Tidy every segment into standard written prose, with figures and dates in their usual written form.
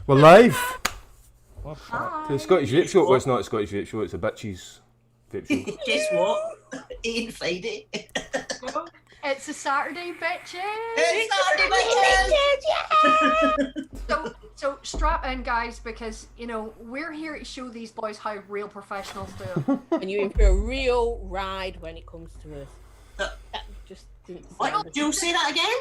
We're live. Hi. The Scottish Vape Show. Well, it's not a Scottish Vape Show, it's a bitches vape show. Guess what? It ain't Friday. It's a Saturday, bitches. It's Saturday, bitches! So strap in, guys, because we're here to show these boys how real professionals do. And you're in for a real ride when it comes to us. That just didn't sound What? Jules, say that again?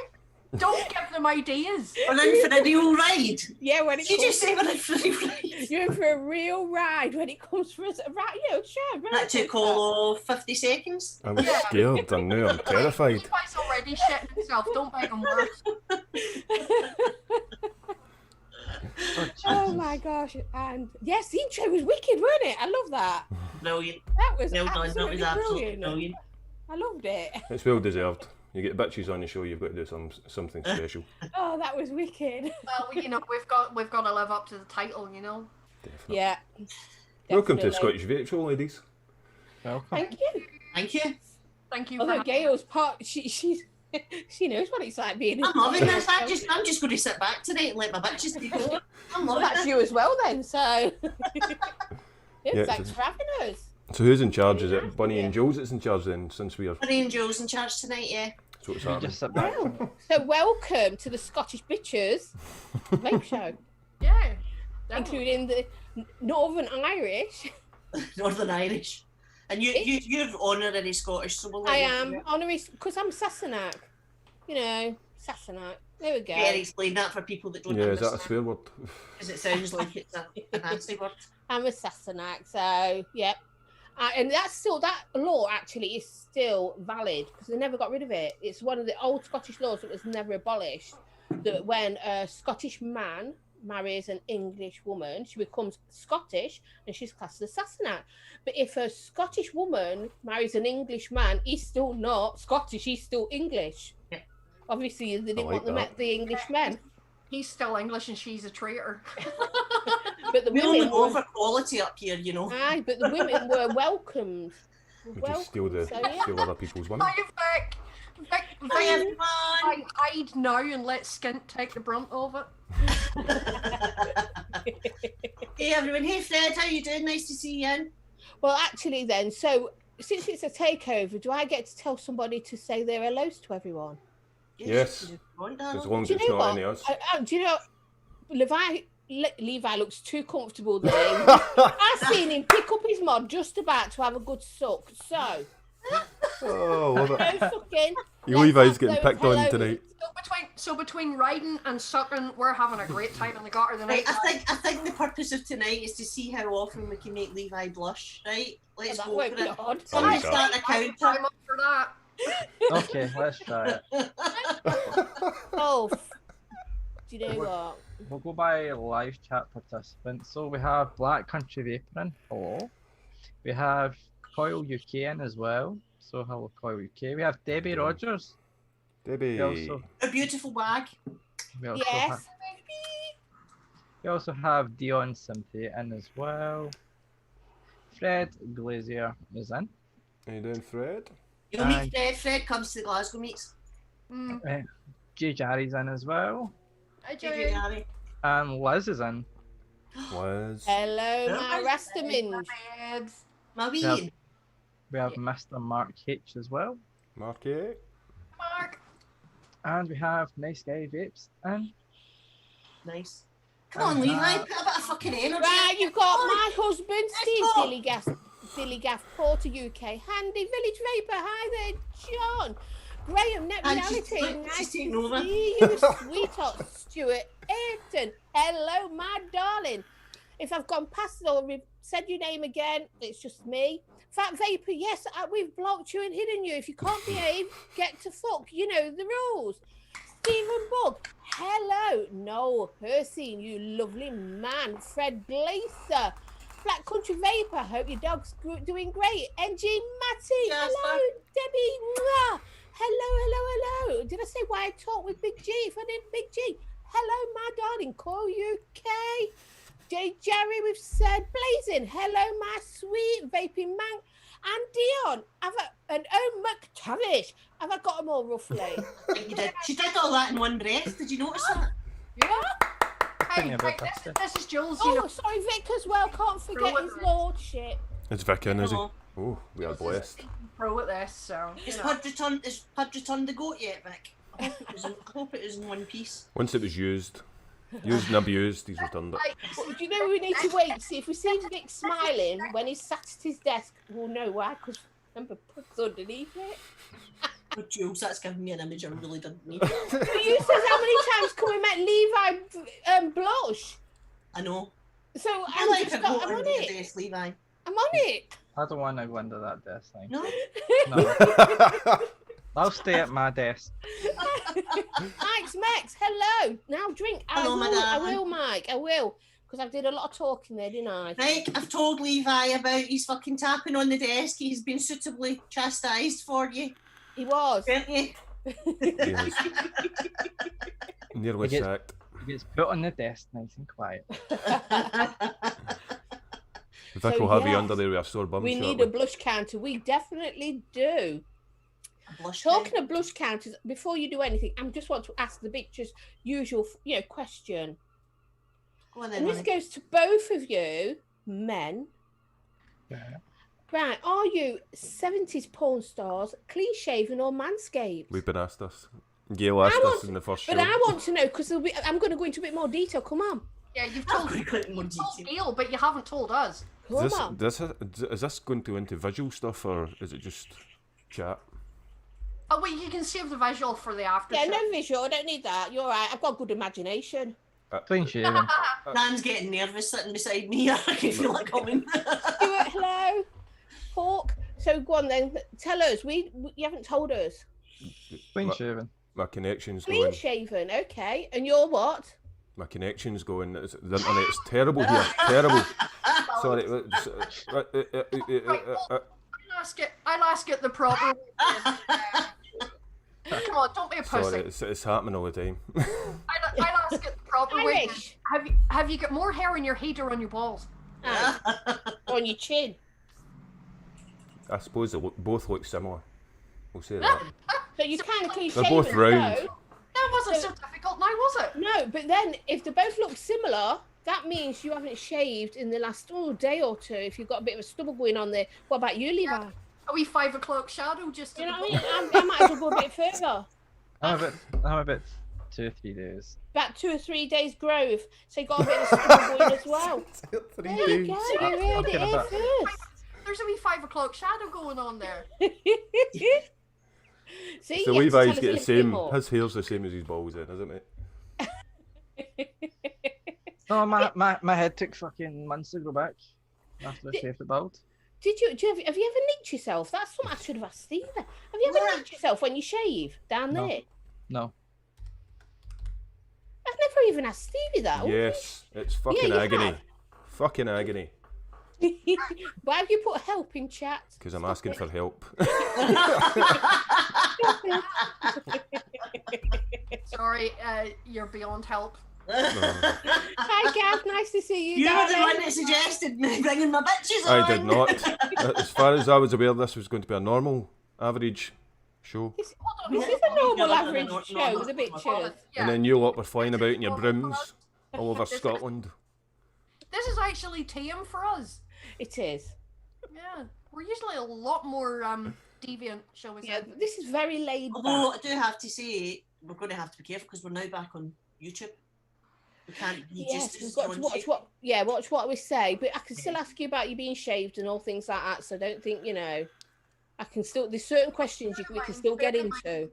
Don't give them ideas. We're in for a real ride. Yeah, when it Did you comes, say we're in for a real ride? you're in for a real ride when it comes to us. Right, sure. That took all of 50 seconds. I was scared and now I'm terrified. Levi's already shitting himself. Don't make him worse. Oh my gosh. And yes, the intro was wicked, wasn't it? I love that. Brilliant. That was Well done. That absolutely was absolutely brilliant. brilliant. I loved it. It's well deserved. You get bitches on the show, you've got to do something special. Oh, that was wicked. Well, we've got to live up to the title, Definitely. Yeah. Welcome to the definitely. Scottish Vape Show, ladies. Welcome. Thank you. Thank you. Thank you. Although for Gail's part, she knows what it's like being. I'm loving this. I'm just going to sit back tonight and let my bitches take over. I'm Well, loving that's this. you as well then. So. Yeah, Thanks for having us. So who's in charge? Is it Bunny and Jules that's in charge then, since we are... Bunny and Jules in charge tonight, yeah. That's what's We happening. just sit back. Wow. So welcome to the Scottish Bitches Vape Show, Yeah. including the Northern Irish. Northern Irish. And you're honorary Scottish, so we'll let I you am do it. honorary because I'm Sassenach. Sassenach. There we go. Yeah, explain that for people that don't Yeah, is that a understand. swear word? Because it sounds like it's a fancy word. I'm a Sassenach. So yep. And that's still, that law actually is still valid because they never got rid of it. It's one of the old Scottish laws that was never abolished. That when a Scottish man marries an English woman, she becomes Scottish and she's classed as Sassenach. But if a Scottish woman marries an English man, he's still not Scottish, he's still English. Yeah. Obviously, they didn't like want that. the English men. He's still English and she's a traitor. But the We only women go were, for quality up here, you know. aye, but the women were welcomed. We just steal steal other people's women. Hi, Vic. Vic, Hi, Vic, everyone. hide now and let Skint take the brunt of it. Hey, everyone. Hey, Fred. How you doing? Nice to see you in. Well, actually, then, so since it's a takeover, do I get to tell somebody to say their hellos to everyone? Yes. if you want, As darling. long as Do it's you know not what? any of us. Do you know, Levi looks too comfortable there. I've seen him pick up his mod just about to have a good suck. So, Oh, love no it. sucking. Levi's Let's getting have picked those on hellos. tonight. So between riding and sucking, we're having a great time in the gutter tonight. Right, I think the purpose of tonight is to see how often we can make Levi blush, right? Let's That go won't for be it. hard. Somebody Oh, start a counter. I'm up for that. Okay, let's try it. Oh, do you know what? We'll go by live chat participants. So we have Black Country Vaporing. Hello. We have Coil UK in as well. So hello, Coil UK. We have Debbie Rogers. Debbie. We also, A beautiful wag. we also, Yes. we also have Dion Simpy in as well. Fred Glazier is in. How you doing, Fred? You'll meet Fred. Fred comes to the Glasgow meets. Jay Jarry's in as well. Hi, Hey, Jerry. Harry. And Liz is in. Liz. Hello, my Rastaminge. My wee. Yep. We have Mr. Mark H as well. Marky. Mark. And we have Nice Guy Vapes in. Nice. Come on, Levi. Put a bit of fucking energy. Right, you've got my husband, Steve go. Dillygaff, Porter UK, Handy, Village Vapor. Hi there, John. Graham, Net And she's Reality. like, Nice she's to taking over. see you, sweetheart. Stuart Ayrton. Hello, my darling. If I've gone past it or said your name again, it's just me. Fat Vapor, yes, we've blocked you and hidden you. If you can't behave, get to fuck. You know the rules. Stephen Bug, hello. Noel Persine, you lovely man. Fred Glazer. Black Country Vapor, hope your dog's doing great. NG Matty, Yes, hello. Debbie, mwah. Hello. Did I say why I talk with Big G? If I didn't, Big G. Hello, my darling. Call UK. J Jerry, we've said blazing. Hello, my sweet vaping man. And Dion, and McTavish. Have I got them all roughly? You did. She did all that in one breath. Did you notice that? Yeah. Couldn't Hey, have right, resisted. this is Jules, you Oh, know. sorry, Vic as well. Can't forget Throw it his in. lordship. It's Vic in, is he? Hello. Oh, we are blessed. Pro at this, so. Is You know. Pud returned the goat yet, Vic? I hope it was in one piece. Once it was used and abused, he's returned it. Right, Well, do you know we need to wait? See if we see Vic smiling when he's sat at his desk. We'll know why. Because remember, Pud's underneath it. But Jules, that's giving me an image I really didn't need. But you said how many times can we make Levi blush? I know. So I like a goat I'm on under your it. desk, Levi. I'm on it. I don't want to go under that desk thing. No? No. I'll stay at my desk. Max, hello. Now drink. Hello, my I darling. will, Mike. I will. Because I did a lot of talking there, didn't I? Right, I've told Levi about his fucking tapping on the desk. He's been suitably chastised for you, He was. haven't you? Yes. Nearly He gets- sacked. He gets put on the desk nice and quiet. Vic So, will have you yes, under there with a sore bum We need shortly. a blush counter. We definitely do. Blush Talking of blush counters, before you do anything, I just want to ask the bitches usual, question. Go on then, And this honey. goes to both of you, men. Yeah. Right, are you 70s porn stars, clean shaven or manscaped? We've been asked this. Gail asked I want us in the first But show. I want to know because I'm going to go into a bit more detail. Come on. Yeah, you've I'm told, going to go into more told detail. Neil, but you haven't told us. Come on. Is this going to into visual stuff or is it just chat? Oh, wait, you can save the visual for the after Yeah, show. no visual. I don't need that. You're right. I've got good imagination. Clean shaven. Nan's getting nervous sitting beside me. I can feel it coming. Stuart, hello. Pork. So go on then. Tell us. You haven't told us. Clean What? shaven. My connection's Clean going. shaven. Okay. And you're what? My connection's going. The internet's terrible here. Terrible. Sorry. I'll ask it the proper way. Come on, don't be a Sorry, pussy. it's happening all the time. I'll ask it the proper way. Irish. Have you got more hair in your head or on your balls? On your chin. I suppose they both look similar. We'll say that. So you kind of clean They're shaven. both round. So, That wasn't so difficult now, was it? no, but then if they both look similar, that means you haven't shaved in the last day or two. If you've got a bit of a stubble going on there. What about you, Levi? A wee 5 o'clock shadow just. You know what I mean? I might as well go a bit further. I'm about 2 or 3 days. About 2 or 3 days growth. So you got a bit of stubble going as well. There you go. You heard it Talking here about- first. There's a wee 5 o'clock shadow going on there. See, So you have to tell Levi's us a get the little bit same. more. His hair's the same as his balls, then, isn't it? No, my head took fucking months to grow back after I shaved the bald. Have you ever nicked yourself? That's something I should have asked Steve. Have you ever Yeah. nicked yourself when you shave down No. there? No. I've never even asked Stevie that. Yes, it's fucking you agony. have. Fucking agony. Why have you put help in chat? Because I'm asking for help. Sorry, you're beyond help. Hi, Gav. Nice to see you. You were the darling. one that suggested me bringing my bitches I on. did not. As far as I was aware, this was going to be a normal, average show. This Hold on, is a normal No, no, no, average no, no, show no, with the no, no, pictures. Yeah. And then you lot were flying about in your brooms all over Scotland. This is actually tame for us. It is. Yeah, we're usually a lot more deviant, shall we say? Yeah, this is very laid Although back. I do have to say, we're going to have to be careful because we're now back on YouTube. We can't be Yes, just we've as got to watch what. Yeah, watch what we say. But I can still ask you about you being shaved and all things like that. So don't think I can still. There's certain questions we can still get into.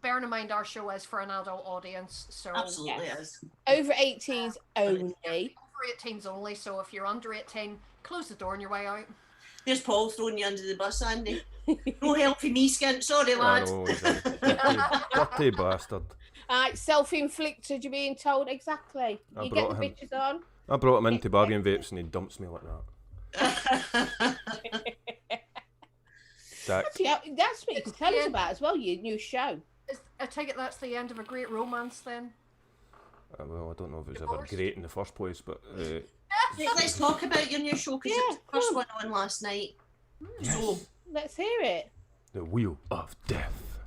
Bearing in mind our show is for an adult audience, so Absolutely Yes. is. Over 18s only. over 18s only. So if you're under 18, close the door on your way out. There's Paul throwing you under the bus, Andy. No help for me, skint. Sorry, I lad. know, he's a dirty bastard. Alright, self-inflicted. You're being told exactly. I You get the brought him. bitches on. I brought him into bargain vapes and he dumps me like that. Sacked. Yeah, that's what you can tell us about as well. Your new show. I take it that's the end of a great romance then. Well, I don't know if it was ever great in the first place, but Let's talk about your new show because Yeah, it's the first one on last night. So Let's hear it. the Wheel of Death.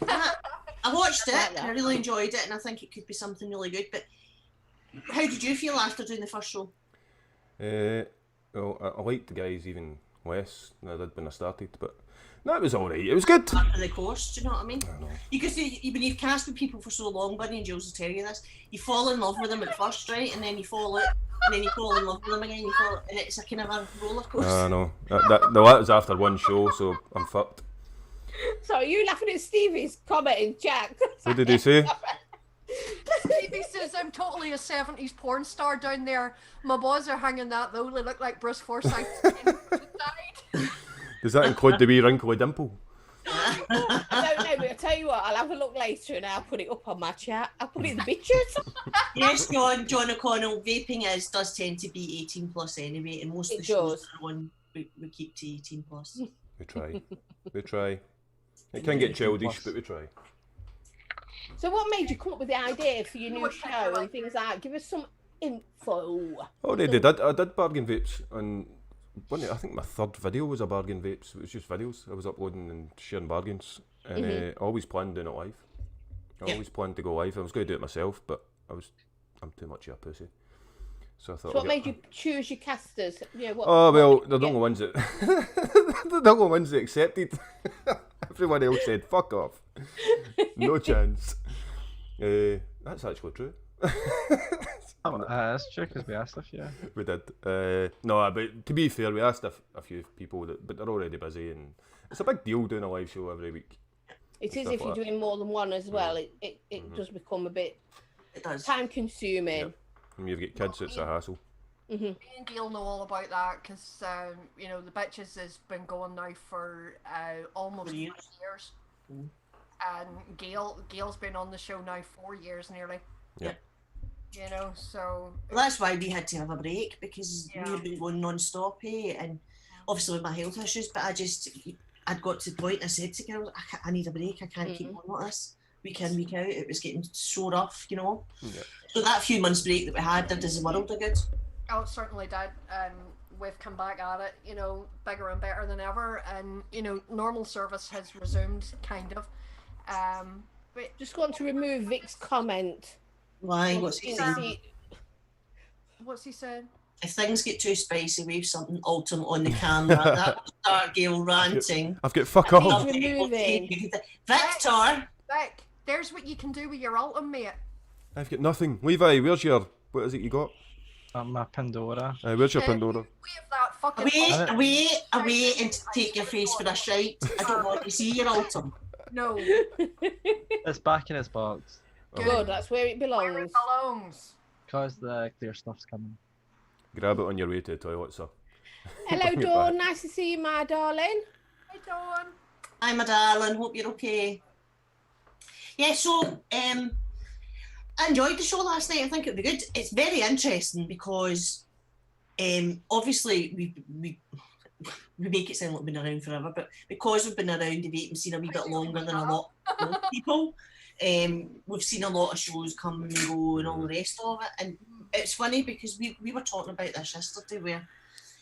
I watched it Like and that. I really enjoyed it, and I think it could be something really good. But How did you feel after doing the first show? Well, I liked the guys even less than I did when I started, but no, it was alright. It was good. After the course, do you know what I mean? I know. You can see, when you've cast with people for so long, Bunny and Jules will tell you this, you fall in love with them at first, right? And then you fall out, and then you fall in love with them again, and it's a kind of a roller coaster. I know. That was after one show, so I'm fucked. So are you laughing at Stevie's comment in chat? What did he say? Stevie says, I'm totally a 70s porn star down there. My boys are hanging that though. They look like Bruce Forsyth. Died. Does that include the wee wrinkly dimple? I don't know, but I'll tell you what, I'll have a look later and I'll put it up on my chat. I'll put it in the pictures. Yes, John O'Connell, vaping does tend to be 18 plus anyway, and most of the shows that are on, we keep to 18 plus. We try. It can get childish, but we try. So what made you come up with the idea for your new show and things like that? Give us some info. Already did. I did bargain vapes, and I think my third video was a bargain vapes. It was just videos I was uploading and sharing bargains, and I always planned doing it live. I always planned to go live. I was going to do it myself, but I'm too much of a pussy. So I thought. So what made you choose your casters? Yeah. They're the only ones that they're the only ones that accepted. Everyone else said fuck off. No chance. That's actually true. That's true because we asked a few. We did. No, but to be fair, we asked a few people, but they're already busy, and it's a big deal doing a live show every week. It is if you're doing more than one as well. It does become a bit time consuming. Yep. And you've got kids, it's a hassle. Me and Gail know all about that because the Bitches has been going now for almost 4 years. And Gail's been on the show now 4 years nearly. Yeah. So well, that's why we had to have a break, because we've been going non-stop, and obviously with my health issues, but I'd got to the point, I said to girls, I need a break, I can't keep on like this week in, week out. It was getting so rough, Yeah. So that few months break that we had did us a world of good. Oh, it certainly did. We've come back at it, bigger and better than ever, and normal service has resumed, kind of. But Just want to remove Vic's comment. Why? What's he saying? What's he said? If things get too spicy, wave something ultimate on the camera. That will start Gail ranting. I've got fuck off. Removing. Victor! Vic, there's what you can do with your ultimate, mate. I've got nothing. Levi, what is it you got? My Pandora. Where's your Pandora? Wave that fucking Away and take your face for a shite. I don't want to see your ultimate. No. It's back in its box. Good, that's where it belongs. Where it belongs. Because the clear stuff's coming. Grab it on your way to the toilet, sir. Hello, Dawn. Nice to see you, my darling. Hi, Dawn. Hi, my darling. Hope you're okay. Yeah, so I enjoyed the show last night. I think it'll be good. It's very interesting because obviously we make it sound like we've been around forever, but because we've been around the vaping scene a wee bit longer than a lot of people, we've seen a lot of shows come and go and all the rest of it. And it's funny because we were talking about this yesterday, where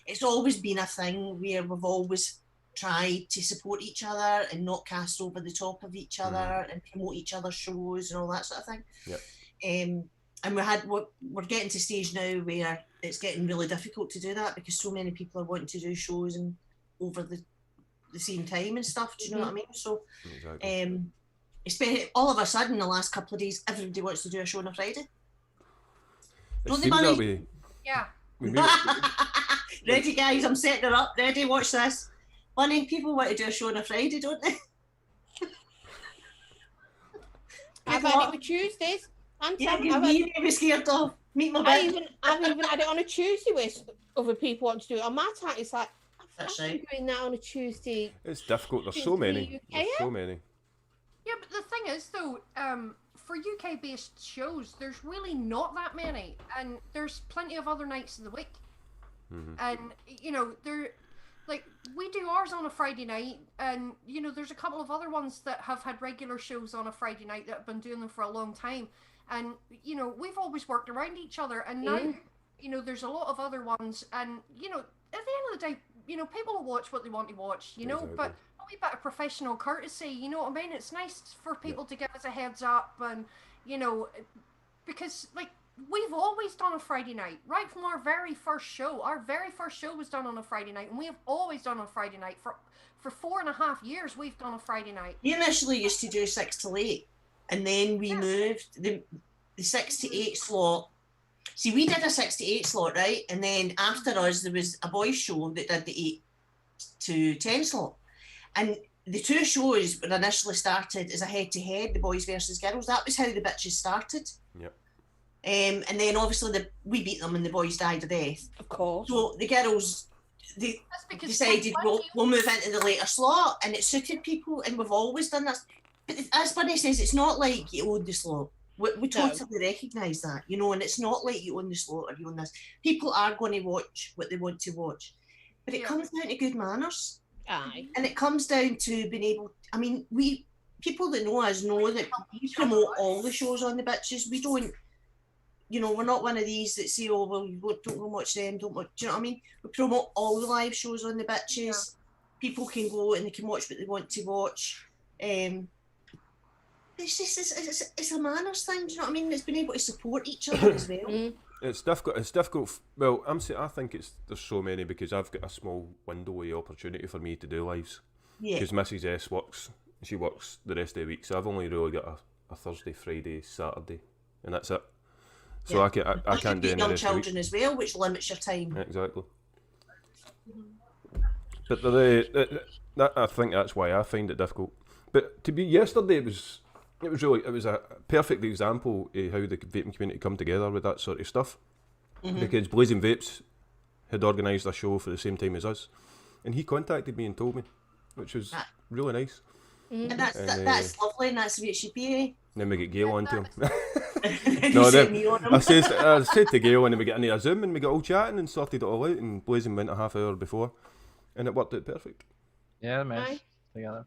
it's always been a thing where we've always tried to support each other and not cast over the top of each other and promote each other's shows and all that sort of thing. Yep. And we're getting to a stage now where it's getting really difficult to do that because so many people are wanting to do shows and over the same time and stuff. Do you know what I mean? So, Exactly. especially all of a sudden, the last couple of days, everybody wants to do a show on a Friday. It Don't they, seems Bunny? that way. Yeah. We made Ready, guys? I'm setting it up. Ready? Watch this. Bunny, people want to do a show on a Friday, don't they? I've had it with Tuesdays. Yeah, you be scared of. Meet my I've bed. even had it on a Tuesday with other people want to do it. On my time, it's like, That's I'm right. doing that on a Tuesday. It's difficult. There's so many. There's so many. Yeah, but the thing is, though, for UK-based shows, there's really not that many, and there's plenty of other nights of the week. And we do ours on a Friday night, and there's a couple of other ones that have had regular shows on a Friday night that have been doing them for a long time, and we've always worked around each other, and now there's a lot of other ones, and at the end of the day, people will watch what they want to watch, Exactly. but a wee bit of professional courtesy, you know what I mean? It's nice for people to give us a heads up, and because we've always done a Friday night, right from our very first show. Our very first show was done on a Friday night, and we have always done a Friday night. For 4.5 years, we've done a Friday night. We initially used to do 6 till 8, and then we moved the 6 to 8 slot. See, we did a 6 to 8 slot, right? And then after us, there was a boys' show that did the 8 to 10 slot. And the two shows were initially started as a head-to-head, the boys versus girls. That was how the bitches started. Yep. And then obviously we beat them and the boys died a death. Of course. So the girls, they decided we'll move into the later slot, and it suited people, and we've always done this. But as Bunny says, it's not like you own the slot. We totally recognise that, you know, and it's not like you own the slot or you own this. People are going to watch what they want to watch. But it comes down to good manners. Aye. And it comes down to being able, I mean, people that know us know that we promote all the shows on the bitches. We don't, you know, we're not one of these that say, oh, well, don't watch them, don't watch, do you know what I mean? We promote all the live shows on the bitches. Yeah. People can go and they can watch what they want to watch. It's just, it's a manners thing, do you know what I mean? It's been able to support each other as well. It's difficult. Well, I think there's so many because I've got a small window of opportunity for me to do lives. Yeah. Because Mrs. S works the rest of the week, so I've only really got a Thursday, Friday, Saturday, and that's it. So I can't do any young children as well, which limits your time. Exactly. But I think that's why I find it difficult. But yesterday it was a perfect example of how the vaping community come together with that sort of stuff. Because Blazing Vapes had organised a show for the same time as us, and he contacted me and told me, which was really nice. And that's lovely, and that's the way it should be. And then we get Gail onto him. I said to Gail, and then we get into a Zoom and we got all chatting and sorted it all out, and Blazing went a half hour before, and it worked out perfect. Yeah, man. Together.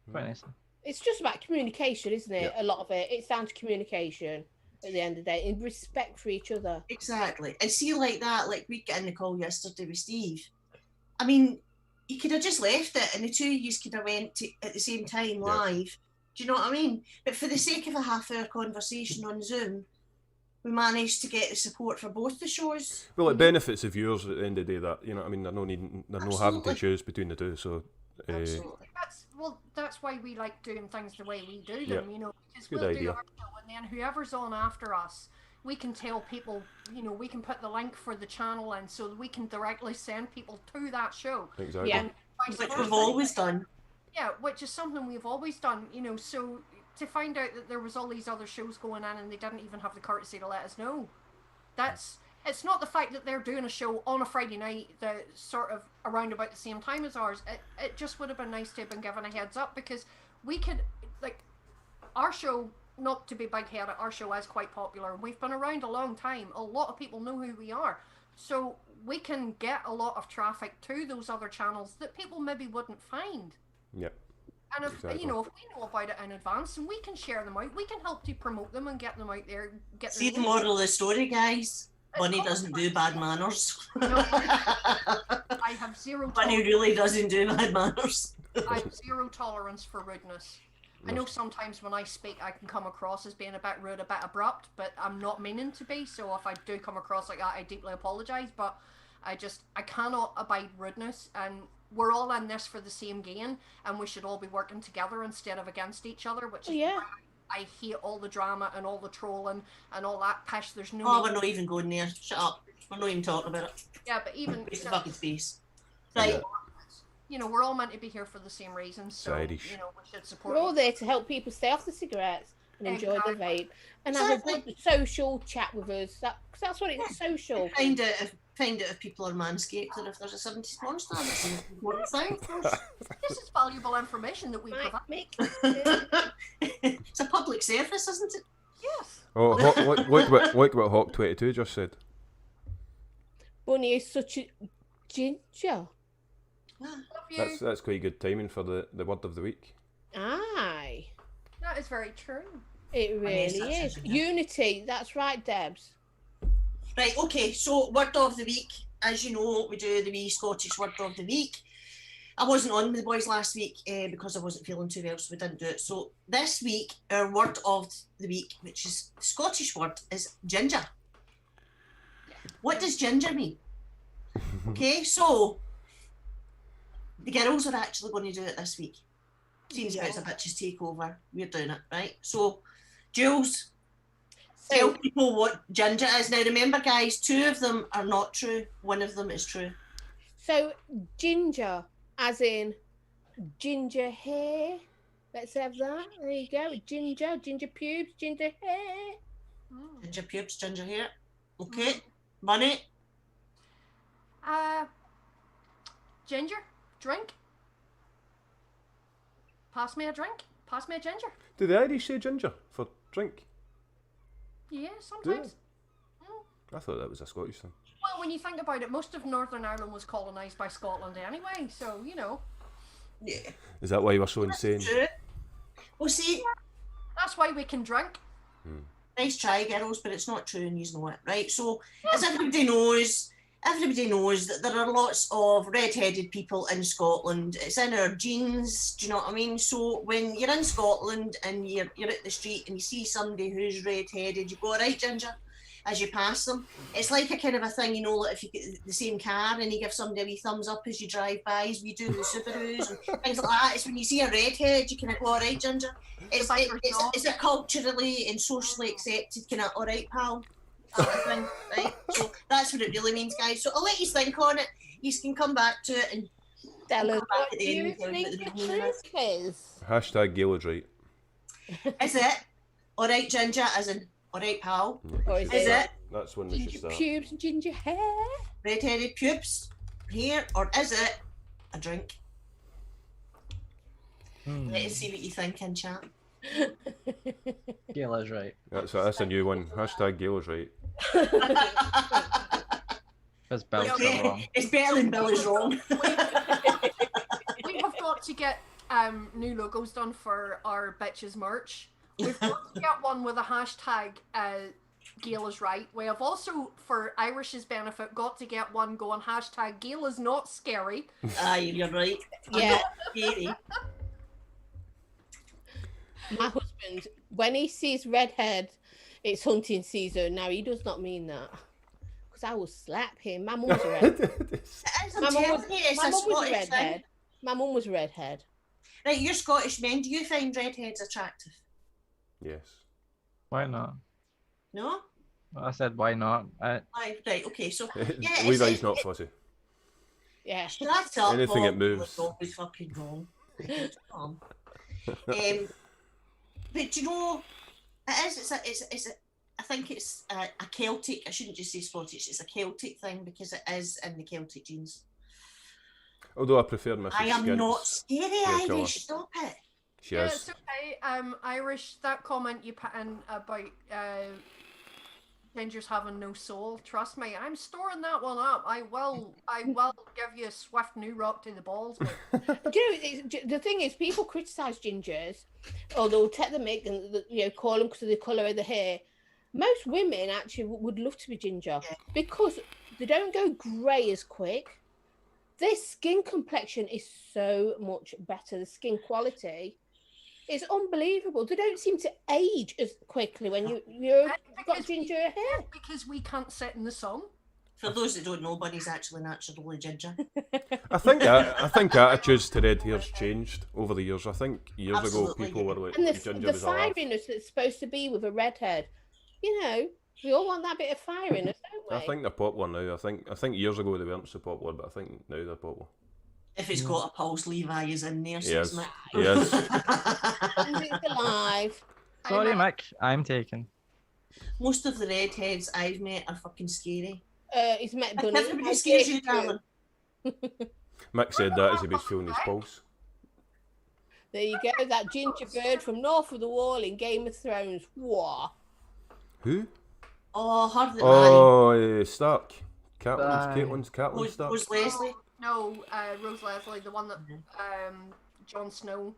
Quite nice. It's just about communication, isn't it? Yeah. A lot of it. It's down to communication at the end of the day, and respect for each other. Exactly. And see, like that, like we got in the call yesterday with Steve. I mean, you could have just left it, and the two of you could have went at the same time live. Do you know what I mean? But for the sake of a half-hour conversation on Zoom, we managed to get the support for both the shows. Well, it benefits the viewers at the end of the day. That, you know what I mean? They're no having to choose between the two. So. Absolutely. That's why we like doing things the way we do them, you know, because we'll do our show, and then whoever's on after us, we can tell people, you know, we can put the link for the channel in so that we can directly send people to that show. Exactly. Yeah. Which we've always done. Yeah, which is something we've always done, you know, so to find out that there was all these other shows going on and they didn't even have the courtesy to let us know, it's not the fact that they're doing a show on a Friday night that sort of around about the same time as ours. It just would have been nice to have been given a heads up, because we could, like, our show, not to be big-headed, our show is quite popular. We've been around a long time. A lot of people know who we are. So we can get a lot of traffic to those other channels that people maybe wouldn't find. Yeah. And if you know, if we know about it in advance and we can share them out, we can help to promote them and get them out there. See the moral of the story, guys. Bunny doesn't do bad manners. No, I have zero tolerance. Bunny really doesn't do bad manners. I have zero tolerance for rudeness. I know sometimes when I speak I can come across as being a bit rude, a bit abrupt, but I'm not meaning to be, so if I do come across like that, I deeply apologise, but I cannot abide rudeness, and we're all in this for the same gain, and we should all be working together instead of against each other, which is why I hate all the drama and all the trolling and all that pish. There's no. Oh, we're not even going there. Shut up. We're not even talking about it. Yeah, but even. It's a fucking space. Right. You know, we're all meant to be here for the same reasons, so you know we should support. We're all there to help people stay off the cigarettes and enjoy the vape and have a good social chat with us. Because that's what it's social. Find out if people are manscaped and if there's a 70s monster. That's an important thing. This is valuable information that we provide. It's a public service, isn't it? Yes. Oh, look what Hawk22 just said. Bunny is such a ginger. That's quite good timing for the word of the week. Aye. That is very true. It really is. Unity, that's right, Debs. Right, okay, so word of the week. As you know, we do the wee Scottish word of the week. I wasn't on with the boys last week because I wasn't feeling too well, so we didn't do it. So this week, our word of the week, which is the Scottish word, is ginger. What does ginger mean? Okay, so the girls are actually going to do it this week. Seems how it's a bitches takeover. We're doing it, right? So, Jules, tell people what ginger is. Now, remember, guys, 2 of them are not true. 1 of them is true. So, ginger, as in ginger hair. Let's have that. There you go. Ginger pubes, ginger hair. Ginger pubes, ginger hair. Okay, money. Ginger, drink. Pass me a drink. Pass me a ginger. Do the Irish say ginger for drink? Yeah, sometimes. I thought that was a Scottish thing. Well, when you think about it, most of Northern Ireland was colonised by Scotland anyway, so, you know. Yeah. Is that why you were so insane? True. Well, see, that's why we can drink. Nice try, girls, but it's not true and you know it, right? So, as everybody knows that there are lots of red-headed people in Scotland. It's in our genes, do you know what I mean? So, when you're in Scotland and you're at the street and you see somebody who's red-headed, you go, all right, ginger, as you pass them. It's like a kind of a thing, you know, like if you get the same car and you give somebody a wee thumbs up as you drive by, as we do with Subarus and things like that. It's when you see a redhead, you kind of go, all right, ginger. It's a culturally and socially accepted kind of, all right, pal, thing, right? So that's what it really means, guys. So I'll let you think on it. You can come back to it and tell us what at the end you and tell think what the the meaning is. truth is. Hashtag Gaelic right. Is it? All right, ginger, as in, all right, pal. Or is Is it? That's when we should ginger start. pubes and ginger hair? Red-headed pubes here, or is it a drink? Let's see what you think in chat. Gayla's right. That's a new one. Hashtag Gaelic right. Because Bill's got wrong. It's better than Bill is wrong. We have got to get new logos done for our bitches merch. We've got to get one with a hashtag Gail is right. We have also, for Irish's benefit, got to get one going hashtag Gail is not scary. Aye, you're right. Yeah. Scary. My husband, when he sees redhead, it's hunting season. Now, he does not mean that. Because I will slap him. My mum was a redhead. It is, I'm My mum telling was, you, it's my a mum was a Scottish redhead. thing. My mum was a redhead. Right, you're Scottish men. Do you find redheads attractive? Yes. Why not? No? I said why not. Aye, right, okay, so... Yeah, Levi's not fussy. Yeah. Shut up, Anything Bob. that moves. It's always fucking wrong. But you know, it is. It's a. I think it's a Celtic. I shouldn't just say Scottish. It's a Celtic thing because it is in the Celtic genes. Although I prefer Mrs. I am Skins. not scary Yeah, go on. Irish. Stop it. She Yeah, is. it's okay. Irish, that comment you put in about gingers having no soul, trust me, I'm storing that one up. I will give you a swift new rock to the balls, mate. Do you know, the thing is, people criticise gingers, or they'll take the mic and call them because of the colour of the hair. Most women actually would love to be ginger because they don't go grey as quick. Their skin complexion is so much better. The skin quality is unbelievable. They don't seem to age as quickly when you've got ginger hair. Because we can't sit in the sun. For those that don't know, Bunny's actually naturally ginger. I think attitudes to red hair's changed over the years. I think years Absolutely. ago people were like And ginger the was a laugh. fieriness that's supposed to be with a redhead, we all want that bit of firiness, don't we? I think they're popular now. I think years ago they weren't so popular, but I think now they're popular. If it's got a pulse, Levi is in there. So Yes. isn't it? Yes. It's alive. Sorry, Mick. I'm taken. Most of the redheads I've met are fucking scary. He's met Bunny. Everybody scares you, darling. Mick said that as he was feeling his pulse. There you go, that ginger bird from North of the Wall in Game of Thrones. Whoa. Who? Oh, her that Oh, Stark. Aye. Caitlin married. Stark. Was Leslie? No, Rose Leslie, the one that Jon Snow.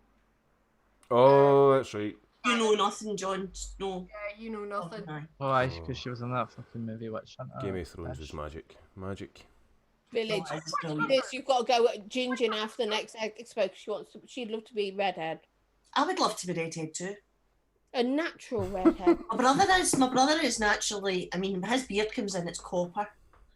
Oh, that's right. You know nothing, Jon Snow. Yeah, you know nothing. Aye. Oh, aye, because she was in that fucking movie Witch Hunter. Game of Thrones was magic. Magic. Village. Oh, it's brilliant. This, you've got to go at ginger now for the next expo because she'd love to be redhead. I would love to be redhead too. a natural redhead. My brother is naturally. I mean, his beard comes in. It's copper.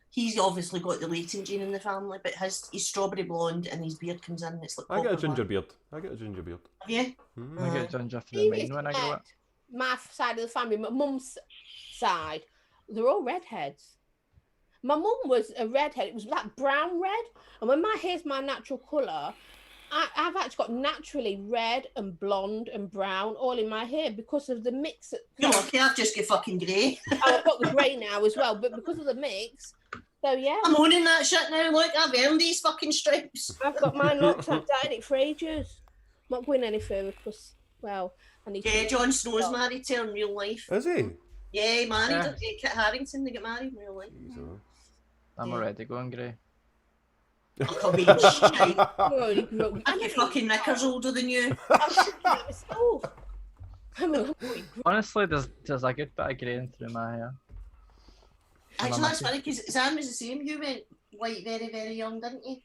He's obviously got the latent gene in the family, but he's strawberry blonde, and his beard comes in. And it's like I get a copper ginger black. beard. I get a ginger beard. Have you? Mm. I get ginger for the Previous main when I grow met up. my side of the family, my mum's side, they're all redheads. My mum was a redhead. It was that brown red. And when my hair's my natural colour, I've actually got naturally red and blonde and brown all in my hair because of the mix. You're lucky. I've just got fucking grey. I've got the grey now as well, but because of the mix. So yeah, I'm owning that shit now. Look, I've earned these fucking stripes. I've got mine locked. I've dyed it for ages. I'm not going any further because, well, I need Yeah, to. Jon Snow's married to her in real life. Is he? Yeah, he married Yeah. her. Yeah, Kit Harington, they get married in real life. Jesus. I'm Yeah. already going grey. I'll be shite. I'm already grown. I'm your fucking knickers older than you. I'm thinking about myself. I'm already grown. Honestly, there's a good bit of greying through my hair. Actually, that's funny because Zan was the same. You went white very, very young, didn't you?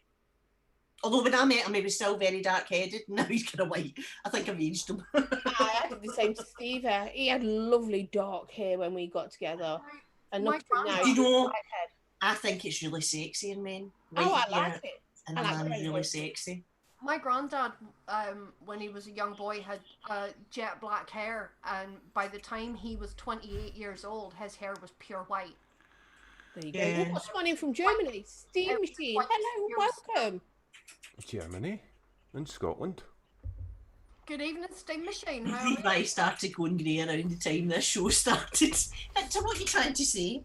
Although when I met him, he was still very dark-headed. Now he's kind of white. I think I've aged him. I did the same to Steve. He had lovely dark hair when we got together. And My nothing now. grandma- You know, Whitehead. I think it's really sexy in men. Oh, I White like hair it. and I a like man white really hair. sexy. My granddad, when he was a young boy, had jet black hair, and by the time he was 28 years old, his hair was pure white. There you go. Yeah. We've got someone in from Germany. Steam Machine. Hello, welcome. Germany and Scotland. Good evening, Steam Machine. How are you? I started going grey around the time this show started. So what are you trying to say?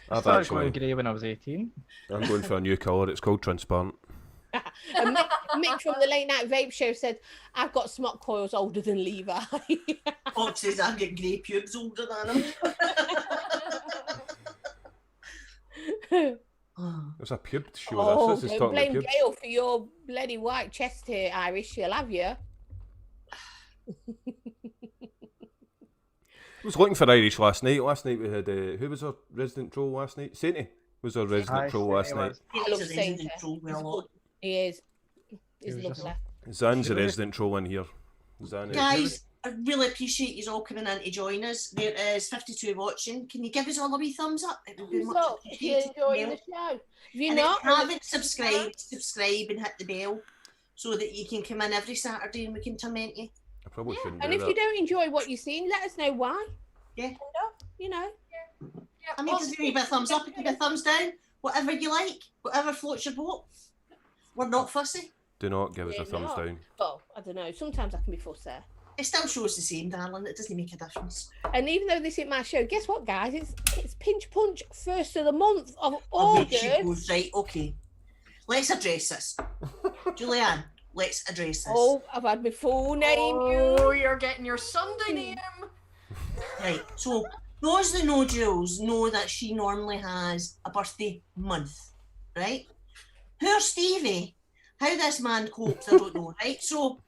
I I've started going actually. grey when I was 18. I'm going for a new colour. It's called transparent. And Mick from the Late Night Vape Show said, I've got smart coils older than Levi. Bob says I've got grey pubes older than him. Oh. It's a pubed show. Oh, This is don't talking blame about pubes. Gail for your bloody white chest hair, Irish. She'll have you. I was looking for Irish last night. Last night we had who was our resident troll last night? Sainty was our resident Aye, troll last Sainty night. was. I He's love a Saint. resident troll with a lot. He is. He's He was just- lovely. Zan's a Sure. resident troll in here. Zan is. Guys, I really appreciate you all coming in to join us. There is 52 watching. Can you give us all a wee thumbs up? It would be Thumbs much up if you're appreciated. enjoying the show. If you're And if not, you haven't subscribed, subscribe and hit the bell so that you can come in every Saturday and we can torment you. I probably shouldn't and do if that. you don't enjoy what you've seen, let us know why. Yeah. And, you know. Yeah, I mean, just give me a thumbs up, give me a thumbs down, whatever you like, whatever floats your boat. We're not fussy. Do not give us Yeah, a thumbs no. down. Well, I don't know. Sometimes I can be fussy. It still shows the same, darling. It doesn't make a difference. And even though this isn't my show, guess what, guys? It's Pinch Punch first of the month of Oh, wait, she August. goes, right, okay. Let's address this. Julianne, let's address this. Oh, I've had my full name. Oh, you're getting your Sunday name. Right, so those that know Jules know that she normally has a birthday month, right? Poor Stevie, how this man copes, I don't know, right? So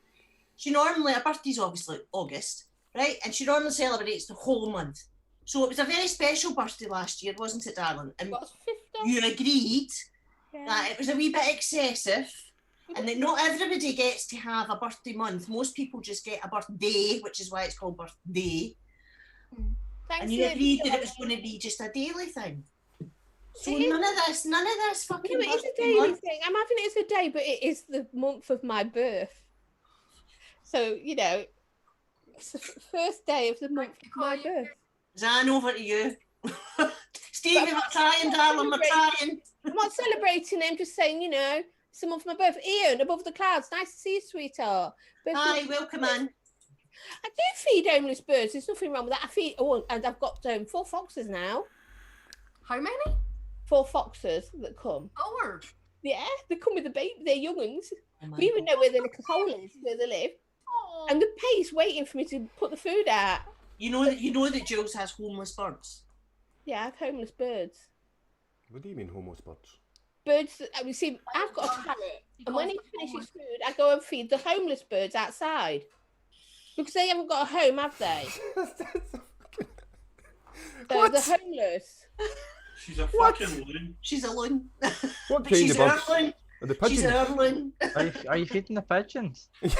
she normally, her birthday's obviously August, right? And she normally celebrates the whole month. So it was a very special birthday last year, wasn't it, darling? And What's 50? you agreed Yeah. that it was a wee bit excessive and that not everybody gets to have a birthday month. Most people just get a birthday, which is why it's called birthday. Thanks And you for agreed the- that it was going to be just a daily thing. So It is- none of this fucking No, it is a birthday daily month. thing. I'm having it as a day, but it is the month of my birth. So, you know, it's the first day of the month of my birth. Zan, over to you. Stevie, we're trying, darling, we're trying. I'm not celebrating it, I'm just saying, you know, it's the month of my birth. Ian, above the clouds, nice to see you, sweetheart. Birthday- Hi, welcome in. I do feed homeless birds. There's nothing wrong with that. I feed, and I've got 4 foxes now. How many? 4 foxes that come. Lord. Yeah, they come with the baby. They're younguns. Oh my We even know where the little hole is, where they live. Oh. And the pace waiting for me to put the food out. You know that Jules has homeless birds. Yeah, I have homeless birds. What do you mean homo spots? Birds, you see, I've got a parrot. And when he finishes food, I go and feed the homeless birds outside. Because they haven't got a home, have they? So they're homeless. She's a fucking loon. She's a loon. What But kind she's of birds? Erling. Are the She's pigeons? Erling. Are you feeding the pigeons? You know,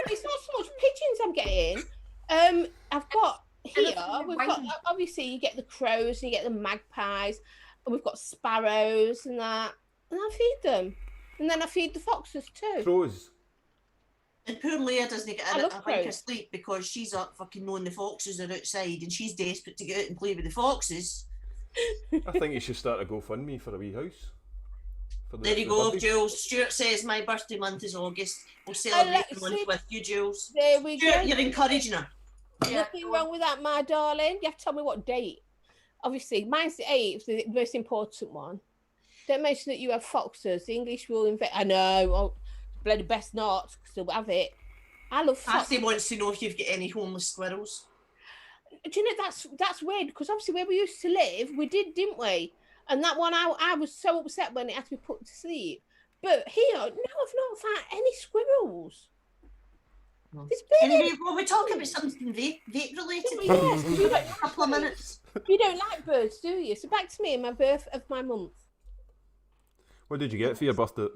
it's not so much pigeons I'm getting. I've got here. Anything We've got whiny. obviously you get the crows and you get the magpies, and we've got sparrows and that, and I feed them, and then I feed the foxes too. Crows. And poor Leah doesn't get I in love a wink of crows. sleep because she's up fucking knowing the foxes are outside and she's desperate to get out and play with the foxes. I think you should start a GoFundMe for a wee house. For the, There you the go, birdies. Jules. Stuart says my birthday month is August. We'll celebrate the month see- with you, Jules. There we go. Stuart, you're encouraging her. Yeah, Nothing wrong with that, my darling. You have to tell me what date. Obviously, mine's the 8th, the most important one. Don't mention that you have foxes. The English will invent. I know. Oh, bloody best not. Still have it. I love foxes. Ashley wants to know if you've got any homeless squirrels. Do you know that's weird because obviously where we used to live, we didn't we? And that one, I was so upset when it had to be put to sleep. But here, no, I've not found any squirrels. There's been Anyway, well, we're talking about something vape related Yes, you for a couple of minutes. You don't like birds, do you? So back to me and my birth of my month. What did you get for your birthday?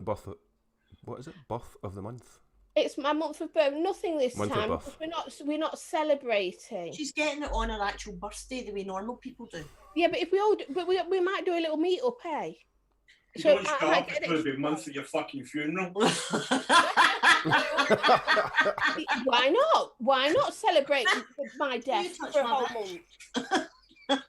What is it? Birth of the month. It's my month of birth. Nothing this Month of time. birth. Because we're not celebrating. She's getting it on her actual birthday the way normal people do. Yeah, but if we all, but we might do a little meet up, hey. You So don't I stop. get It's it. going to be a month of your fucking funeral. Why not? Why not celebrate my death touch for a my whole bitch. month?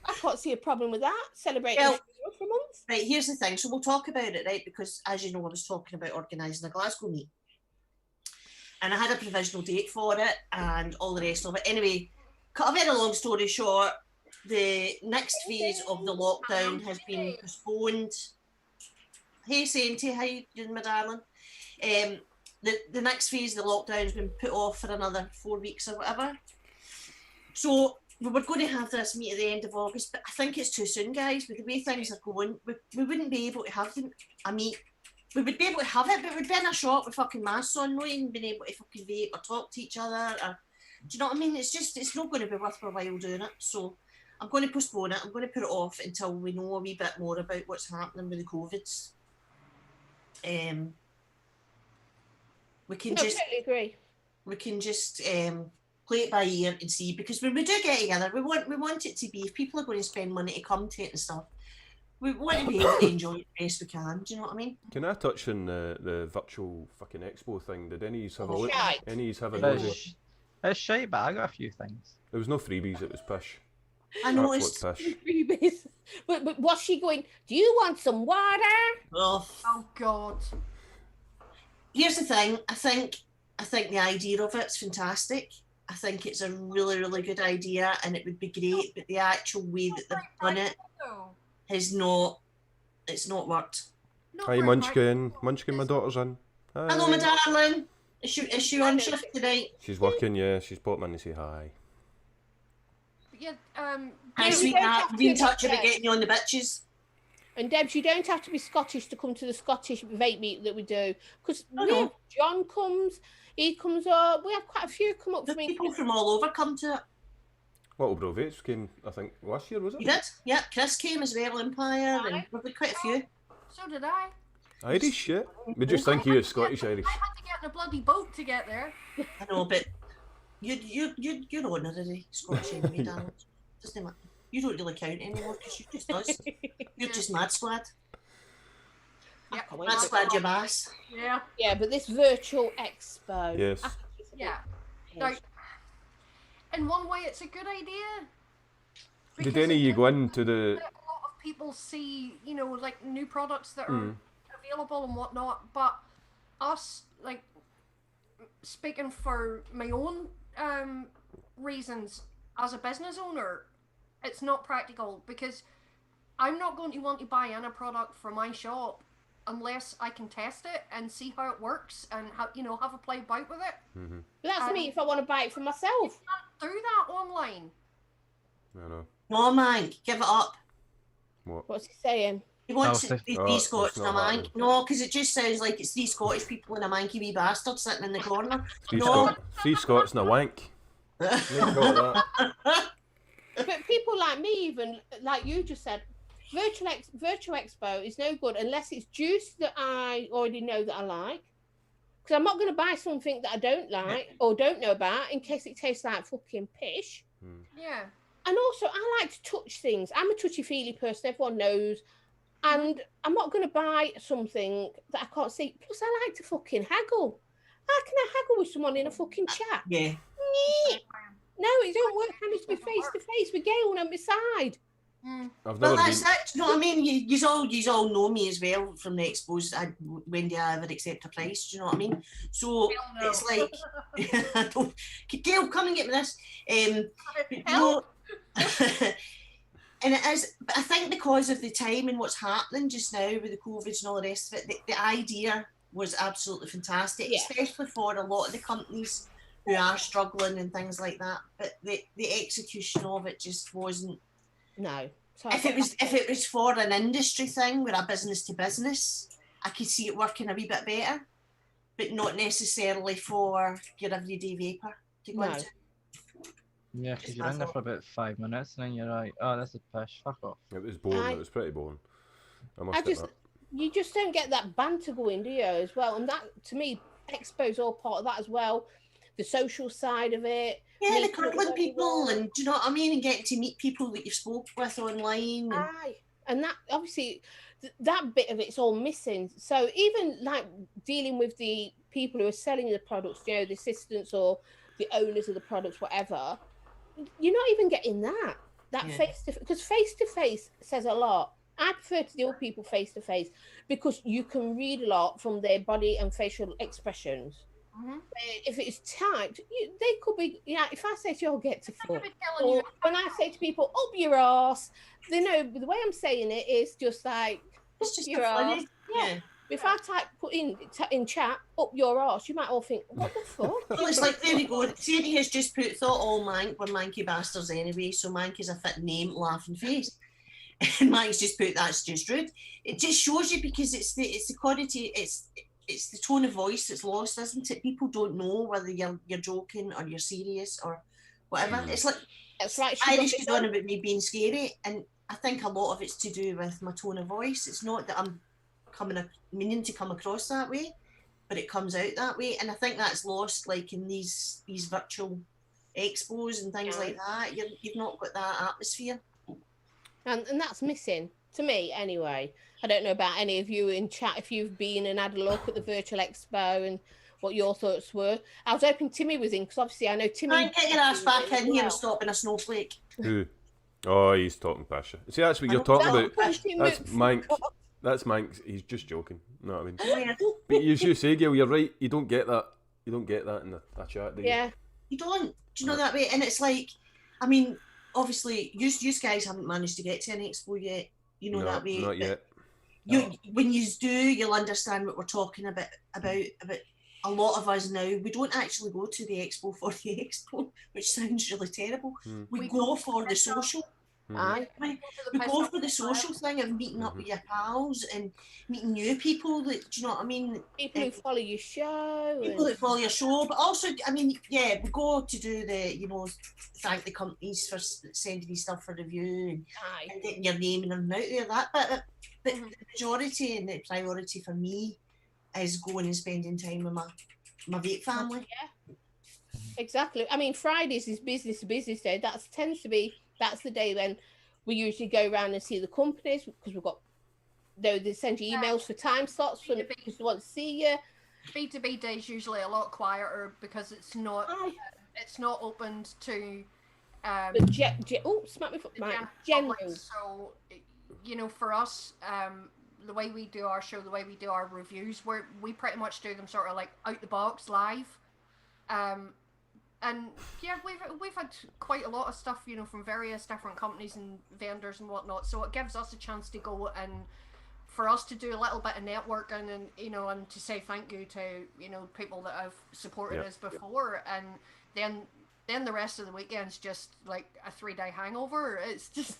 I can't see a problem with that. Celebrating Well- for a month. Right, here's the thing. So we'll talk about it, right? Because as you know, I was talking about organising a Glasgow meet. And I had a provisional date for it and all the rest of it. Anyway, cut a very long story short, the next phase of the lockdown has been postponed. Hey, Sainty, how you doing, my darling? The next phase of the lockdown has been put off for another 4 weeks or whatever. So we were going to have this meet at the end of August, but I think it's too soon, guys. With the way things are going, we wouldn't be able to have a meet. We would be able to have it, but we'd be in a shop with fucking masks on, not even being able to fucking vape or talk to each other. Or, do you know what I mean? It's not going to be worth our while doing it. So I'm going to postpone it. I'm going to put it off until we know a wee bit more about what's happening with the COVIDs. We can No, just totally agree. play it by ear and see, because when we do get together, we want it to be, if people are going to spend money to come to it and stuff, we want to be able to enjoy it the best we can. Do you know what I mean? Can I touch on the virtual fucking expo thing? Did any of you have a look? Shite. Any of you have a nosy? It's shite, but I got a few things. There was no freebies. It was pish. I noticed. Absolute pish. Freebies. But was she going, do you want some water? Oh, Oh God. here's the thing. I think the idea of it's fantastic. I think it's a really, really good idea, and it would be great. But the actual way that they've done it No. has not. It's not worked. Not Hi, very Munchkin. Munchkin, my daughter's in. Hi. Hello, my darling. Is she on shift tonight? She's working, yeah. She's popped in to say hi. Yeah, Hi, Yeah, we don't sweetheart. have Be in to, touch about yeah. getting you on the bitches. And Debs, you don't have to be Scottish to come to the Scottish vape meet that we do. Because I know. John comes, he comes up. We have quite a few come up The for me. people from all over come to it. Little Bro Vapes came, I think, last year, was it? You did? Yeah, Chris came as well, Empire, and Aye. we've got quite a few. So did I. Irish shit. We just think he was Scottish Irish. I had to get in a bloody boat to get there. I know, but you're honorary Scottish anyway, darling. Doesn't matter. You don't really count anymore because you just us. You're just Mad Squad. Yeah. Mad Squad your bass. Yeah. Yeah, but this virtual expo. Yes. I think it's a bit Yeah. pish. Now, in one way, it's a good idea. Did because any of it you go means into the... that a lot of people see, you know, like new products that are Mm. available and whatnot, but us, like, speaking for my own reasons as a business owner, it's not practical because I'm not going to want to buy in a product for my shop unless I can test it and see how it works and have a play about with it. Mm-hmm. But that's me if I want to buy it for myself. Do that online. I know. No, man, give it up. What? What's he saying? He wants Chelsea. it to be Oh, three it's Scots and a not mank. happening. No, because it just sounds like it's three Scottish people and a manky wee bastard sitting in the corner. No. Three Scots and a wank. Never got that. But people like me, even like you just said, virtual expo is no good unless it's juice that I already know that I like. Because I'm not going to buy something that I don't like or don't know about in case it tastes like fucking pish. Yeah. And also, I like to touch things. I'm a touchy-feely person, everyone knows. And I'm not going to buy something that I can't see. Plus, I like to fucking haggle. How can I haggle with someone in a fucking chat? Yeah. No, it don't work. I need to be face-to-face with Gail on my side. I've Well, never that's been. it. You know what I mean? You all know me as well from the expos. When do I ever accept a price? Do you know what I mean? So Hell no. it's like, I don't. Gail, come and get me this. You Hell. know, and it is. But I think because of the time and what's happening just now with the COVID and all the rest of it, the idea was absolutely fantastic, Yeah. especially for a lot of the companies who are struggling and things like that. But the execution of it just wasn't. No. So If it was for an industry thing, where a business to business, I could see it working a wee bit better, but not necessarily for your everyday vapor to go No. into. Yeah, because you're in there for about 5 minutes and then you're like, oh, this is pish, fuck off. It was boring. It was pretty boring. I must admit that. You just don't get that banter going, do you, as well? And that, to me, Expo's all part of that as well. The social side of it. Yeah, the meeting cuddling up people, everyone. and do you know what I mean? And getting to meet people that you've spoke with online. And Aye. And that, obviously, that bit of it's all missing. So even, like, dealing with the people who are selling the products, you know, the assistants or the owners of the products, whatever, you're not even getting that. That Yeah. face-to-face, because face-to-face says a lot. I prefer to deal with people face-to-face because you can read a lot from their body and facial expressions. If it's typed, they could be, if I say to you, oh, get to fuck, or when I say to people, up your arse, they know the way I'm saying it is just like, it's up just your funny. arse. Yeah. If I put in chat, up your arse, you might all think, what the fuck? Well, it's like, there we go. Sadie has just thought all mank were manky bastards anyway, so mank is a fit name, laughing face. And Mank's just put, that's just rude. It just shows you, because it's the quality, it's the tone of voice that's lost, isn't it? People don't know whether you're joking or you're serious or whatever. It's like, That's right. Irish is on about me being scary, and I think a lot of it's to do with my tone of voice. It's not that I'm meaning to come across that way, but it comes out that way, and I think that's lost, like in these virtual expos and things like that. You've not got that atmosphere, and that's missing to me anyway. I don't know about any of you in chat if you've been and had a look at the virtual expo and what your thoughts were. I was hoping Timmy was in, because obviously I know Timmy. Get your ass back in here and stop being a snowflake. Who? Oh, he's talking passion. See, that's what you're talking about. That's Mank. That's Mank. He's just joking. You know what I mean? But as you say, Gail, you're right. You don't get that. You don't get that in the chat, do you? Yeah. You don't. Do you know that way? And it's like, I mean, obviously, you guys haven't managed to get to an expo yet. You know that way. Not yet. When you do, you'll understand what we're talking about. A lot of us now, we don't actually go to the expo for the expo, which sounds really terrible. We go for the social. Aye. We go for the social thing of meeting up with your pals and meeting new people that, do you know what I mean? People who follow your show. People that follow your show, but also, I mean, yeah, we go to do the, thank the companies for sending me stuff for review and getting your name and out there. But the majority and the priority for me is going and spending time with my vape family. Yeah, exactly. I mean, Fridays is business day. That's the day when we usually go around and see the companies, because we've got, they send you emails for time slots for because they want to see you. B2B day is usually a lot quieter because it's not opened to smack me foot, general. So for us, the way we do our show, the way we do our reviews, we pretty much do them sort of like out the box live. And yeah, we've had quite a lot of stuff, from various different companies and vendors and whatnot. So it gives us a chance to go and for us to do a little bit of networking and and to say thank you to people that have supported us before, and then the rest of the weekend's just like a 3-day hangover. It's just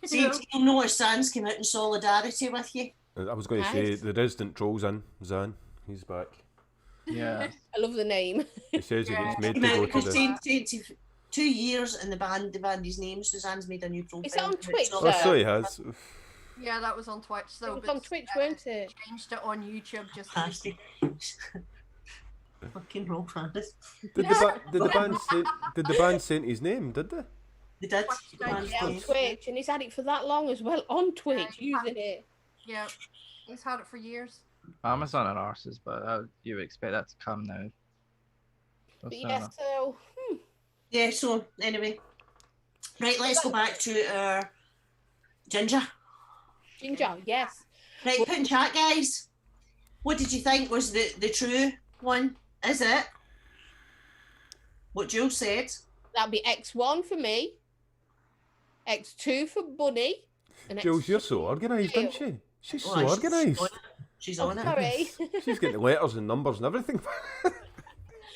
See, you know what, Sans came out in solidarity with you. I was going to say the resident troll's in. Zan, he's back. Yeah. I love the name. He says he's made to go to the... 2 years in the band his name. Suzanne's made a new profile. Is it on Twitch? Oh, so he has. Yeah, that was on Twitch. So It was on Twitch, weren't it? Changed it on YouTube just Fantastic. Fucking roll Fantas. Did the band send his name? Did they? They did. Yeah, on Twitch, and he's had it for that long as well on Twitch, using it. Yeah, he's had it for years. Amazon are arses, but you would expect that to come now. But yeah, so Yeah, so anyway. Right, let's go back to our Ginger. Ginger, yes. Right, put in chat, guys. What did you think was the true one? Is it what Jules said? That'd be X1 for me, X2 for Bunny, and Jules, you're X3 so organised, for isn't Gail. she? She's Oh, so organised. She's Oh, on it. sorry. She's getting the letters and numbers and everything.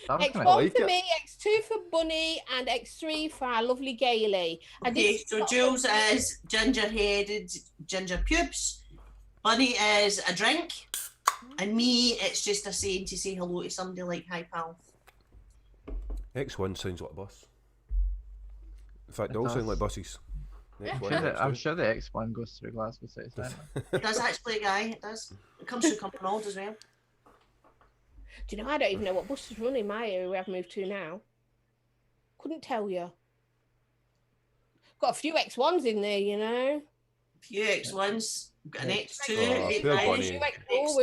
X1 like for it. me, X2 for Bunny, and X3 for our lovely Gailey. Okay, so Jules is ginger-headed, ginger pubes. Bunny is a drink. And me, it's just a saying to say hello to somebody like hi pal. X1 sounds like a bus. In fact, It they all sound does. like buses. I'm sure the X1 goes through Glasgow City Centre. It does actually, guy, it does. It comes through Cumbernauld as well. Do you know, I don't even know what buses run in my area we have moved to now. Couldn't tell you. Got a few X1s in there, you know. Few X1s, got an X2, Oh, 8 poor miles, Bunny.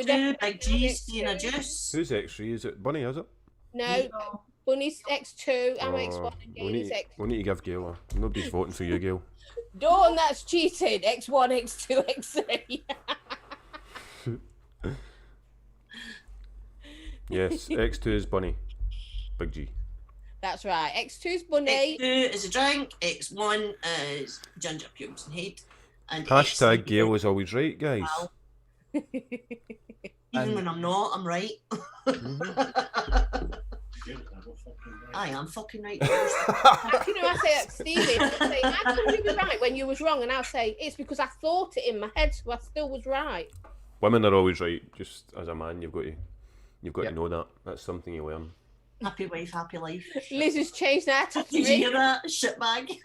X2, Big G, stay in a juice. Who's X3? Is it Bunny, is it? No, Bunny's X2, I'm Oh, X1 and we Gailey's need, X. we need to give Gail a... Nobody's voting for you, Gail. Dawn, that's cheating. X1, X2, X3. Yes, X2 is Bunny. Big G. That's right. X2's Bunny. X2 is a drink, X1 is ginger pubes and head. And Hashtag X3 Gail is always right, guys. pal. Even when I'm not, I'm right. I am fucking right. You know, I say that to Stevie. I say, how come you were right when you was wrong? And I'll say, it's because I thought it in my head, so I still was right. Women are always right. Just as a man, you've got to Yep. know that. That's something you learn. Happy wife, happy life. Liz has changed that to Did you 3. hear that? Shitbag.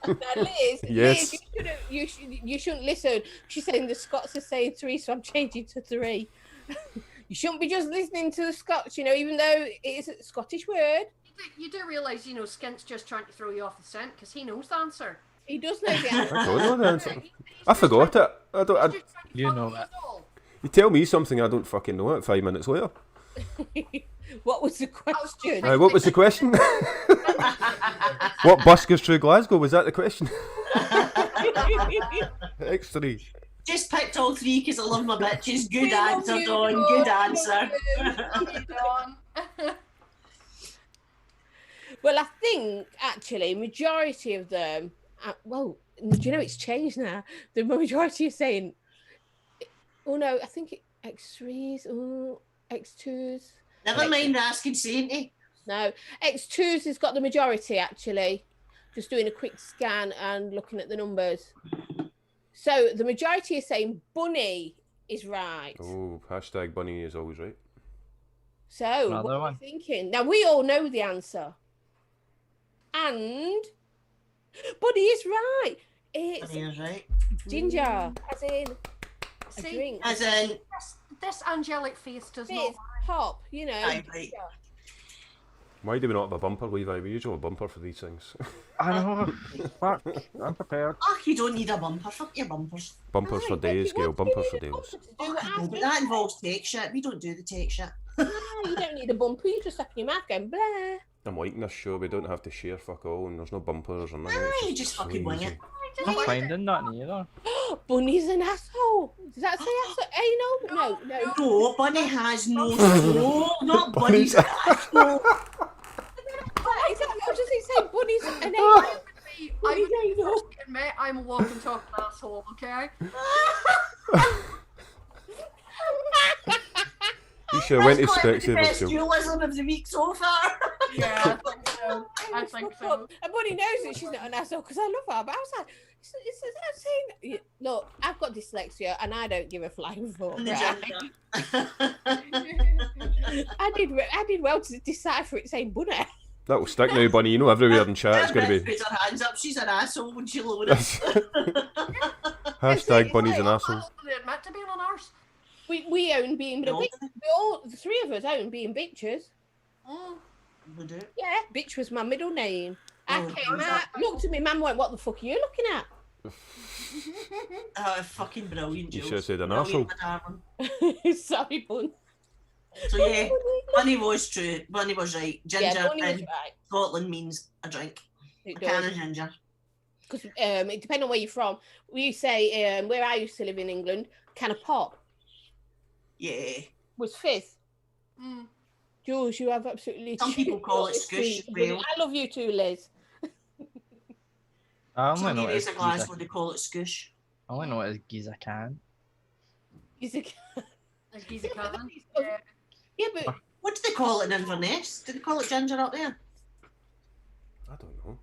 Now, Liz, Yes. Liz, you shouldn't listen. She's saying the Scots are saying 3, so I'm changing to 3. You shouldn't be just listening to the Scots, you know, even though it is a Scottish word. You do realise, you know, Skint's just trying to throw you off the scent because he knows the answer. He does know the answer. I don't know the answer. I forgot it. I don't. He's just trying to You fuck know us that. all. You tell me something I don't fucking know it 5 minutes later. What was the question? What was the question? What bus goes through Glasgow? Was that the question? X3. Just picked all 3 because I love my bitches. Good We love answer, you, Dawn. Dawn. Good We answer. love you. Dawn. Well, I think actually majority of them. Well, do you know it's changed now? The majority are saying, "Oh no, I think X3s, oh X2s." Never mind asking Sainty. No, X2s has got the majority actually. Just doing a quick scan and looking at the numbers. So the majority is saying Bunny is right. Oh, hashtag Bunny is always right. So Another what are one. you thinking? Now we all know the answer. And Bunny is right. It's Bunny is right. ginger, as in a See, drink. As in, this angelic face does not. It's pop, you know. Aye, right. ginger. Why do we not have a bumper, Levi? We usually have a bumper for these things. I know. Fuck. I'm prepared. oh, you don't need a bumper. Fuck your bumpers. Bumpers for Aye, but days, you Gail. want Bumpers to for need a days. bumper to do what No, I but do. that involves take shit. We don't do the take shit. No, you don't need a bumper. You just open your mouth going blah. I'm liking this show. We don't have to share fuck all, and there's no bumpers or nothing. Aye, It's you just so fucking wing easy. it. I'm finding that neither. Bunny's an asshole. Does that say asshole? Anal? No. No, Bunny has no soul. Not Bunny's asshole. Exactly. What does it say? Bunny's an anal. I Bunny's would anal. admit I'm a walking talking asshole, okay? You should have went to That's quite the Specsavers, best Gail. dualism of the week so far. Yeah, I think so. I think so. And Bunny knows that she's not an asshole because I love her. But I was like, is that saying? Look, I've got dyslexia and I don't give a flying fuck. And the Right? ginger. I did well to decipher it saying Bunny. That will stick now, Bunny. You know everywhere in chat it's going to be. Puts her hands up. She's an asshole when she loaded. Hashtag bunnies and assholes. They admit to being an arse. We own being No. we all the three of us own being bitches. Mm. We do. Yeah, bitch was my middle name. I Oh, came was out, that- looked at me, man went, what the fuck are you looking at? Oh, fucking brilliant, You Jules. should have said an Brilliant, arsehole. my darling. Sorry, bun. So yeah, Bunny was true. Bunny was right. Ginger Yeah, Bunny was in right. Scotland means a drink. It A can does. of ginger. Because it depends on where you're from. We say, where I used to live in England, can of pop Yeah. was fizz. Mm. Jules, you have absolutely... Some people call it squish as well. I love you too, Liz. I only Some know it areas as of Glasgow Giza. they call it squish. I only know it as Giza can. He's a... As Giza Cannon. Yeah, but What do they call it in Inverness? Do they call it ginger up there? I don't know.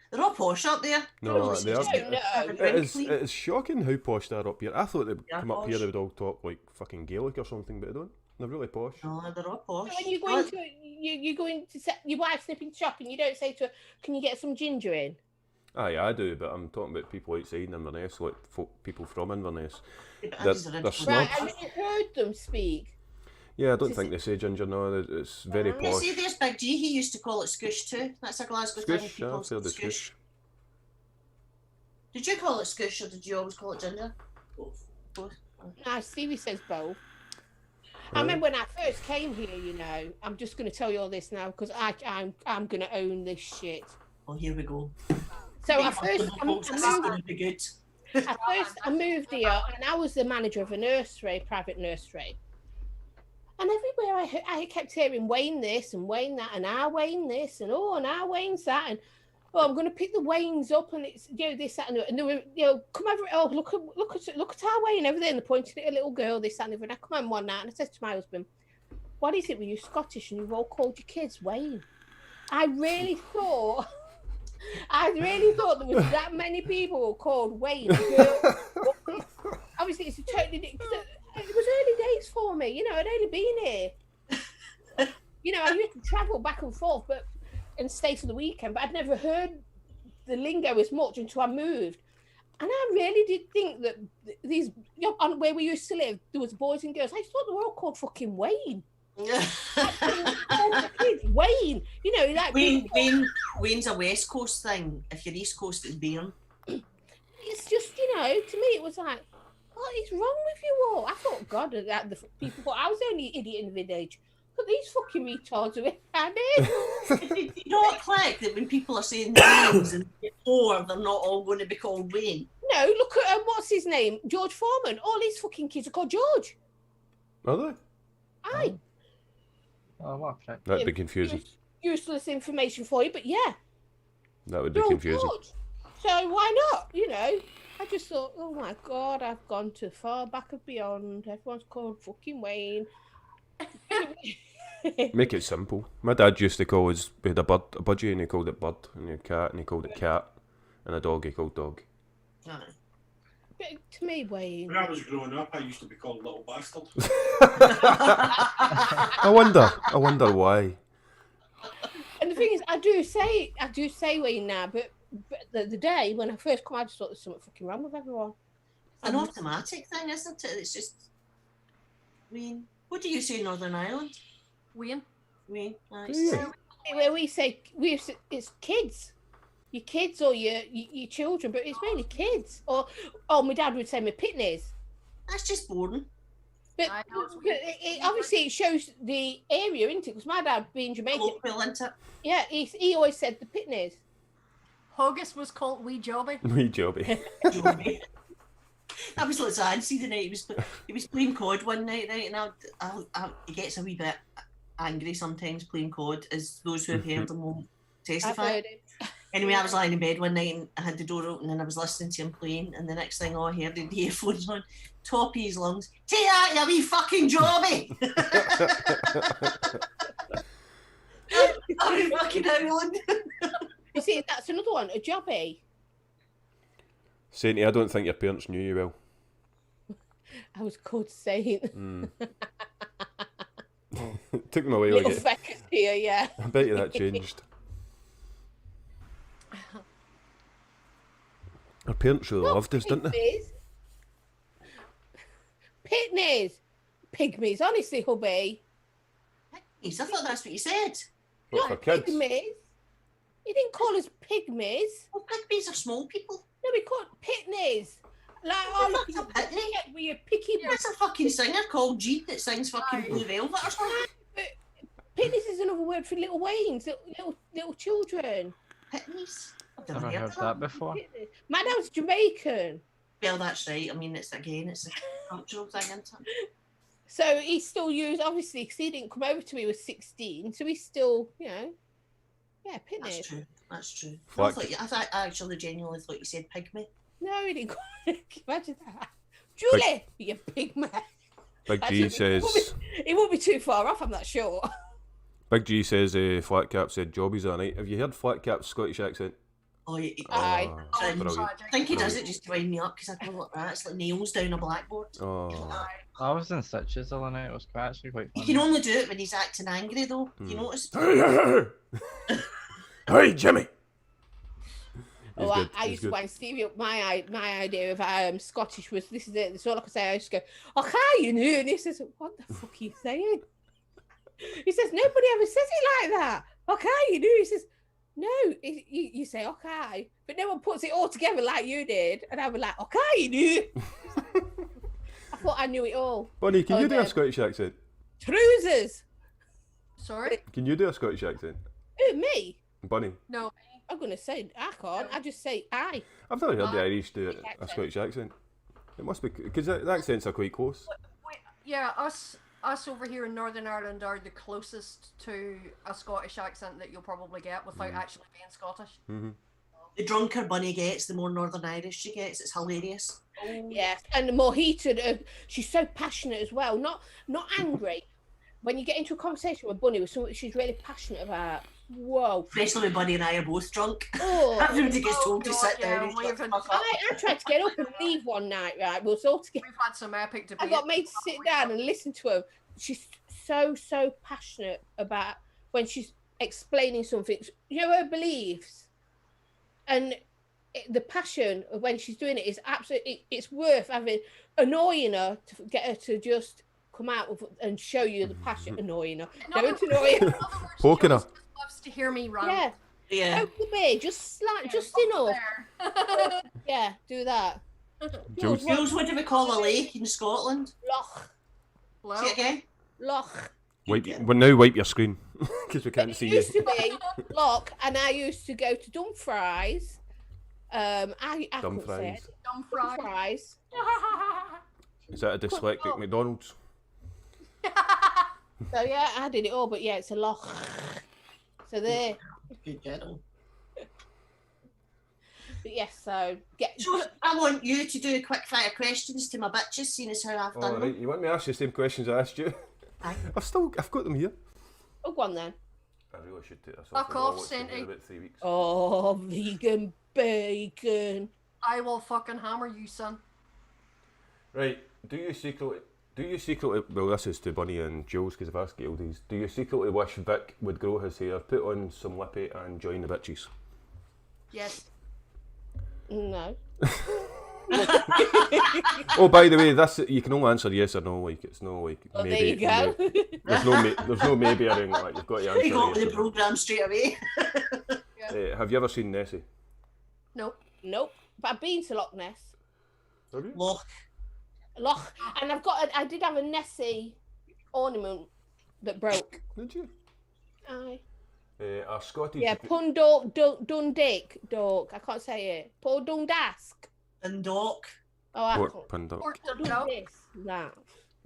They're all posh up there. No, they are. don't know. Have a It drink, is, please. it is shocking how posh they are up here. I thought they'd Yeah, come up here, posh. they would all talk like fucking Gaelic or something, but they don't. They're really posh. No, they're all posh. when you go into you go into set your wife's nipping shop and you don't say to her, "Can you get some ginger in?" Aye, I do, but I'm talking about people outside Inverness, like people from Inverness. Yeah, but they're- Andy's a they're rich snobs. Right, I heard them speak. Yeah, I don't think they say ginger, no, it's very You posh. see, there's Big G. He used to call it squish too. That's a Glasgow thing. Squish, People I've heard the squish. squish. Did you call it squish or did you always call it ginger? Both. Now Stevie says both. I remember when I first came here. You know, I'm just going to tell you all this now because I'm going to own this shit. Oh, here we go. So at first, This is going to be good. I moved here and I was the manager of a nursery, private nursery. And everywhere I kept hearing Wayne this and Wayne that and I Wayne this and I Wayne's that and I'm going to pick the Waynes up and it's this that and they were come over look at our Wayne over there and they're pointing at a little girl this that and the other and I come home one night and I said to my husband, what is it with you Scottish and you've all called your kids Wayne? I really thought there was that many people called Wayne. Obviously, it's a totally different. It was early days for me. I'd only been here. I used to travel back and forth, and stay for the weekend. But I'd never heard the lingo as much until I moved. And I really did think that these, on where we used to live, there was boys and girls. I thought they were all called fucking Wayne. Wayne, like Wayne's a West Coast thing. If you're East Coast, it's Bearn. it's just, to me, it was like, what is wrong with you all? I thought, God, that the people thought I was the only idiot in the village. But these fucking retards are around here. Did you not click that when people are saying names and before they're not all going to be called Wayne? No, look at what's his name? George Foreman. All his fucking kids are called George. Are they? Aye. Oh, what a prick. That'd be confusing. Useless information for you, but yeah. That would be They're all confusing. George. So why not? I just thought, oh my God, I've gone too far back and beyond. Everyone's called fucking Wayne. Make it simple. My dad used to call his, we had a budgie and he called it Bud, and he had a cat and he called it Cat, and a dog he called Dog. Aye. But to me, Wayne. When I was growing up, I used to be called Little Bastard. I wonder why. And the thing is, I do say Wayne now, but the day when I first come, I just thought there's something fucking wrong with everyone. It's an automatic thing, isn't it? It's just Wayne. What do you say in Northern Ireland? Wayne. Wayne. Aye. Yeah. Where we say it's kids, your kids or your children, but it's mainly kids. Or my dad would say my pitneys. That's just boring. But I know, it's obviously it shows the area, isn't it? Because my dad being Jamaican, Colloquial, isn't it? yeah, he always said the pitneys. Haggis was called Wee Jobby. Wee Jobby. Joey. That was like Zancy the night he was playing COD one night, right? And he gets a wee bit angry sometimes playing COD, as those who have heard him will I've testify. heard it. Anyway, I was lying in bed one night and I had the door open and I was listening to him playing, and the next thing I heard in the earphones on, top of his lungs, "Take that, you wee fucking Jobby!" I'm fucking howling. You see, that's another one, a jobby. Sainty, I don't think your parents knew you well. I was called Saint. Took them away. Little Like feckers here, yeah. I bet you that changed. parents really loved us, didn't they? Pitneys. Pygmies, honestly, hubby. Pygmies? I thought that's what you said. What, for Not kids? pygmies. He didn't call us pygmies. Well, pygmies are small people. No, we called pitneys. Like, oh, look, What's a pitney? with your picky. That's a fucking singer called Jeep that sings fucking Blue Velvet or something. Pitneys is another word for little Weans, little children. Pitneys? I've Never heard that before. My dad's Jamaican. Well, that's right. I mean, it's a cultural thing, isn't it? So he still used, obviously, because he didn't come over to me when he was 16. So he's still, yeah, pitneys. That's true. That's true. Fuck. I actually genuinely thought you said pygmy. No, he didn't. Imagine that. Julie, you pygmy. Big G says. It won't be too far off, I'm not sure. Big G says Flat Cap said jobbies that night. Have you heard Flat Cap's Scottish accent? Oh, Aye. Brilliant. I think he does it just to wind me up because I go like that. It's like nails down a blackboard. Oh. I was in Stitches the other night. It was actually quite You funny. can only do it when he's acting angry, though. You notice? Hey, Jimmy. He's Oh, good, I he's used to good. wind Stevie up. My idea of Scottish was, this is it. That's all I can say. I used to go, okay, you knew. And he says, what the fuck are you saying? He says, nobody ever says it like that. Okay, you knew. He says, no, you say okay, but no one puts it all together like you did. And I was like, okay, you knew. I thought I knew it all. Bonnie, can you do a then- Scottish accent? Trousers. Sorry? Can you do a Scottish accent? Who, me? Bonnie? No. I'm going to say, I can't. I just say I. I've never heard the Irish do a accent. Scottish accent. It must be, because the accents are quite close. Yeah, us over here in Northern Ireland are the closest to a Scottish accent that you'll probably get without actually being Scottish. Mm-hmm. The drunker Bunny gets, the more Northern Irish she gets. It's hilarious. Yes, and the more heated. She's so passionate as well. Not angry. When you get into a conversation with Bunny with something she's really passionate about, whoa. Especially when Bunny and I are both drunk. Oh, Everybody gets told to God, sit yeah, down and shut the we've- fuck up. I tried to get up and leave one night, right? We was all together. We've had some epic I debates. got made to sit down and listen to her. She's so passionate about when she's explaining something. You know, her beliefs. And the passion of when she's doing it is absolutely, it's worth annoying her to get her to just come out with, and show you the passion. Annoying her. In other Don't annoy her. in other words, Poking her. Jules just loves to hear me rant. Yeah. Yeah. Don't be, just enough. There. Yeah, do that. Jules. Jules, what do we call a lake in Scotland? Loch. Well, Say it again. Loch. Now wipe your screen, because we can't It see you. used to be Loch, and I used to go to Dumfries. I couldn't say it. dumb fry. Dumfries. Is that a dyslexic McDonald's? So yeah, I did it all, but yeah, it's a loch. So there. Good girl. But yes, so get. So I want you to do quick fire questions to my bitches, seeing as how I've done All right, you want me to ask you the same questions I asked you? Aye. I've got them here. Oh, go on then. I really should take this Fuck off. off, I'll watch it in Cindy. about 3 weeks. Oh, vegan bacon. I will fucking hammer you, son. Right, do you secretly, well this is to Bunny and Jules because I've asked Gail these, do you secretly wish Vic would grow his hair, put on some lippy and join the bitches? Yes. No. Oh, by the way, this you can only answer yes or no, like it's no like Oh, maybe. there you go. There's no maybe or anything like you've got to answer You got with yes the or no. programme straight away. Have you ever seen Nessie? Nope. Nope. But I've been to Loch Ness. Have you? Loch. Loch, and I did have a Nessie ornament that broke. Did you? Aye. Our Scottish. Yeah, Dundake, Dork. I can't say it. Paul Dundask. And Doc. Oh, I Port can't. Punduk. Port Do Dundalk. this, that.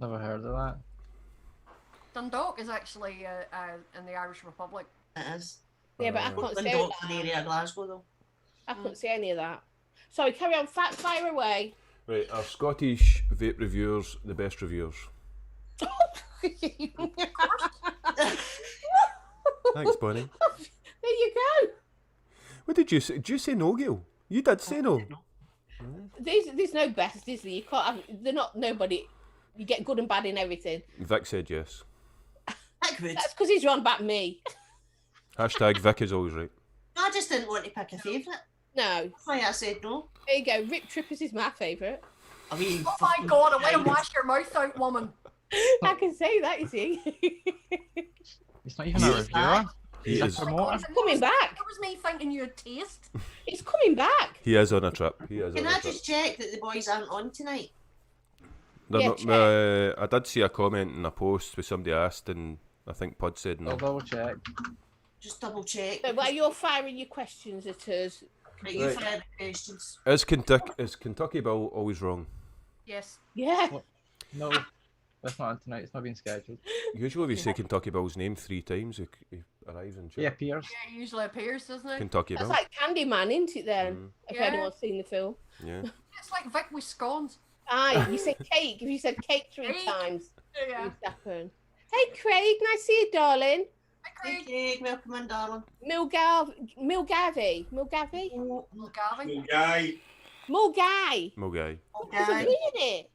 Never heard of that. Dundalk is actually in the Irish Republic. It is. Yeah, but I can't say Dundalk's an that. area of Glasgow, though. I couldn't say any of that. Sorry, carry on. Fire away. Right, our Scottish vape reviewers, the best reviewers. Thanks, Bunny. There you go. What did you say? Did you say no, Gail? You did say no. There's no best, is there? You can't have. They're not nobody. You get good and bad in everything. Vic said yes. Heck would. That's because he's on about me. Hashtag Vic is always right. I just didn't want to pick a favourite. No. That's why I said no. There you go. Rip Trippers is my favourite. I mean, Oh my god, I want to wash your mouth out, woman. I can say that, you see. He's not even a reviewer. He He's is. a promoter. It's coming back. That was me thinking you had taste. It's coming back. He is on a trip. He is Can on a I trip. just check that the boys aren't on tonight? They're Yeah, not- check. I did see a comment in a post where somebody asked, and I think Pod said I'll no. double check. Just double check. So while you're firing your questions at us, Right, you Right. fire the questions. Is Kentucky Bill always wrong? Yes. yeah. No, that's not on tonight. It's not being scheduled. Usually we say Kentucky Bill's name 3 times. He arrives in He chat. appears. Yeah, it usually appears, doesn't it? Kentucky That's Bill. like Candyman, isn't it then? Mm. If Yeah. anyone's seen the film. Yeah. It's like Vic with scones. Aye, you said cake. If you said cake 3 Cake. times, Yeah. it's happened. Hey Craig, nice to see you, darling. Hi, Hey, Craig. Craig, welcome in, darling. Milgavi. Well, Gavin. Little guy. Mulgai. Mulgai. There's a Okay. V in it.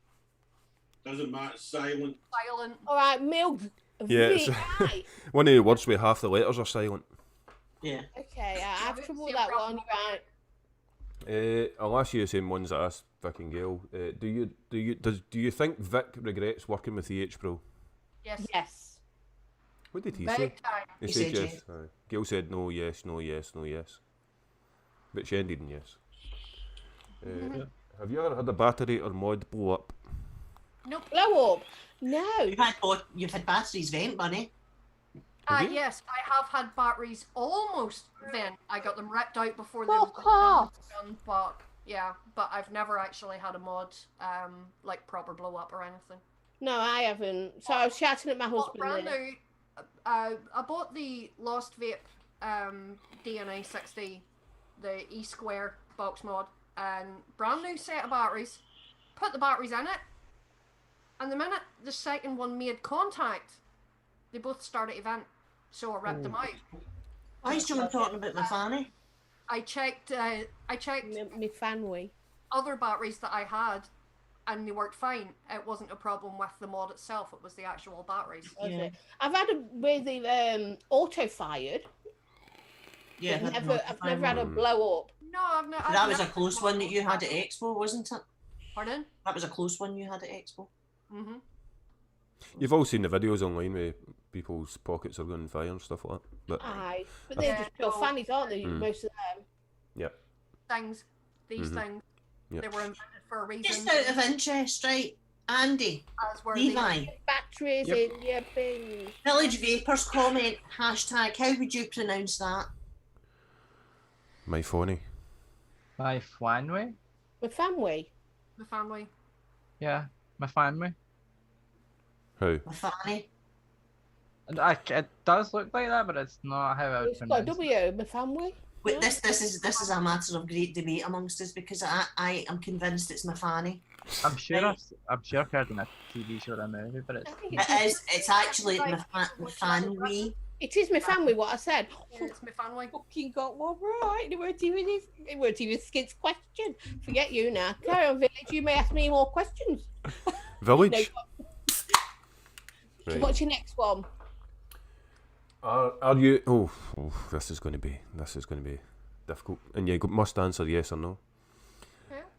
Doesn't matter. Silent. Silent. All right, Milg. Yes. V-I. One of the words where half the letters are silent. Yeah. Okay, I have Yeah, trouble see with a that problem one. with Right. I'll ask you the same ones that I asked Vic and Gail. Do you think Vic regrets working with the H Pro? Yes. Yes. What did he Big say? time. He He said said yes. Aye. Gail said no, yes, no, yes, no, yes. But she ended in yes. Have you ever had a battery or mod blow up? Nope. Blow up. No. You've had batteries vent, Bunny. Have you? Yes, I have had batteries almost then. I got them ripped out before they Fuck was off. done, but yeah, but I've never actually had a mod like proper blow up or anything. No, I haven't. So I was shouting at my But husband. brand there. new, I bought the Lost Vape DNA 60, the E Square box mod, and brand new set of batteries. Put the batteries in it, and the minute the second one made contact, they both started event. So I ripped them out. Why is John talking about my fanny? I checked Me fanway. other batteries that I had, and they worked fine. It wasn't a problem with the mod itself. It was the actual batteries. Was Yeah. it? I've had a where they've auto fired. Yeah, But had I've never had a blow up. No, I've never. That was a close one that you had at Expo, wasn't it? Pardon? That was a close one you had at Expo. Mhm. You've all seen the videos online where people's pockets are going on fire and stuff like that. But Aye, but they're Yeah, just pure no. fannies, aren't they? Mm. Most of them. Things, these Mhm. things, Yeah. they were invented for a reason. Just out of interest, right? Andy, As were Levi, Batteries Yep. in your bins. Village Vapors comment, hashtag, how would you pronounce that? my phony. My fanway? My family. the family. Yeah, my fanway. How? My fanny. And it does look like that, but it's not how I would It's got a pronounce it. W. My family. Wait, Yeah. this is a matter of great debate amongst us because I am convinced it's my fanny. I'm sure I've heard in a TV show or a movie, but I it's think It is. It's actually my fanwy. It is my family. What I said. Yeah, it's my family. Fucking got one right. It weren't even Skid's question. Forget you now. Carry on, Village. You may ask me more questions. Village? No, Right. What's your next one? Are you? Oh, this is going to be difficult, and you must answer yes or no.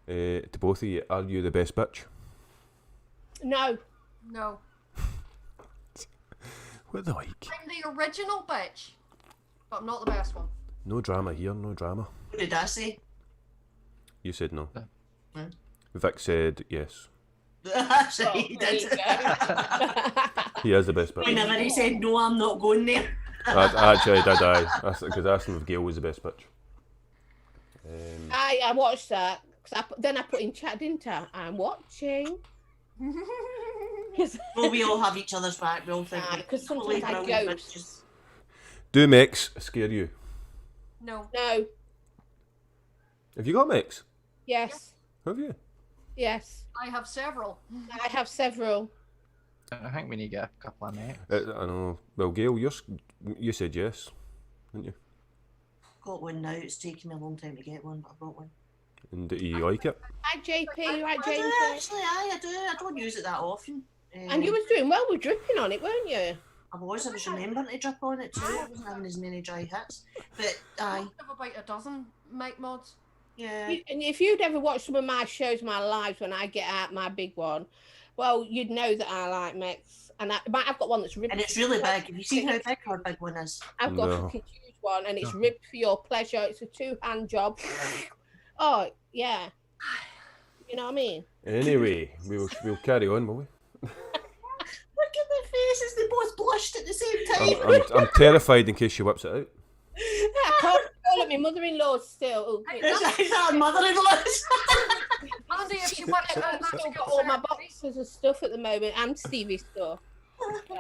To both of you, are you the best bitch? No. No, What the like? I'm the original bitch, but I'm not the best one. No drama here, no drama. What did I say? You said no. Hmm? Vic said yes. That's right, Oh, he there did. you go. He is the best bitch. Whenever he said no, I'm not going there. I actually did, because I asked him if Gail was the best bitch. I watched that. Then I put in chat, didn't I? I'm watching. Well, we all have each other's back. We all think Aye, we're 'cause sometimes equally I brilliant ghost. bitches. Do mechs scare you? No, No. Have you got mechs? Yes. Have you? Yes. I have several. I have several. I think we need to get a couple of mates. I know. Well, Gail, you said yes, didn't you? Got one now. It's taken me a long time to get one, but I brought one. And do you like it? Hi, JP. Right, I do, James. actually, I do. I don't use it that often. And you was doing well with dripping on it, weren't you? I was remembering to drip on it too. I wasn't having as many dry hits. But I aye, have about a dozen mic mods. Yeah. And if you'd ever watched some of my shows, my lives, when I get out my big one, well, you'd know that I like mix. And I've got one that's ribbed. And it's really big. Have you seen how big her big one is? I've got a No. fucking huge one, and it's ribbed for your pleasure. It's a 2-hand job. Oh, yeah. You know what I mean? Anyway, we'll carry on, will we? Look at their faces. They both blushed at the same time. I'm terrified in case she whips it out. I can't call it my mother-in-law still. Oh, Is that mother-in-law's? Andy, if she whips it out, I've that's still a got good all my start. boxes of stuff at the moment, and Stevie's stuff. So.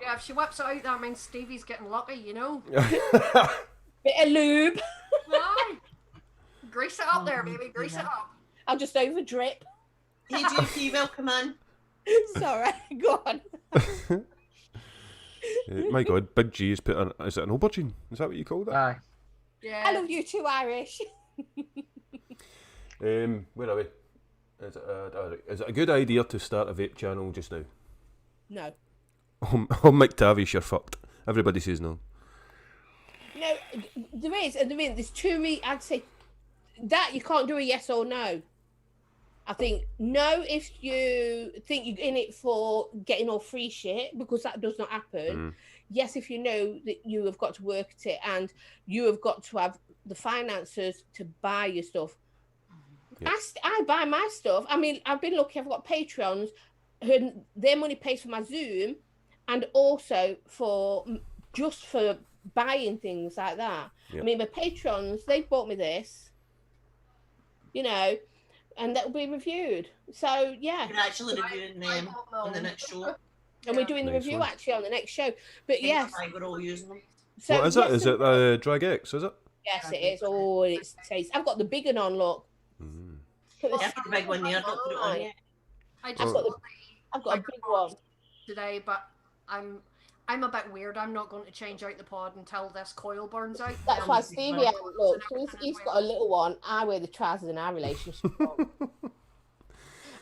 Yeah, if she whips it out, that means Stevie's getting lucky, you know? Bit of lube. Aye. Grease it up there, baby. Grease it up. I'll just over drip. Hey, JP, welcome in. Sorry, go on. My God, Big G has put an... Is it an aubergine? Is that what you call that? Aye. Yeah. I love you too, Irish. Where are we? Is it a good idea to start a vape channel just now? No. Oh, McTavish, you're fucked. Everybody says no. No, there's two I'd say that you can't do a yes or no. I think no if you think you're in it for getting all free shit, because that does not happen. Yes, if you know that you have got to work at it and you have got to have the finances to buy your stuff. Yeah. I buy my stuff. I mean, I've been lucky. I've got Patreons who their money pays for my Zoom and also for buying things like that. Yep. I mean, my patrons, they've bought me this, you know, and that will be reviewed. So, yeah. We're actually reviewing them on the next show. And we're doing the Nice review one. actually on the next show. But yes. We're all using them. So, What is it? Is it Drag X, is it? Yes, it is. Oh, it's taste. I've got the big one on, look. Put Yeah, the big one there. Not put it on yet. I I've just got a big one. today, but I'm a bit weird. I'm not going to change out the pod until this coil burns out. That's why Stevie hasn't looked. He's got a little one. I wear the trousers in our relationship.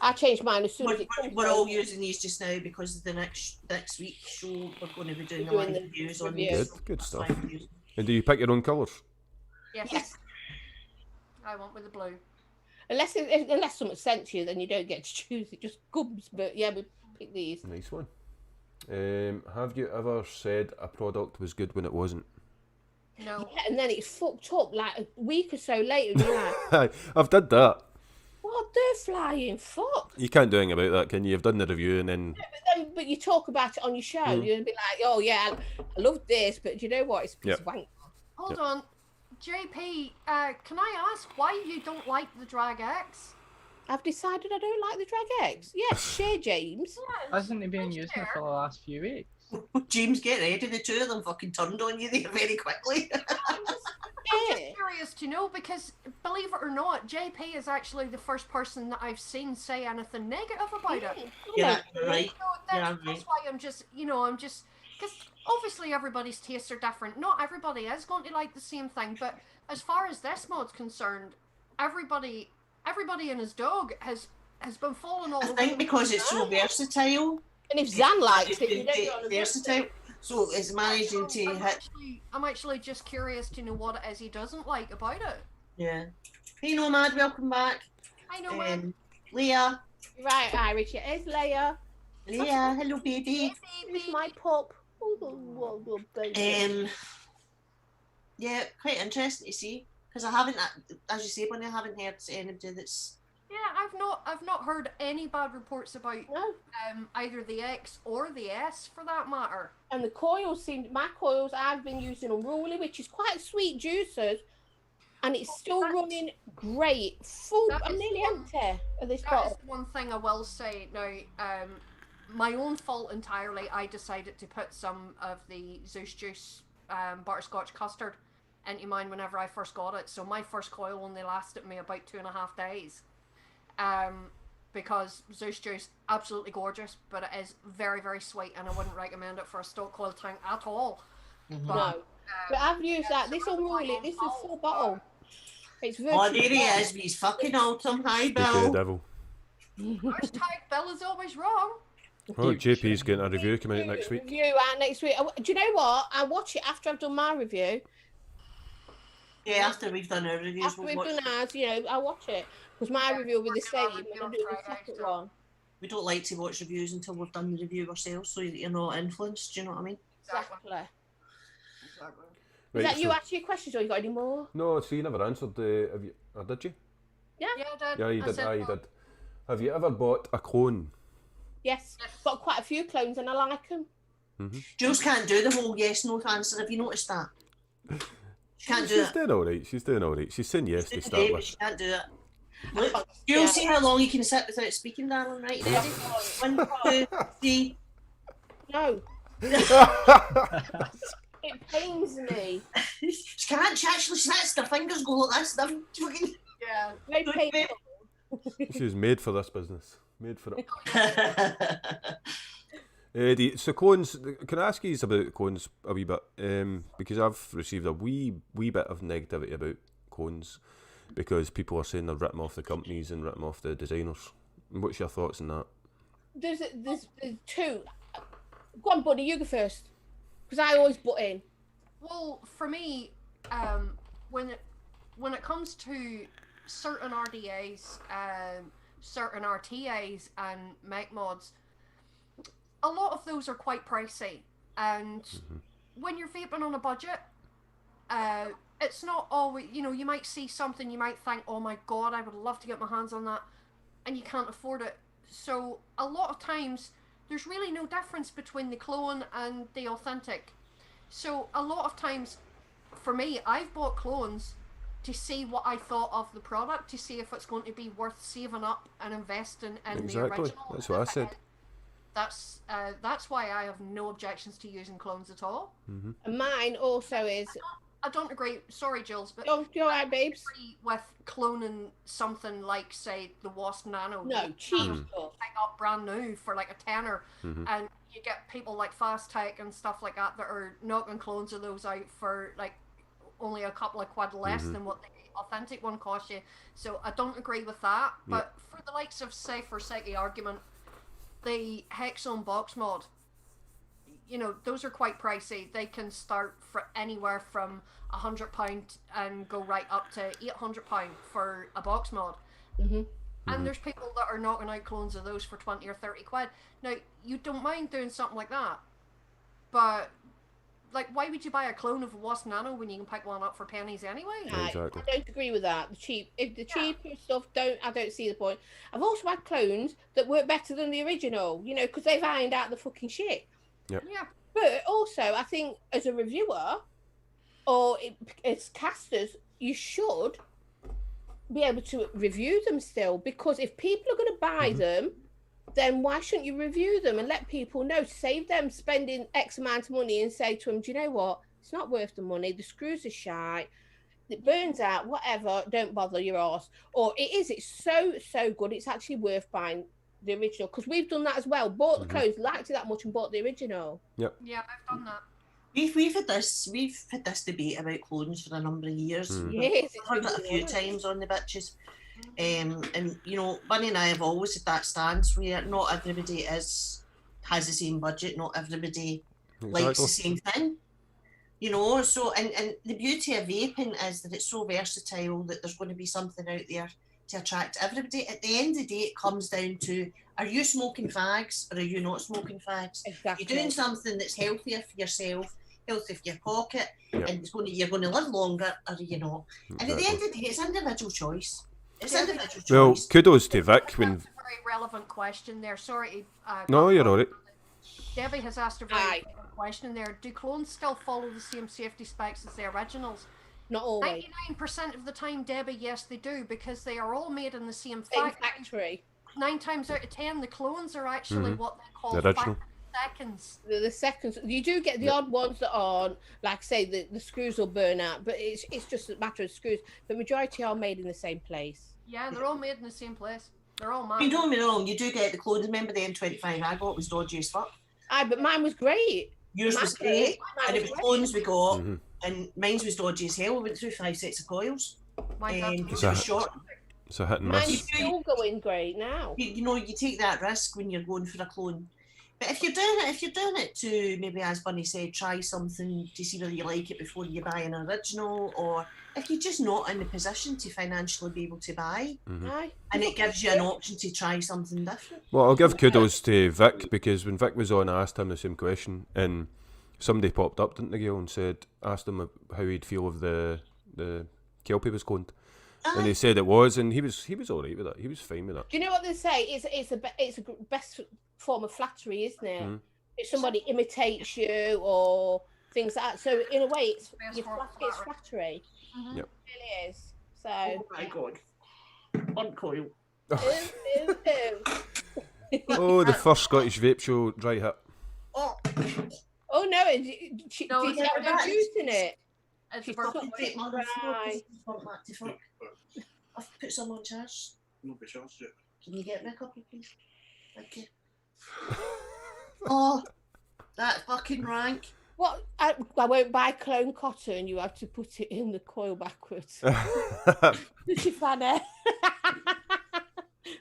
I changed mine as soon as it comes. We're all using these just now because the next week's show we're going to be doing the live reviews on these. Good stuff. Live reviews. And do you pick your own colours? Yes. I went with the blue. Unless someone's sent to you, then you don't get to choose. It just comes. But yeah, we pick these. Nice one. Have you ever said a product was good when it wasn't? No. Yeah, and then it's fucked up like a week or so later. And you're like, I've done that. what the flying fuck? You can't do anything about that, can you? You've done the review and then... But you talk about it on your show. You'll be like, oh yeah, I love this, but do you know what? It's a piece of wank. Hold on. JP, can I ask why you don't like the Drag X? I've decided I don't like the Drag X. Yes, share James. Hasn't he been using it for the last few weeks? James, get ready. The two of them fucking turned on you there very quickly. I'm just curious to know because, believe it or not, JP is actually the first person that I've seen say anything negative about it. Yeah, right. So that's why I'm just because obviously everybody's tastes are different. Not everybody is going to like the same thing, but as far as this mod's concerned, everybody and his dog has been falling all over. I think because it's so versatile. And if Zan likes it, you don't get on the versatile. So it's managing to hit. I'm actually just curious to know what it is he doesn't like about it. Yeah. Hey Nomad, welcome back. I know, man. Leah. Right, Irish, it is Leia. Leah, hello baby. It's my pup. Yeah, quite interesting to see because I haven't, as you say, Bonnie, I haven't heard anybody that's. Yeah, I've not heard any bad reports about No. Either the X or the S for that matter. And the coils my coils, I've been using unruly, which is quite sweet juicers, and it's still running great. Full, I'm nearly empty at this That bottle. is the one thing I will say now. My own fault entirely. I decided to put some of the Zeus Juice butterscotch custard into mine whenever I first got it. So my first coil only lasted me about 2.5 days. Because Zeus Juice, absolutely gorgeous, but it is very, very sweet, and I wouldn't recommend it for a stock coil tank at all. Mm-hmm. No, but I've used that. This unruly, this is full bottle. It's Oh, there he is. He's fucking autumn. Hi, Speak of the Bill. devil. Hashtag Bill is always wrong. Oh, JP's getting a review coming out next week. Review out next week. Do you know what? I'll watch it after I've done my review. Yeah, after we've done our reviews, After we'll we've watch. done ours, you know, I'll watch it. Because my review will be the we're same doing when our I do the Friday, second so- one. We don't like to watch reviews until we've done the review ourselves, so that you're not influenced. Do you know what I mean? Exactly. Exactly. Right, Is that you so- asking your questions or you got any more? No, so you never answered. Have you? Or did you? Yeah, I did. Yeah, you I did. said, Aye, you well, did. Have you ever bought a clone? Yes. Got quite a few clones and I like them. Jules can't do the whole yes/no answer. Have you noticed that? She can't do She's it. doing all right. She's doing all right. She's saying yes to She's start doing it, but with. she can't do it. Look, Jules, see how long you can sit without speaking, darling. Right, you ready? 1, 2, 3. No. It pains me. She can't. She actually sits. Their fingers go like this. They're fucking. yeah. Very painful. She's made for this business. Made for it. So clones, can I ask you about clones a wee bit? Because I've received a wee bit of negativity about clones because people are saying they've written off the companies and written off the designers. What's your thoughts on that? There's two. Go on, buddy, you go first. Because I always butt in. Well, for me, when it comes to certain RDAs, certain RTAs, and mech mods, a lot of those are quite pricey. And when you're vaping on a budget, it's not always, you might see something, you might think, oh my god, I would love to get my hands on that, and you can't afford it. So a lot of times, there's really no difference between the clone and the authentic. So a lot of times, for me, I've bought clones to see what I thought of the product, to see if it's going to be worth saving up and investing in the Exactly. original. That's what I said. That's why I have no objections to using clones at all. And mine also is. I don't agree. Sorry, Jules, but Oh, you're right, babes. agree with cloning something like, say, the Wasp Nano. No, cheap stuff. Pick up brand new for like a tenner, and you get people like Fast Tech and stuff like that that are knocking clones of those out for like only a couple of quid less than what the authentic one costs you. So I don't agree with that. But for the likes of, say, for sake of argument, the Hexone box mod, those are quite pricey. They can start for anywhere from £100 and go right up to £800 for a box mod. And there's people that are knocking out clones of those for 20 or 30 quid. Now, you don't mind doing something like that, but like, why would you buy a clone of a Wasp Nano when you can pick one up for pennies anyway? Exactly. I don't agree with that. If the cheaper stuff, I don't see the point. I've also had clones that work better than the original, because they've ironed out the fucking shit. Yeah. But also, I think as a reviewer or as casters, you should be able to review them still, because if people are going to buy them, then why shouldn't you review them and let people know, save them spending X amount of money and say to them, do you know what? It's not worth the money. The screws are shite. It burns out, whatever. Don't bother your arse. Or it's so good. It's actually worth buying the original, because we've done that as well. Bought the clothes, liked it that much and bought the original. Yeah, I've done that. We've had this debate about clones for a number of years. Yes, I've heard it a few times on the bitches. And Bunny and I have always had that stance where not everybody has the same budget, not everybody likes the same thing. So and the beauty of vaping is that it's so versatile that there's going to be something out there to attract everybody. At the end of the day, it comes down to, are you smoking fags or are you not smoking fags? Exactly. You're doing something that's healthier for yourself, healthy for your pocket, and you're going to live longer, or are you not? And at the end of the day, it's individual choice. It's individual choice. Well, kudos to Vic when. That's a very relevant question there. Sorry. No, you're alright. Debbie has asked a very relevant question there. Do clones still follow the same safety specs as the originals? Not always. 99% of the time, Debbie, yes, they do, because they are all made in the same factory. 9 times out of 10, the clones are actually what they call The original. seconds. The seconds, you do get the odd ones that aren't, like say the screws will burn out, but it's just a matter of screws. The majority are made in the same place. Yeah, they're all made in the same place. They're all made. You don't get me wrong, you do get the clones. Remember the M25 I got was dodgy as fuck. Aye, but mine was great. Yours was great, and it was clones we got, and mine was dodgy as hell. We went through 5 sets of coils. It was short. So hit and Mine's miss. still going great now. You take that risk when you're going for a clone. But if you're doing it to maybe, as Bunny said, try something to see whether you like it before you buy an original, or if you're just not in the position to financially be able to buy, Aye. and it gives you an option to try something different. Well, I'll give kudos to Vic, because when Vic was on, I asked him the same question, and somebody popped up, didn't they, Gail, and asked him how he'd feel if the Kelpie was cloned. And he said it was, and he was alright with that. He was fine with that. Do you know what they say? It's a best form of flattery, isn't it? If somebody imitates you or things like that. So in a way, it's flattery. Mm-hmm. Yep. It really is. So. Oh my God. Uncoil. Oh, the first Scottish Vape Show dry hit. Oh. Oh no! Did No, you have no juice in it? It's She's for- Fucking take my Right. fuck. I've put some on charge. No be charged yet. Can you get me a couple, please? Thank you. Oh, that fucking rank. What? I won't buy clone cotton. You have to put it in the coil backwards. Lucy Fanny.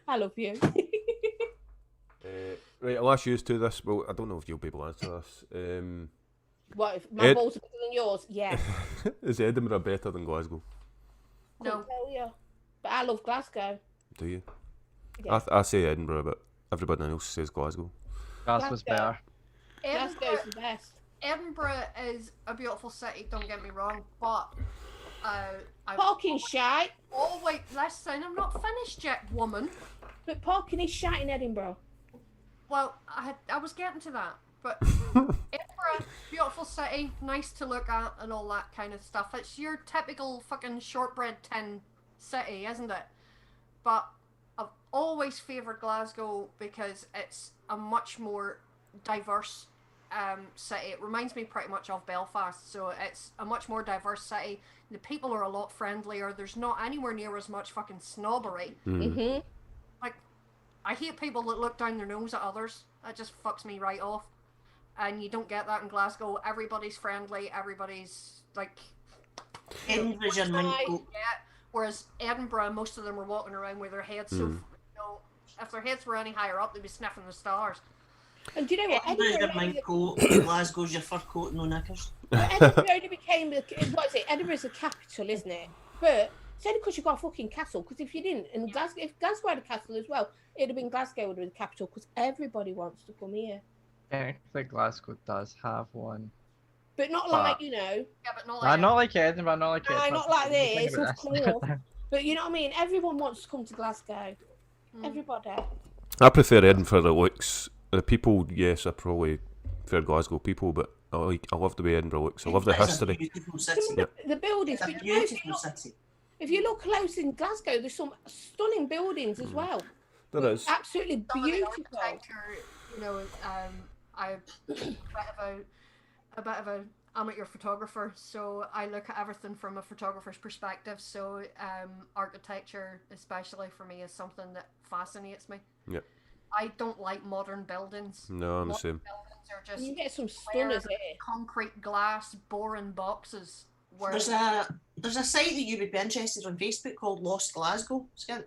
I love you. Right, I'll ask you to this. Well, I don't know if you'll be able to answer this. What? If my balls are bigger than yours? Yeah. Is Edinburgh better than Glasgow? No. Couldn't tell you. But I love Glasgow. Do you? Yeah. I say Edinburgh, but everybody else says Glasgow. Glasgow's better. Glasgow's the best. Edinburgh is a beautiful city, don't get me wrong, but Parking shite. oh wait, listen, I'm not finished yet, woman. But parking is shite in Edinburgh. Well, I was getting to that, but Edinburgh, beautiful city, nice to look at and all that kind of stuff. It's your typical fucking shortbread tin city, isn't it? But I've always favoured Glasgow because it's a much more diverse city. It reminds me pretty much of Belfast, so it's a much more diverse city. The people are a lot friendlier. There's not anywhere near as much fucking snobbery. Mm-hmm. Like, I hate people that look down their nose at others. That just fucks me right off. And you don't get that in Glasgow. Everybody's friendly. Everybody's like. Edinburgh's your mint coat. Yeah. Whereas Edinburgh, most of them were walking around with their heads so. You know, if their heads were any higher up, they'd be sniffing the stars. And do you know what? Edinburgh's your mint coat. Glasgow's your fur coat and no knickers. Edinburgh only became what is it? Edinburgh's the capital, isn't it? But it's only because you got a fucking castle. Because if you didn't, and Glasgow, if Glasgow had a castle as well, it'd have been Glasgow would have been the capital. Because everybody wants to come here, I think Glasgow does have one. but not like you know. Yeah, but not like. Not like Edinburgh, not like No, Edinburgh. not like this, Think about of this. course. But you know what I mean. Everyone wants to come to Glasgow. Everybody. I prefer Edinburgh that looks. The people, yes, I probably prefer Glasgow people, but I love the way Edinburgh looks. I love the It's a history. beautiful city. The buildings. It's a but you know, beautiful city. if you look close in Glasgow, there's some stunning buildings as well. There is. Absolutely Some of the beautiful. architecture, you know, I'm a bit of an amateur photographer, so I look at everything from a photographer's perspective. So architecture, especially for me, is something that fascinates me. Yep. I don't like modern buildings. No, I'm the same. Buildings are just You get some stunners square, here. concrete glass, boring boxes. Where There's a site that you would be interested on Facebook called Lost Glasgow. Skint.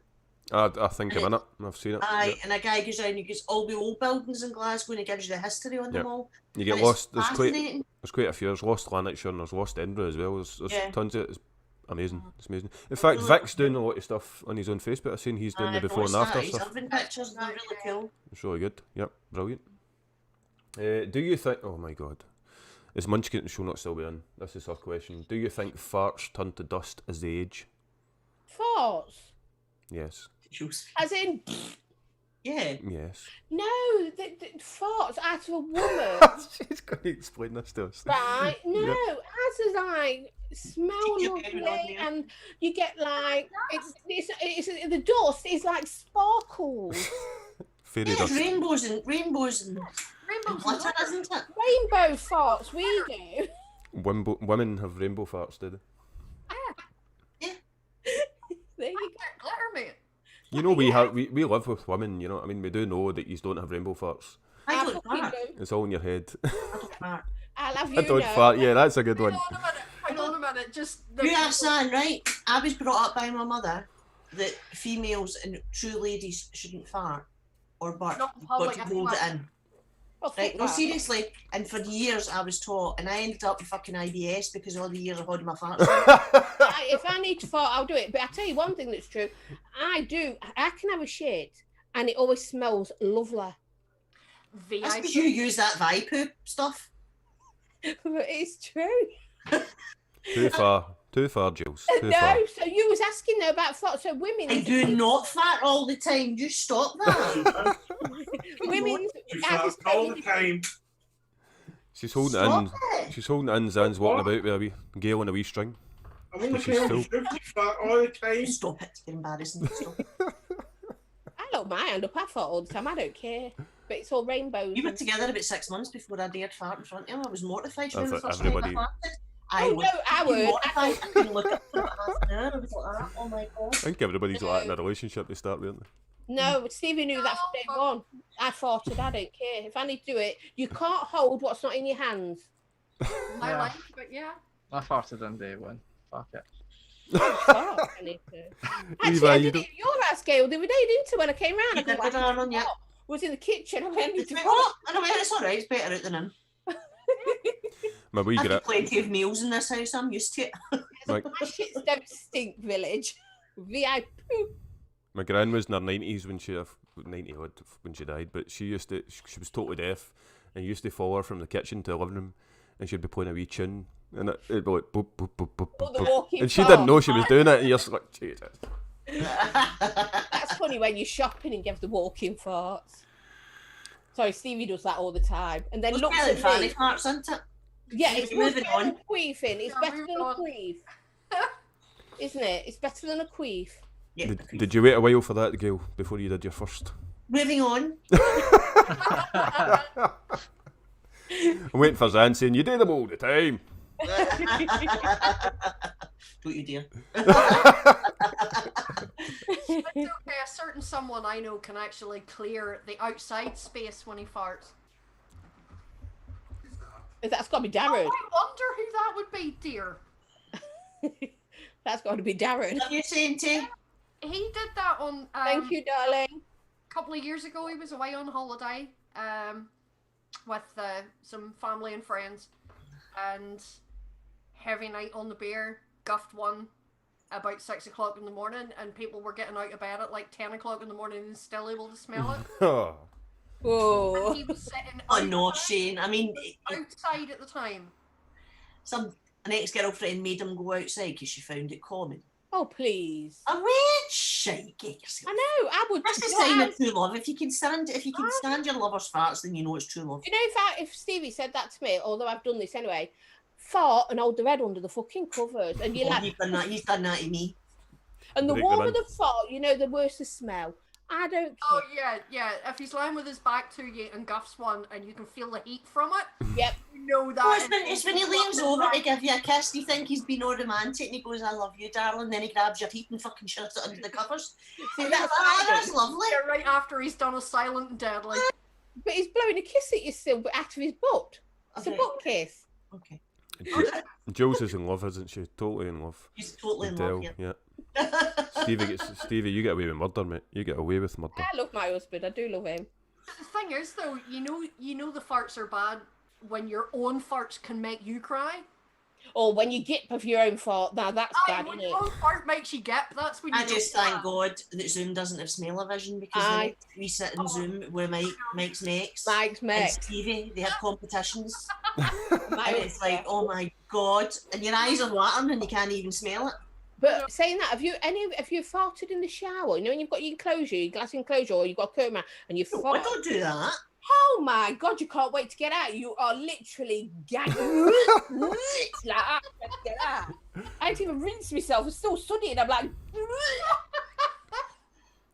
I think I'm in it. I've seen it. Aye, Yep. and a guy goes around and he goes all the old buildings in Glasgow and he gives you the history on them Yep. all. You get And lost. it's fascinating. There's quite a few. There's Lost Lanarkshire and there's Lost Edinburgh as well. There's Yeah. tons of it. It's amazing. It's amazing. In fact, Vic's doing a lot of stuff on his own Facebook. I've seen he's doing the I've before and noticed after that. He's stuff. having pictures and they're really cool. It's really good. Yep, brilliant. Do you think? Oh my God, is Munchkin show not still be on? This is her question. Do you think farts turn to dust as they age? Farts. Yes. As in, Yeah. Yes. no, the farts out of a woman. She's going to explain this to us. Right? No, Yep. as is like smell Your head on lovely, there. and you get like it's the dust is like sparkles. Fairy Yeah, dust. rainbows and rainbows glitter, isn't it? Rainbow farts, we do. Women have rainbow farts, do they? There you glitter, mate. You know, we live with women, you know what I mean? We do know that you don't have rainbow farts. I go. don't fucking fart. do. It's all in your head. I don't fart. I'll have you I don't know. fart. Yeah, that's a good one. Hang on a minute. Just You understand, right? I was brought up by my mother that females and true ladies shouldn't fart or bark. Not in You've public, got I to hold it think in. Oh, Right, fuck no, that. seriously. And for years I was taught, and I ended up with fucking IBS because of all the years of holding my farts. If I need to fart, I'll do it. But I tell you one thing that's true. I can have a shit, and it always smells lovely. That's because you use that Vipoop stuff. But it's true. Too far, Jules. Too No, far. so you was asking though about fart. So women. I do not fart all the time. Just stop that. Women. You fart all the time. She's holding it Stop in. it. She's holding it in. Zan's walking about with a wee gale on a wee string. I'm on the She's phone. still- You fart all the time. Stop it. It's embarrassing. Stop it. I don't mind. I fart all the time. I don't care. But it's all rainbows. We were together about 6 months before I dared fart in front of him. I was mortified. Do you I remember the thought first time I everybody- farted? Oh, no, I was would. mortified. I couldn't look at him for half an hour. I was like, oh my god. I think everybody's like that in a relationship to start with. No, Stevie knew that from day one. I farted. I don't care. If I need to do it, you can't hold what's not in your hands. I Yeah. like it, but yeah. I farted on day one. Fuck it. Fart, I need to. Actually, Eva, I you did don't- it at your house, Gail, the other day, didn't I? When I came round, You I did, darling, yeah. was in the kitchen. I went, I need It's to like, fart. oh, I know, it's alright. It's better out than him. My wee I've gra- got plenty of meals in this house. I'm used to it. like My shits don't stink, village. VIP. my gran was in her 90s when she 90 odd when she died, but she used to she was totally deaf and used to follow her from the kitchen to the living room, and she'd be playing a wee tune, and it'd be like boop boop boop boop Oh, the boop, walking and she fart. didn't know she was doing it, and you're just like Jesus. That's funny when you're shopping and give the walking farts. Sorry, Stevie does that all the time. And then It's looks better at than fanny me. farts, isn't it? Yeah, it's Moving better than on. a queefing. It's Yeah, better moving than a on. queef. Isn't it? It's better than a queef. Yeah. Did you wait a while for that, Gail, before you did your first? Moving on. I'm waiting for Zan saying you do them all the time. Don't you dare. It's okay, a certain someone I know can actually clear the outside space when he farts. That's got to be Oh, I Darren. wonder who that would be, dear. That's got to be Darren. What are you saying, Tay? He did that on Thank you, darling. a couple of years ago. He was away on holiday with some family and friends, and heavy night on the beer, guffed one about 6 o'clock in the morning, and people were getting out of bed at like 10 o'clock in the morning and still able to smell it. Oh, Whoa. And he was sitting Oh no, Shane. I mean, outside at the time. an ex-girlfriend made him go outside because she found it common. Oh, please. A red shite, get yourself. I know. I would. That's the you know, sign I- of true love. If you can stand your lover's farts, then you know it's true love. You know, if Stevie said that to me, although I've done this anyway, fart and hold the head under the fucking covers, and you're Oh, like, he's done that to me. and the Break them warmer in. the fart, you know, the worse the smell. I don't care. Oh yeah. If he's lying with his back to you and guffs one, and you can feel the heat from it, Yep. you know that. Oh, it's when he leans over to give you a kiss, you think he's been all romantic, and he goes, "I love you, darling." Then he grabs your teeth and fucking shoves it under the covers. See, That's, that's what I do. that's lovely. Yeah, right after he's done a silent and deadly. But he's blowing a kiss at you still, but out of his butt. It's a Okay. butt kiss. Okay, Jules is in love, isn't she? Totally in love. he's totally in Can love. tell, Yeah. Stevie, you get away with murder, mate. You get away with murder. I love my husband. I do love him. The thing is, though, you know the farts are bad when your own farts can make you cry. Or when you gip of your own fart. Now that's bad, when isn't your it? own fart makes you gip, that's when you I know just it's thank bad. God that Zoom doesn't have smell-o-vision because Aye. the next we sit in Zoom where Mike's next Mike's and mate. Stevie, they have competitions. My And it's like, oh my God. And your eyes are watering and you can't even smell it. But saying that, have you farted in the shower? You know when you've got your enclosure, your glass enclosure, or you've got a curtain around, and you No, I fart. don't do that. Oh my God, you can't wait to get out. You are literally gagging. like, I can't get out. I had to even rinse myself. It's still sunny, and I'm like,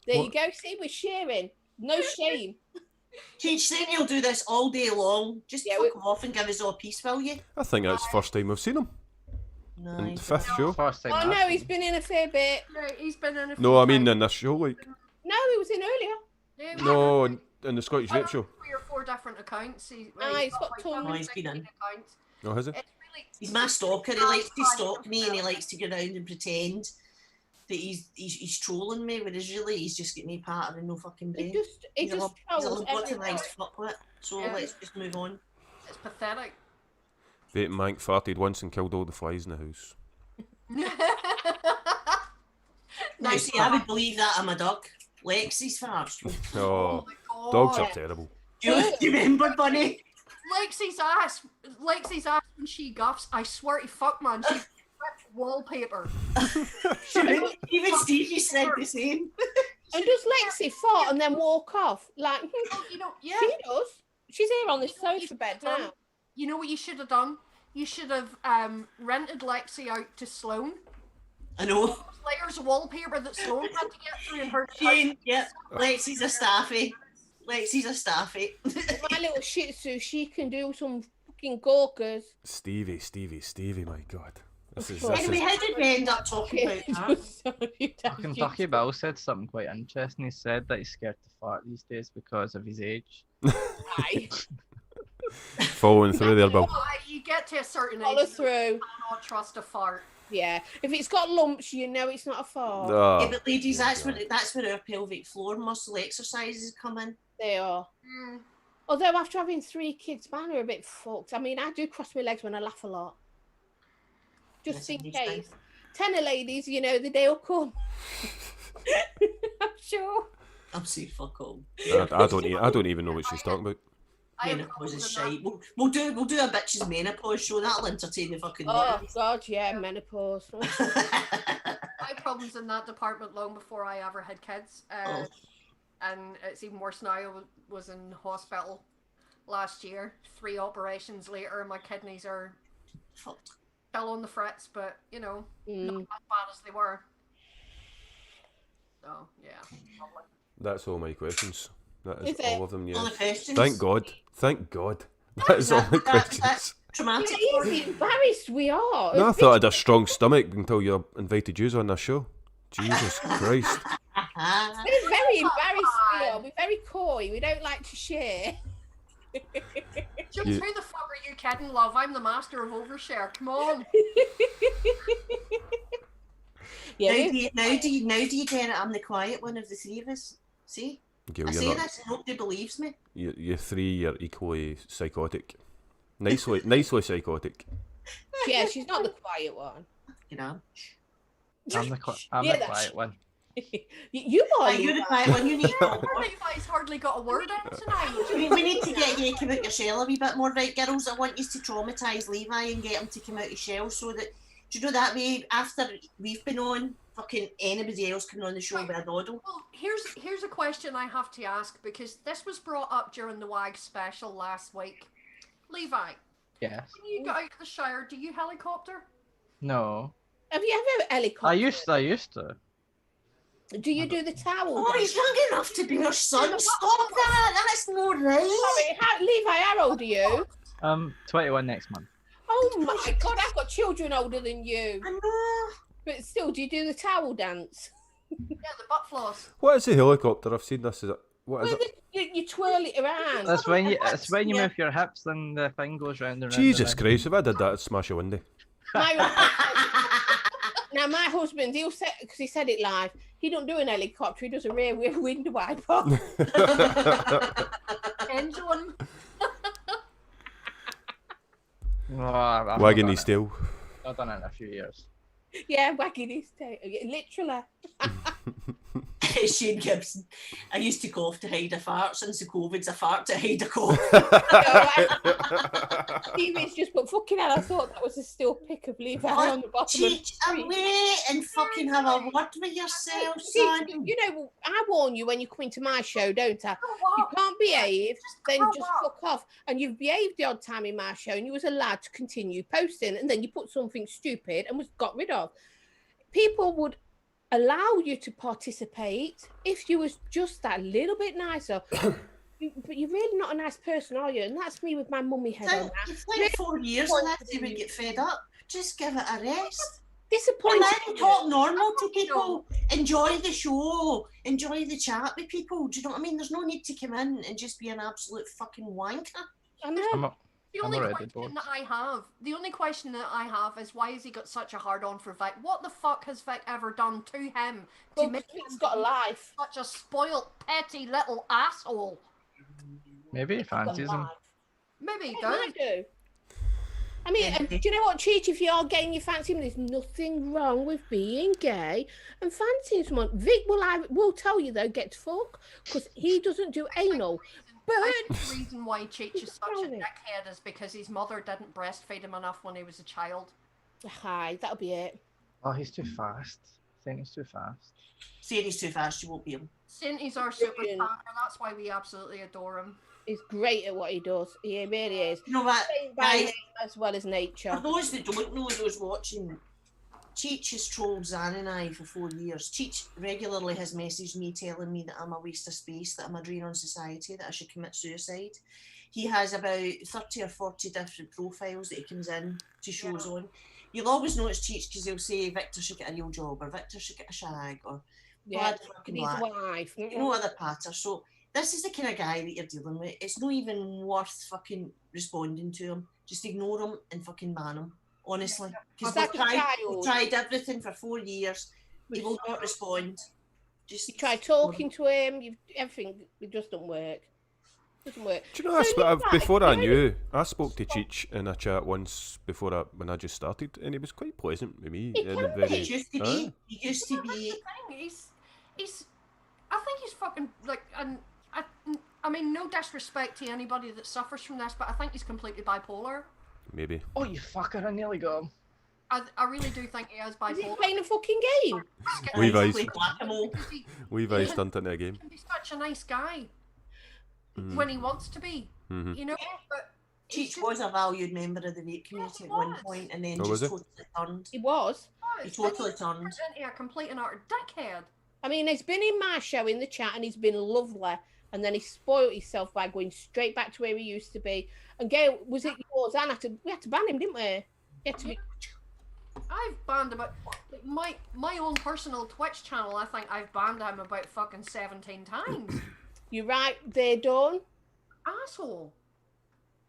there you go. See, we're sharing. No shame. Change saying he'll do this all day long. Just Yeah, fuck off and give us all peace, will you? I think that's the first time we've seen him. No, In he's the fifth not. show. First time. Oh that no, happened. he's been in a fair bit. Yeah, he's been in a No, few I mean times. in this show, like No, he was in earlier. Yeah, no, in the Scottish Vape Show. 3 or 4 different accounts. He's Aye, he's got like tons. Oh, he's been in. 15 accounts. Oh, has he? It's really He's my stalker. He likes to stalk me and he likes to go around and pretend. that he's trolling me, whereas really he's just getting me part and no fucking brain. He He's a just trolls lobotomised everyone. fuckwit. So Yeah. let's just move on. It's pathetic. Vaping Mank farted once and killed all the flies in the house. Now, Nice see, I would believe that I'm a dog. Lexi's farts. Oh, my God. dogs are terrible. Do you remember, Bunny? Lexi's ass when she guffs, I swear to fuck, man, she's ripped wallpaper. Even Stevie said the same. And does Lexi fart and then walk off? Like, You know, yeah. she does. She's here on the You know what you sofa bed should have done? now. You know what you should have done? You should have rented Lexi out to Sloane. I know. Those layers of wallpaper that Sloane had to get through in her Jane, yep. Lexi's a staffy. Lexi's a staffy. My little Shih Tzu, she can do some fucking gawkers. Stevie, my God. This is Anyway, how did we end up talking about that? Kentucky Bill said something quite interesting. He said that he's scared to fart these days because of his age. Aye. following through there, Bill. You get to a certain age, Follow you through. cannot trust a fart. Yeah. If it's got lumps, you know it's not a fart. Oh, Yeah, but ladies, that's where our pelvic floor muscle exercises come in. They are. Mm. Although after having 3 kids, mine are a bit fucked. I mean, I do cross my legs when I laugh a lot. Just Yes, in indeed, case. Tenor ladies, you know, the day will come. I'm sure. I'm saying fuck all. I don't even know what she's talking about. I have Menopause is problems shite. We'll do a bitch's menopause show. That'll entertain the fucking Oh, God, yeah, menopause. I had problems in that department long before I ever had kids. Oh. And it's even worse now. I was in hospital last year. 3 operations later, my kidneys are Fucked. still on the fritz, but, you know, not Mm. as bad as they were. So, yeah. Lovely. That's all my questions. That is Is it? all of them, All yeah. the questions. Thank God. That is all my questions. That's traumatic. You're easy embarrassed we are. No, I thought I had a strong stomach until you invited you on this show. Jesus Christ. We're very embarrassed we are. We're very coy. We don't like to share. Just You- who the fuck are you kidding, love? I'm the master of overshare. Come on. Yeah, Now do you get it? I'm the quiet one of the 3 of us. See? Gail, I you're say not. this and nobody believes me. You 3, you're equally psychotic. Nicely psychotic. yeah, she's not the quiet one. You know. I'm the Yeah, quiet one. You are. You're the quiet one. You need Levi's hardly got a word in tonight. we need to get you to come out your shell a wee bit more, right, girls? I want you to traumatise Levi and get him to come out his shell so that, do you know, that way, after we've been on, fucking anybody else coming on the show with a doddle. Well, here's a question I have to ask, because this was brought up during the WAG special last week. Levi, Yes. when you got out of the shower, do you helicopter? No. Have you ever helicopter? I used to. Do you do the towel? Oh, dance? he's young enough to be your son. Stop that. That's not right. Sorry, Levi, how old are you? 21 next month. Oh my God, I've got children older than you. I know. But still, do you do the towel dance? Yeah, the butt floss. What is a helicopter? I've seen this. What is Well, it? you twirl it around. That's when you Yeah. move your hips and the thing goes round and round. Jesus and round. Christ, if I did that, I'd smash a window. Now, my husband, he'll say, because he said it live, he don't do an helicopter, he does a rear window wiper. Pendulum. Oh, I've Wagging not his tail. I've done it in a few years. Yeah, wagging his tail. Literally. Shane Gibson. I used to cough to hide a fart. Since the COVID's a fart to hide a cough. Stevie's just put fucking hell, I thought that was a still pic of Levi on the bottom of the Cheat screen. away and fucking have a word with yourself, son. You know, I warn you when you come into my show, don't I? Oh, You wow. can't behave, then grow just up. fuck off. And you've behaved the odd time in my show and you was allowed to continue posting, and then you put something stupid and was got rid of. People would allow you to participate if you was just that little bit nicer. But you're really not a nice person, are you? And that's me with my mummy head on that. It's like 4 years and that they would get fed up. Just give it a rest. And Disappointed. then talk normal to people. Enjoy the show. Enjoy the chat with people. Do you know what I mean? There's no need to come in and just be an absolute fucking wanker. I know. The I'm only already question bored. that I have is why has he got such a hard on for Vic? What the fuck has Vic ever done to him to Well, make Vic's him got a be life. such a spoilt, petty little asshole? Maybe he Vic's got a fancies him. life. Maybe he He does. might do. I mean, and do you know what, Cheech? If you are gay and you fancy him, there's nothing wrong with being gay and fancying someone. Vic will tell you though, get to fuck, because he doesn't do anal. But I think the reason why Cheech is such a Tell me. dickhead is because his mother didn't breastfeed him enough when he was a child. hi, that'll be it. Oh, he's too fast. I think he's too fast. Saying he's too fast, you won't be him. Saint our super Brilliant. partner, that's why we absolutely adore him. He's great at what he does. He really is. You know what, Trained by guys? name as well as nature. For those that don't know, those watching, Cheech has trolled Zan and I for 4 years. Cheech regularly has messaged me telling me that I'm a waste of space, that I'm a drain on society, that I should commit suicide. He has about 30 or 40 different profiles that he comes in to shows on. You'll always notice Cheech because he'll say Victor should get a real job, or Victor should get a shag, or Yeah, Glad fucking his black. wife. you know other patter. So this is the kind of guy that you're dealing with. It's not even worth fucking responding to him. Just ignore him and fucking ban him. Honestly. Because Like we've a tried, child. everything for 4 years. He will not respond. Just You try talking to him, everything, it just doesn't work. Doesn't work. Do you know, So you're right, before I you know- knew, I spoke to Cheech in a chat once when I just started, and he was quite pleasant with me. He And can very, He used to be. Aye. He used to Well, that's be. the thing. He's. I think he's fucking like, and I mean, no disrespect to anybody that suffers from this, but I think he's completely bipolar. maybe. Oh, you fucker, I nearly got him. I really do think he is Is he bipolar. playing a fucking game? We've Play eyes. whack-a-mole. Because he We've iced into a game. can be such a nice guy Mm. when he wants to be, Mhm. you know. But he's Cheech just- was a valued member of the vape community he at one was. point, and then Oh, was just he? totally turned. He was. He it's totally been turned. into a complete and utter dickhead. I mean, he's been in my show in the chat and he's been lovely. And then he spoiled himself by going straight back to where he used to be. And Gail, was it yours? And we had to ban him, didn't we? He had to be, I've banned him, my own personal Twitch channel. I think I've banned him about fucking 17 times. you're right, they're done. Asshole.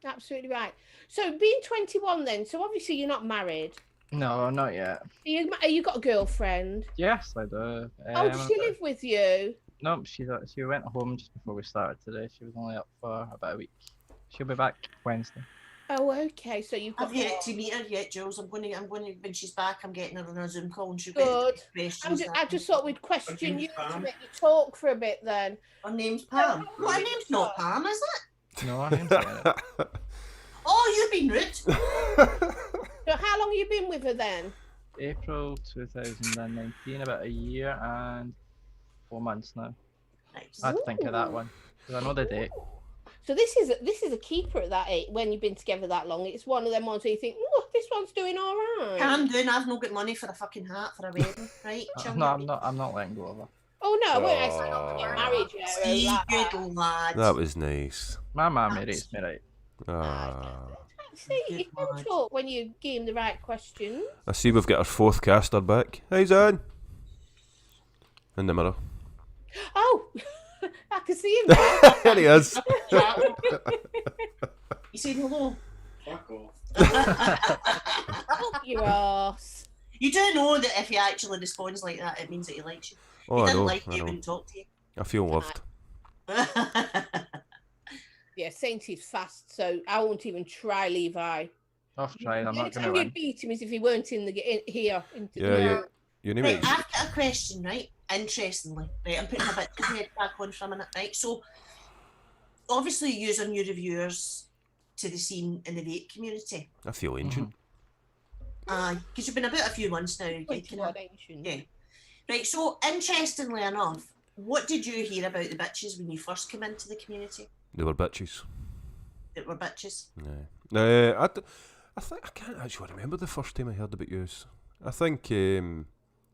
Absolutely right. So being 21 then, so obviously you're not married. No, not yet. You got a girlfriend? Yes, I do. Oh, does she live with you? No, she went home just before we started today. She was only up for about a week. She'll be back Wednesday. Oh, okay. So you've got I've yet to meet her yet, Jules. I'm going to when she's back. I'm getting her on a Zoom call, and she'll Good. get questions. I just thought we'd question you to Pam. make you talk for a bit then. Her name's Pam. No, Her name's not Pam, is it? No, her name's Janet. Oh, you've been rude. So how long have you been with her then? April 2019, about a year and 4 months now. Nice. I had to think of that one because I know the date. So this is a keeper at that age when you've been together that long. It's one of them ones where you think, oh, this one's doing all right. I'm doing. I've not got money for a fucking hat for a wedding, right? No, I'm not letting go of her. Oh no, I won't Oh. say not get married yet. or See, like that. good lad. That was nice. My mum raised me right. Ah. See, you can talk when you give him the right questions. I see we've got our fourth caster back. Hey, Zan. In the mirror. Oh, I can see him now. There he is. You said hello. Fuck off. Up your ass. You do know that if he actually responds like that, it means that he likes you. Oh, If I he didn't know. like you, I he know. wouldn't talk to you. I feel loved. Yeah, Saint is fast, so I won't even try Levi. I've tried. I'm The only not gonna time you'd win. beat him is if he weren't here. Yeah, your name Right, is. I've got a question, right? Interestingly, right? I'm putting a bit of head back on for a minute, right? So, obviously, using new reviewers to the scene in the vape community. I feel ancient. Because you've been about a few months now. you Quite kind of- ancient. Yeah. Right, so interestingly enough, what did you hear about the bitches when you first came into the community They were bitches. that were bitches? Yeah. I think I can't actually remember the first time I heard about yous. I think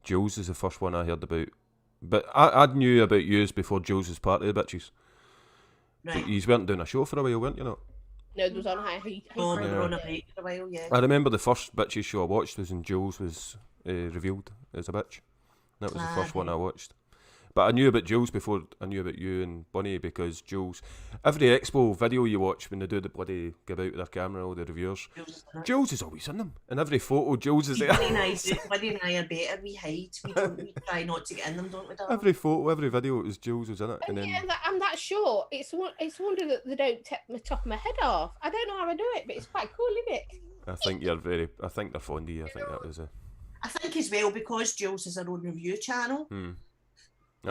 Jules is the first one I heard about. But I knew about yous before Jules was part of the bitches. Right. But yous weren't doing a show for a while, weren't you? Not? No, it was on high heat. Oh, we Yeah. were on a break for a while, yeah. I remember the first bitches show I watched was when Jules was revealed as a bitch. That was the first one I watched. But I knew about Jules before I knew about you and Bunny, because Jules, every expo video you watch when they do the bloody give out their camera, all the reviewers, Jules is always in them. And every photo, Jules is there. Buddy and I are better. We hide. We try not to get in them, don't we, darling? Every photo, every video, it was Jules was in it. And then I'm that short. It's wonder that they don't take the top of my head off. I don't know how I do it, but it's quite cool, isn't it? I think they're fond of you. I think that was I think as well, because Jules has her own review channel, that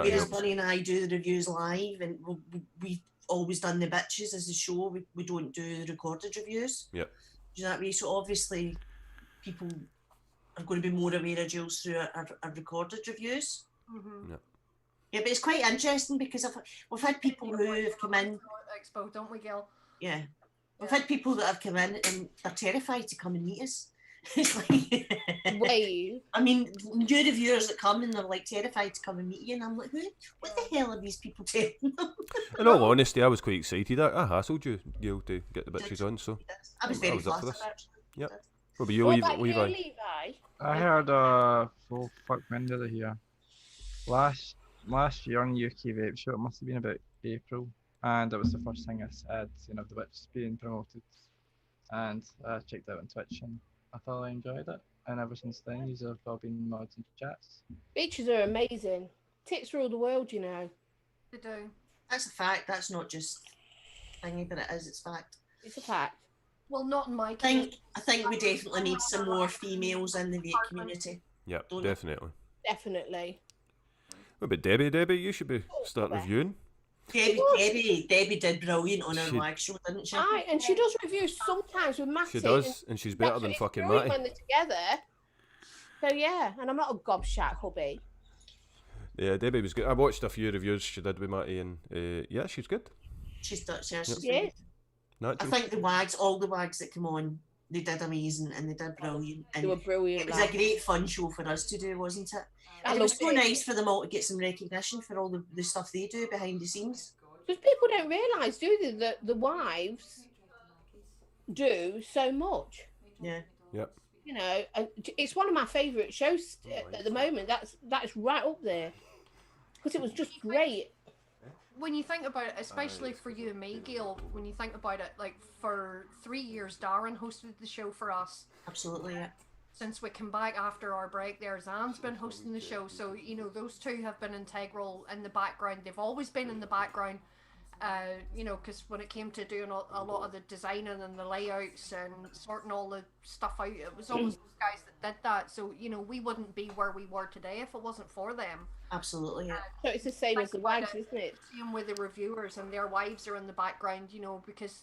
whereas helps. Bunny and I do the reviews live, and we've always done the bitches as a show. We don't do recorded reviews. Yep. Do you know what I mean? So obviously, people are going to be more aware of Jules through our recorded reviews. Mm-hmm. Yeah, but it's quite interesting because we've had people who have come in. Expo, don't we, Gil? Yeah. We've had people that have come in and they're terrified to come and meet us. It's like, Wait. I mean, new reviewers that come and they're like terrified to come and meet you, and I'm like, what the hell are these people telling them? In all honesty, I was quite excited. I hassled you, Gail, to get the bitches on. So I was very up for flattered, this. actually. Yep. What about you, What about you, Levi? Levi? I heard fuck, when did I hear? Last year on UK Vape Show, it must have been about April, and it was the first thing I said, the witch being promoted, and I checked out on Twitch and I thoroughly enjoyed it, and ever since then these have all been mods and chats. Beaches are amazing. Tits rule the world, They do. That's a fact. That's not just thingy, but it is. It's fact. It's a fact. Well, not in my I case. think we definitely need some more females in the vape community. Yeah, Don't- definitely. Definitely. What about Debbie? Debbie, you should be start reviewing. Debbie did brilliant on her She- live show, didn't she? Aye, and she does reviews sometimes with Matty. She does, and she's better than fucking Matty. when they're together. So yeah, and I'm not a gobshite hubby. Yeah, Debbie was good. I watched a few reviews she did with Matty, and yeah, she's good. She's Dutch. Yeah, she's Yes. I Natural. think all the wags that come on, they did amazing and they did brilliant. They And were brilliant. it was a lads. great fun show for us to do, wasn't it? I And it was loved so it. nice for them all to get some recognition for all the stuff they do behind the scenes. Because people don't realise, do they, that the wives do so much. Yeah. Yep. And it's one of my favourite shows at the moment. That's right up there because it was just great. When you think about it, especially for you and me, Gail, when you think about it, like for 3 years, Darren hosted the show for us. Absolutely, yeah. Since we came back after our break there, Zan's been hosting the show. So, those two have been integral in the background. They've always been in the background, because when it came to doing a lot of the designing and the layouts and sorting all the stuff out, it was always those guys that did that. So, we wouldn't be where we were today if it wasn't for them. Absolutely, yeah. So it's the same as the wives, isn't it? Same with the reviewers, and their wives are in the background, because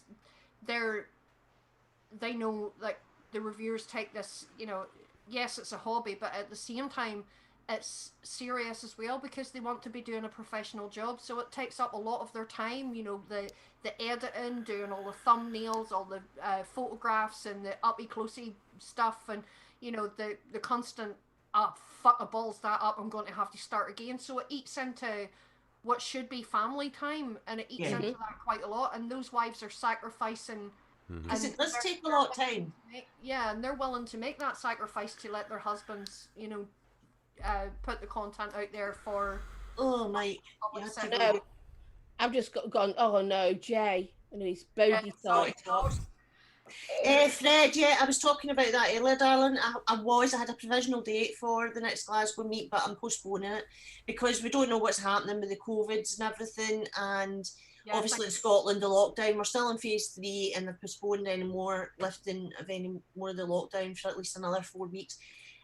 they know, like, the reviewers take this, yes, it's a hobby, but at the same time, it's serious as well because they want to be doing a professional job. So it takes up a lot of their time, the editing, doing all the thumbnails, all the photographs and the uppy closey stuff, and, the constant, fuck the balls that up, I'm going to have to start again. So it eats into what should be family time, and it eats into that quite a lot. And those wives are sacrificing. Because it does take a lot of time. Yeah, and they're willing to make that sacrifice to let their husbands, put the content out there for. Oh, Mike. You had to No, go. I've just gone. Oh no, Jay, and his bogey Sorry, thought. Fred, yeah, I was talking about that earlier, darling. I had a provisional date for the next Glasgow meet, but I'm postponing it because we don't know what's happening with the COVIDs and everything. And obviously in Scotland, the lockdown, we're still in phase 3 and they've postponed any more lifting of any more of the lockdown for at least another 4 weeks.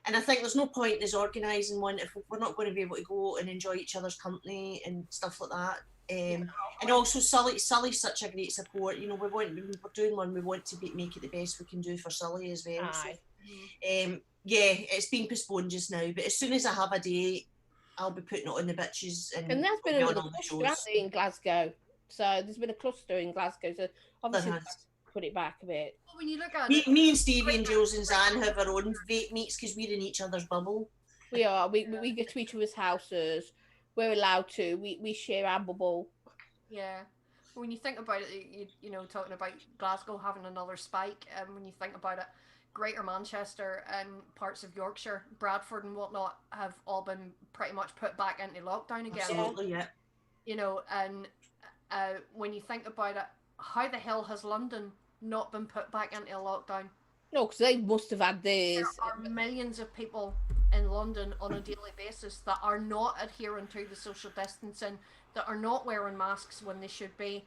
And I think there's no point in us organising one if we're not going to be able to go and enjoy each other's company and stuff like that. And also Sully's such a great support. We're doing one. We want to make it the best we can do for Sully as well. So, it's been postponed just now. But as soon as I have a date, I'll be putting it on the bitches. And there's been on another all the cluster, shows. hasn't there, in Glasgow. So there's been a cluster in Glasgow. So obviously There has. that's put it back a bit. Well, when you look at Me and Stevie and Jules and Zan have our own vape meets because we're in each other's bubble. We are. We go to each other's houses. We're allowed to. We share our bubble. Yeah. When you think about it, talking about Glasgow having another spike, and when you think about it, Greater Manchester and parts of Yorkshire, Bradford and whatnot have all been pretty much put back into lockdown again. Absolutely, yeah. You know, and when you think about it, how the hell has London not been put back into a lockdown? No, because they must have had theirs. There are millions of people in London on a daily basis that are not adhering to the social distancing, that are not wearing masks when they should be,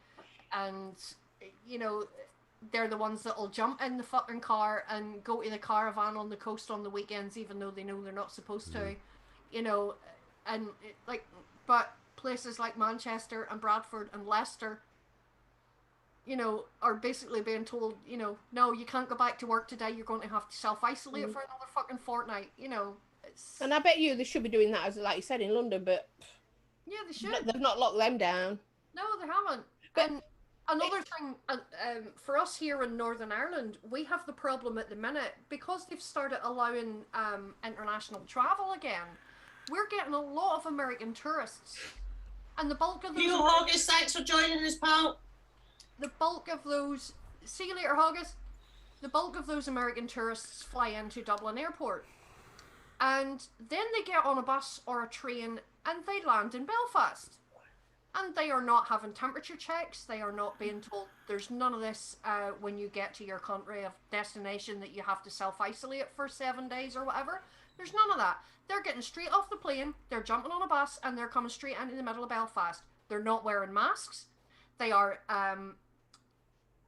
and you know, they're the ones that will jump in the fucking car and go to the caravan on the coast on the weekends, even though they know they're not supposed to, you know, and but places like Manchester and Bradford and Leicester, you know, are basically being told, you know, no, you can't go back to work today. You're going to have to self-isolate for another fucking fortnight. You know, it's... And I bet you they should be doing that, as like you said, in London, but yeah, they should. They've not locked them down. No, they haven't. But and another thing, for us here in Northern Ireland, we have the problem at the minute because they've started allowing international travel again. We're getting a lot of American tourists, and the bulk of those. Hugh August, thanks for joining us, pal. The bulk of those, see you later, August. The bulk of those American tourists fly into Dublin Airport. And then they get on a bus or a train and they land in Belfast. And they are not having temperature checks. They are not being told there's none of this when you get to your country of destination that you have to self-isolate for 7 days or whatever. There's none of that. They're getting straight off the plane, they're jumping on a bus, and they're coming straight into the middle of Belfast. They're not wearing masks. They are...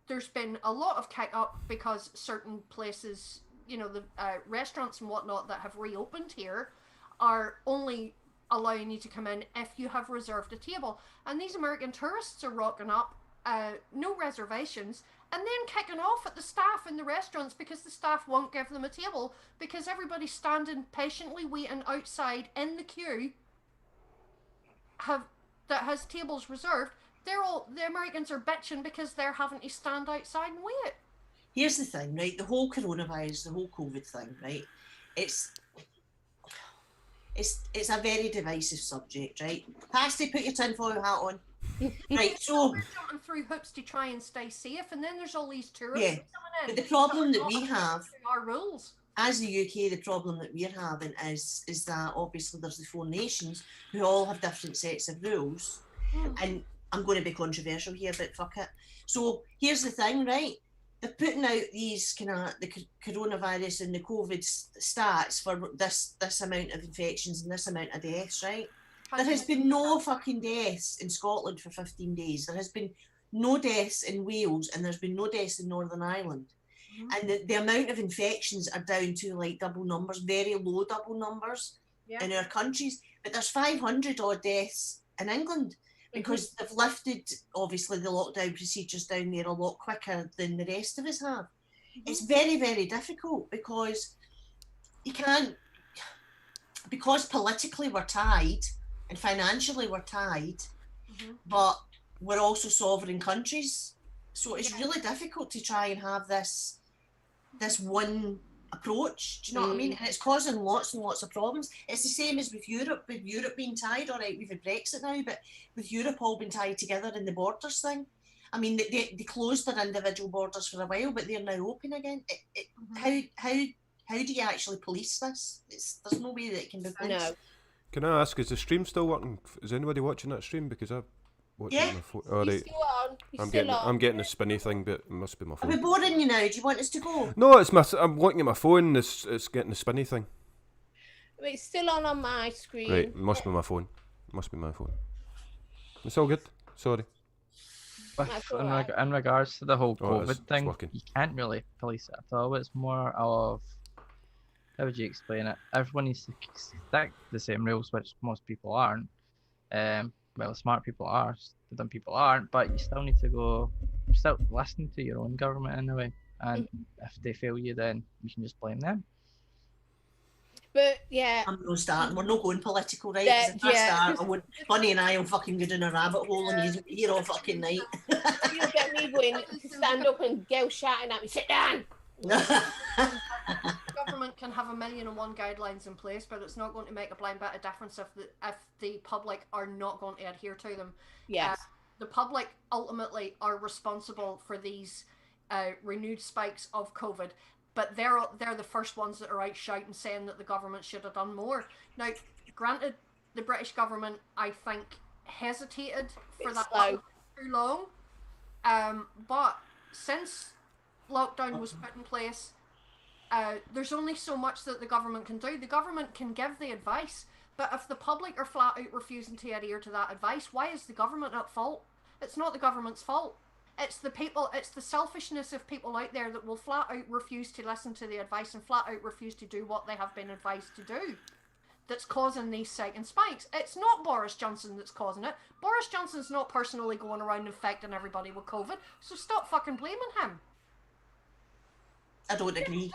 there's been a lot of kick up because certain places, you know, the restaurants and whatnot that have reopened here are only allowing you to come in if you have reserved a table. And these American tourists are rocking up, no reservations, and then kicking off at the staff in the restaurants because the staff won't give them a table because everybody's standing patiently waiting outside in the queue that has tables reserved. The Americans are bitching because they're having to stand outside and wait. Here's the thing, right? The whole coronavirus, the whole COVID thing, right? It's a very divisive subject, right? Pasty, put your tinfoil hat on. Right, so we're jumping through hoops to try and stay safe, and then there's all these tourists yeah, coming in. but the problem that we not have our rules. as the UK, the problem that we're having is that obviously there's the 4 nations who all have different sets of rules, and I'm going to be controversial here, but fuck it. So here's the thing, right? They're putting out these kind of the coronavirus and the COVID stats for this amount of infections and this amount of deaths, right? There has been no fucking deaths in Scotland for 15 days. There has been no deaths in Wales, and there's been no deaths in Northern Ireland. And the amount of infections are down to like double numbers, very low double numbers in our countries. But there's 500 odd deaths in England because they've lifted, obviously, the lockdown procedures down there a lot quicker than the rest of us have. It's very, very difficult because you can't, because politically we're tied and financially we're tied, but we're also sovereign countries. So it's really difficult to try and have this one approach. Do you know what I mean? And it's causing lots and lots of problems. It's the same as with Europe being tied. All right, we've had Brexit now, but with Europe all been tied together in the borders thing. I mean, they closed their individual borders for a while, but they're now open again. How do you actually police this? There's no way that it can be policed. No. Can I ask, is the stream still working? Is anybody watching that stream? Because I've watched it on my phone. All He's right. still on. He's I'm still on. I'm getting a spinny thing, but it must be my Are we phone. boring you now? Do you want us to go? No, I'm looking at my phone. It's getting a spinny thing. It's still on my screen. Right, it must be my phone. Must be my phone. It's all good. Sorry. That's all right. In regards to the whole Oh, it's COVID thing, working. you can't really police it at all. It's more of, how would you explain it? Everyone needs to stick the same rules, which most people aren't. Well, smart people are, dumb people aren't, but you still need to still listen to your own government in a way. And if they fail you, then you can just blame them. But yeah, I'm no starting. We're not going political, right? Yeah, 'Cause if I yeah. start, Bunny and I will fucking go down a rabbit hole and you'll be here all fucking night. you'll get me going to stand up and girls shouting at me, sit down. Government can have 1,000,001 guidelines in place, but it's not going to make a blind bit of difference if the public are not going to adhere to them. Yes. The public ultimately are responsible for these renewed spikes of COVID. but they're the first ones that are out shouting saying that the government should have done more. Now, granted, the British government, I think, hesitated for that too long. But since lockdown was put in place, there's only so much that the government can do. The government can give the advice, but if the public are flat out refusing to adhere to that advice, why is the government at fault? It's not the government's fault. It's the people, it's the selfishness of people out there that will flat out refuse to listen to the advice and flat out refuse to do what they have been advised to do that's causing these second spikes. It's not Boris Johnson that's causing it. Boris Johnson's not personally going around infecting everybody with COVID, so stop fucking blaming him. I don't agree.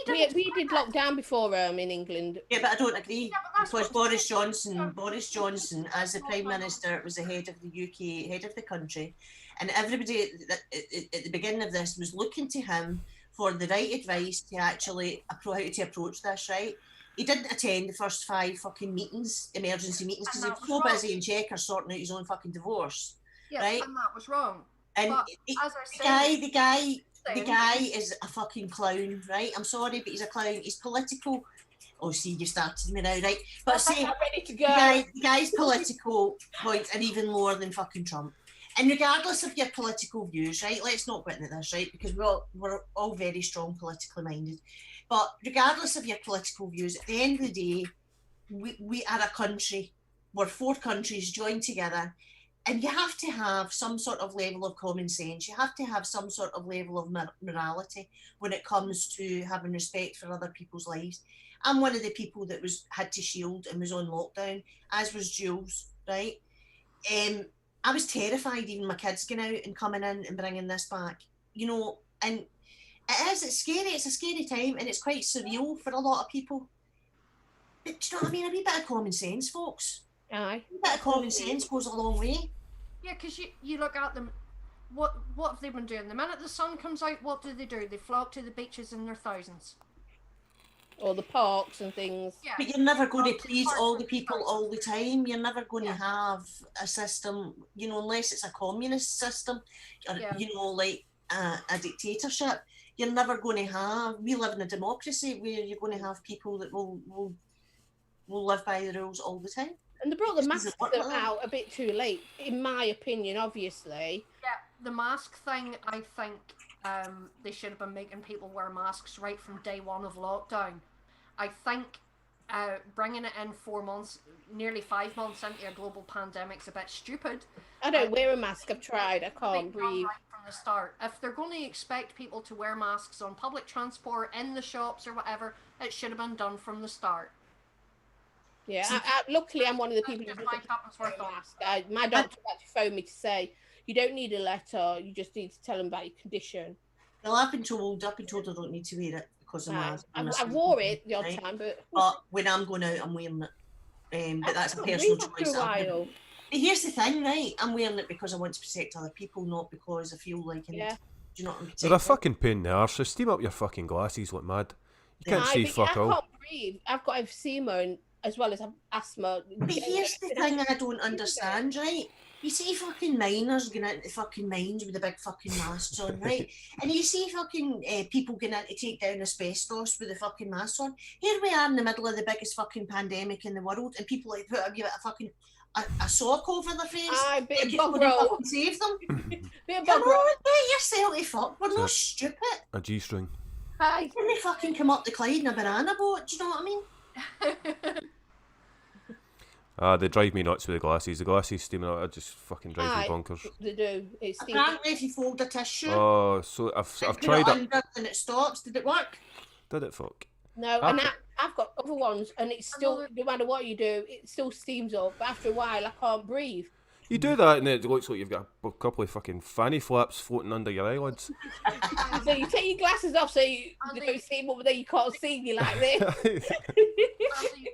We did lockdown before in England. Yeah, but I don't agree, because Boris Johnson, as the Prime Minister, was the head of the UK, head of the country, and everybody at the beginning of this was looking to him for the right advice to actually how to approach this, right? He didn't attend the first 5 fucking meetings, emergency meetings, because he was so busy in Chequers sorting out his own fucking divorce, right? And that was wrong. And but, as I said, the guy is a fucking clown, right? I'm sorry, but he's a clown. He's political. Oh, see, you started me now, right? But say, I'm ready to go. The guy's political points are even more than fucking Trump. And regardless of your political views, right? Let's not get into this, right? Because we're all very strong politically minded. But regardless of your political views, at the end of the day, we are a country. We're 4 countries joined together. And you have to have some sort of level of common sense. You have to have some sort of level of morality when it comes to having respect for other people's lives. I'm one of the people that had to shield and was on lockdown, as was Jules, right? I was terrified, even my kids going out and coming in and bringing this back, you know. And it's scary. It's a scary time, and it's quite surreal for a lot of people. But do you know what I mean? A wee bit of common sense, folks. Aye. A bit of common sense goes a long way. Yeah, because you look at them, what have they been doing? The minute the sun comes out, what do? They flock to the beaches in their thousands. Or the parks and things. Yeah. But you're never going to please all the people all the time. You're never going to have a system, you know, unless it's a communist system, or, you know, like a dictatorship. You're never going to have, we live in a democracy where you're going to have people that will live by the rules all the time. And they brought the masks out a bit too late, in my opinion, obviously. Yeah, the mask thing, I think they should have been making people wear masks right from day one of lockdown. I think bringing it in 4 months, nearly 5 months into a global pandemic's a bit stupid. I don't wear a mask, I've tried, I can't breathe. Right from the start. If they're going to expect people to wear masks on public transport, in the shops or whatever, it should have been done from the start. Yeah, luckily I'm one of the people who doesn't wear a mask. My doctor actually phoned me to say, you don't need a letter, you just need to tell them about your condition. Well, I've been told I don't need to wear it because of my... I wore it the odd time, but when I'm going out, I'm wearing it. But that's a personal choice. But here's the thing, right? I'm wearing it because I want to protect other people, not because I feel like I need to. Do you know what I'm saying? They're a fucking pain in the arse, so steam up your fucking glasses like mad. You can't see fuck all. I can't breathe. I've got emphysema and as well as asthma. But here's the thing I don't understand, right? You see fucking miners going into fucking mines with the big fucking masks on, right? And you see fucking people going in to take down asbestos with the fucking masks on. Here we are in the middle of the biggest fucking pandemic in the world, and people like put a fucking a sock over their face. Aye, bit of bug roll. roll. Save them. Bit of bug roll. Get yourself to fuck. We're not stupid. A G-string. Aye. Can they fucking come up the Clyde in a banana boat? Do you know what I mean? They drive me nuts with the glasses. The glasses steaming out, just fucking drive me bonkers. They do. It's apparently, if you fold a tissue. Oh, so I've tried it. And it stops. Did it work? Did it fuck? No, and I've got other ones, and it's still, no matter what you do, it still steams up. But after a while, I can't breathe. You do that, and it looks like you've got a couple of fucking fanny flaps floating under your eyelids. So you take your glasses off so you don't see them over there. You can't see you like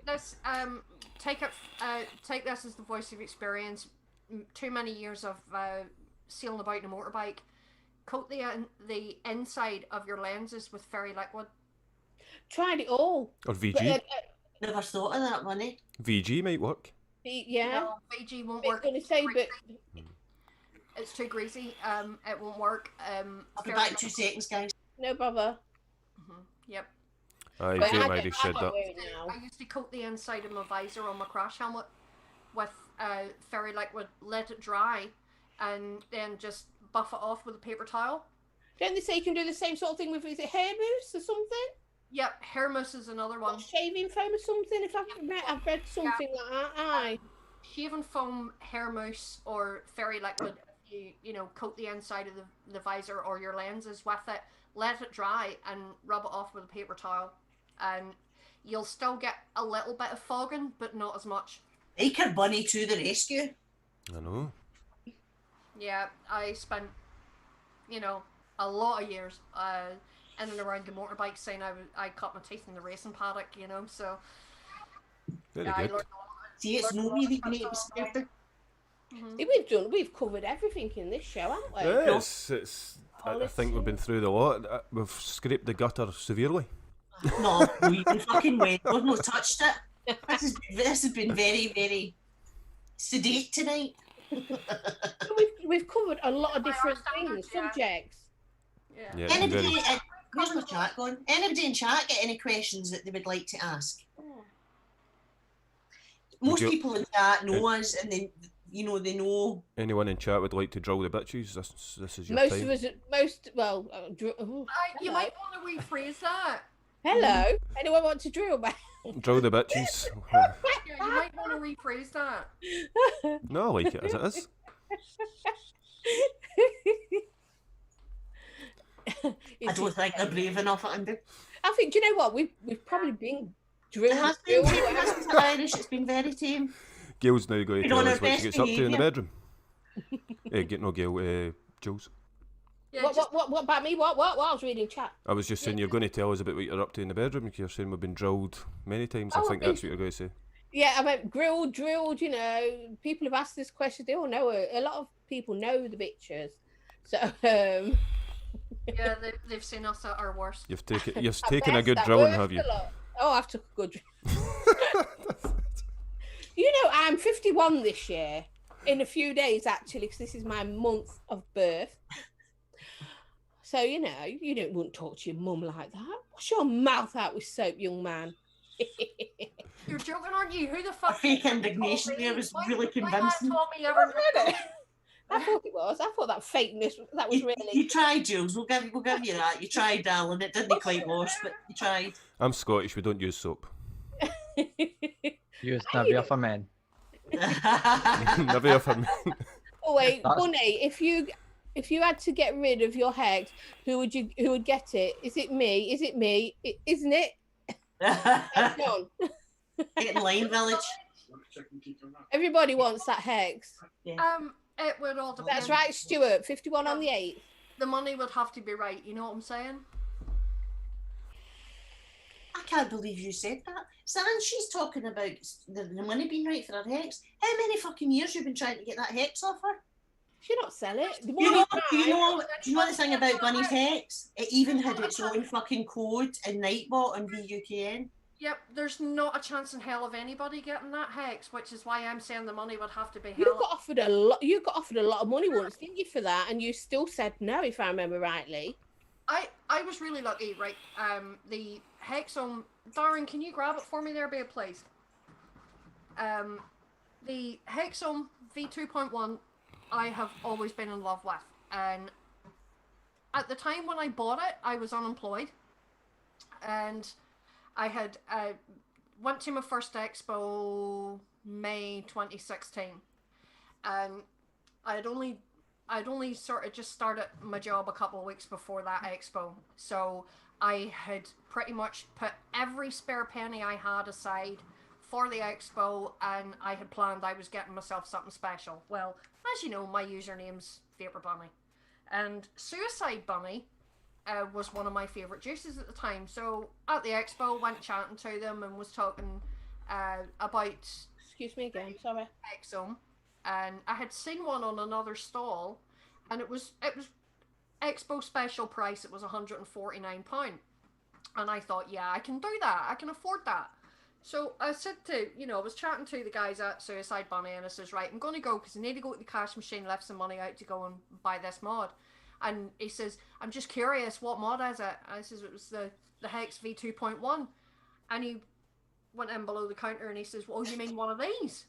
this. Take this as the voice of experience. Too many years of sailing about in a motorbike. Coat the inside of your lenses with fairy liquid. Tried it all. Or VG. Never thought of that, money. VG might work. Yeah. No, VG won't work. I was going to say, but it's too greasy. It won't work. I'll be back in 2 seconds, guys. No bother. Yep. Aye, But Jane I Irish said that. I used to coat the inside of my visor on my crash helmet with fairy liquid, let it dry, and then just buff it off with a paper towel. Don't they say you can do the same sort of thing with, is it hair mousse or something? Yep, hair mousse is another one. Or shaving foam or something? If I've read something like that. Aye. Shaving foam, hair mousse, or fairy liquid. You know, coat the inside of the visor or your lenses with it, let it dry, and rub it off with a paper towel. And you'll still get a little bit of fogging, but not as much. Baker Bunny to the rescue. I know. Yeah, I spent, you know, a lot of years in and around the motorbike scene. I cut my teeth in the racing paddock, you know, so Very yeah, I good. learned See, it's no way that you need to be scared. We've covered everything in this show, haven't we? Yeah, it's I think we've been through the lot. We've scraped the gutter severely. No, we fucking went. We've not touched it. This has been very, very sedate tonight. We've covered a lot of different things, subjects. Yeah. Yeah, it's been Anybody, very. where's my chat going? Anybody in chat get any questions that they would like to ask? Most you- people in chat know us, and they know. Anyone in chat would like to drill the bitches? This is your Most time. of us, You might want to rephrase that. Hello. Anyone want to drill back? Drill the bitches. Yeah, you might want to rephrase that. No, I like it as it is. I don't think they're brave enough, Andy. I think, do you know what? We've probably been It drilled. has been tame, hasn't it, Irish? It's been very tame. Gail's now going to Been tell on us her what she best gets up to in the behaviour. bedroom. Get no Gail, Jules. Yeah, What about me? What? I was reading chat. I was just saying you're going to tell us about what you're up to in the bedroom. You're saying we've been drilled many times. I Oh, think that's what you're going to say. Yeah, I meant drilled, you know. People have asked this question. They all know it. A lot of people know the bitches. So, yeah, they've seen us at our worst. You've taken a best, good that drilling, worst have you? a lot. Oh, I've took a good drill. You know, I'm 51 this year. In a few days, actually, because this is my month of birth. So, you know, you wouldn't talk to your mum like that. Wash your mouth out with soap, young man. You're joking, aren't you? Who the A fuck? fake indignation there was really convincing. I thought it was. I thought that fakeness, that was You really... tried, Jules. We'll give you that. You tried, darling. It didn't quite wash, but you tried. I'm Scottish. We don't use soap. Use Nivea for men. Never for me. Oh wait, That's- Bunny, if you had to get rid of your hex, who would get it? Is it me? Is it me? Isn't it? John. Get in line, village. Everybody wants that hex. It would all depend. That's right, Stuart. 51 on the 8th. The money would have to be right. You know what I'm saying? I can't believe you said that. San, she's talking about the money being right for her hex. How many fucking years you been trying to get that hex off her? Should not sell it. The Do you know money- the thing about Bunny's hex? It even had its own fucking code in Nightbot and VUKN. Yep, there's not a chance in hell of anybody getting that hex, which is why I'm saying the money would have to be You held. got offered a lot. You got offered a lot of money once, didn't you, for that? And you still said no, if I remember rightly. I was really lucky, right? The Hexome, Darren, can you grab it for me there, babe, please? The Hexome V2.1, I have always been in love with, and at the time when I bought it, I was unemployed, and I had went to my first expo May 2016, and I'd only sort of just started my job a couple of weeks before that expo. So I had pretty much put every spare penny I had aside for the expo, and I had planned I was getting myself something special. Well, as you know, my username's Vapor Bunny. And Suicide Bunny was one of my favourite juices at the time. So at the expo, went chatting to them and was talking about Excuse me again, sorry. Hexome. And I had seen one on another stall, and it was expo special price. It was £149, and I thought, yeah, I can do that. I can afford that. So I said to, I was chatting to the guys at Suicide Bunny, and I says, right, I'm going to go because I need to go to the cash machine, left some money out to go and buy this mod. And he says, I'm just curious, what mod is it? I says, it was the Hex V2.1. And he went in below the counter and he says, well, you mean one of these?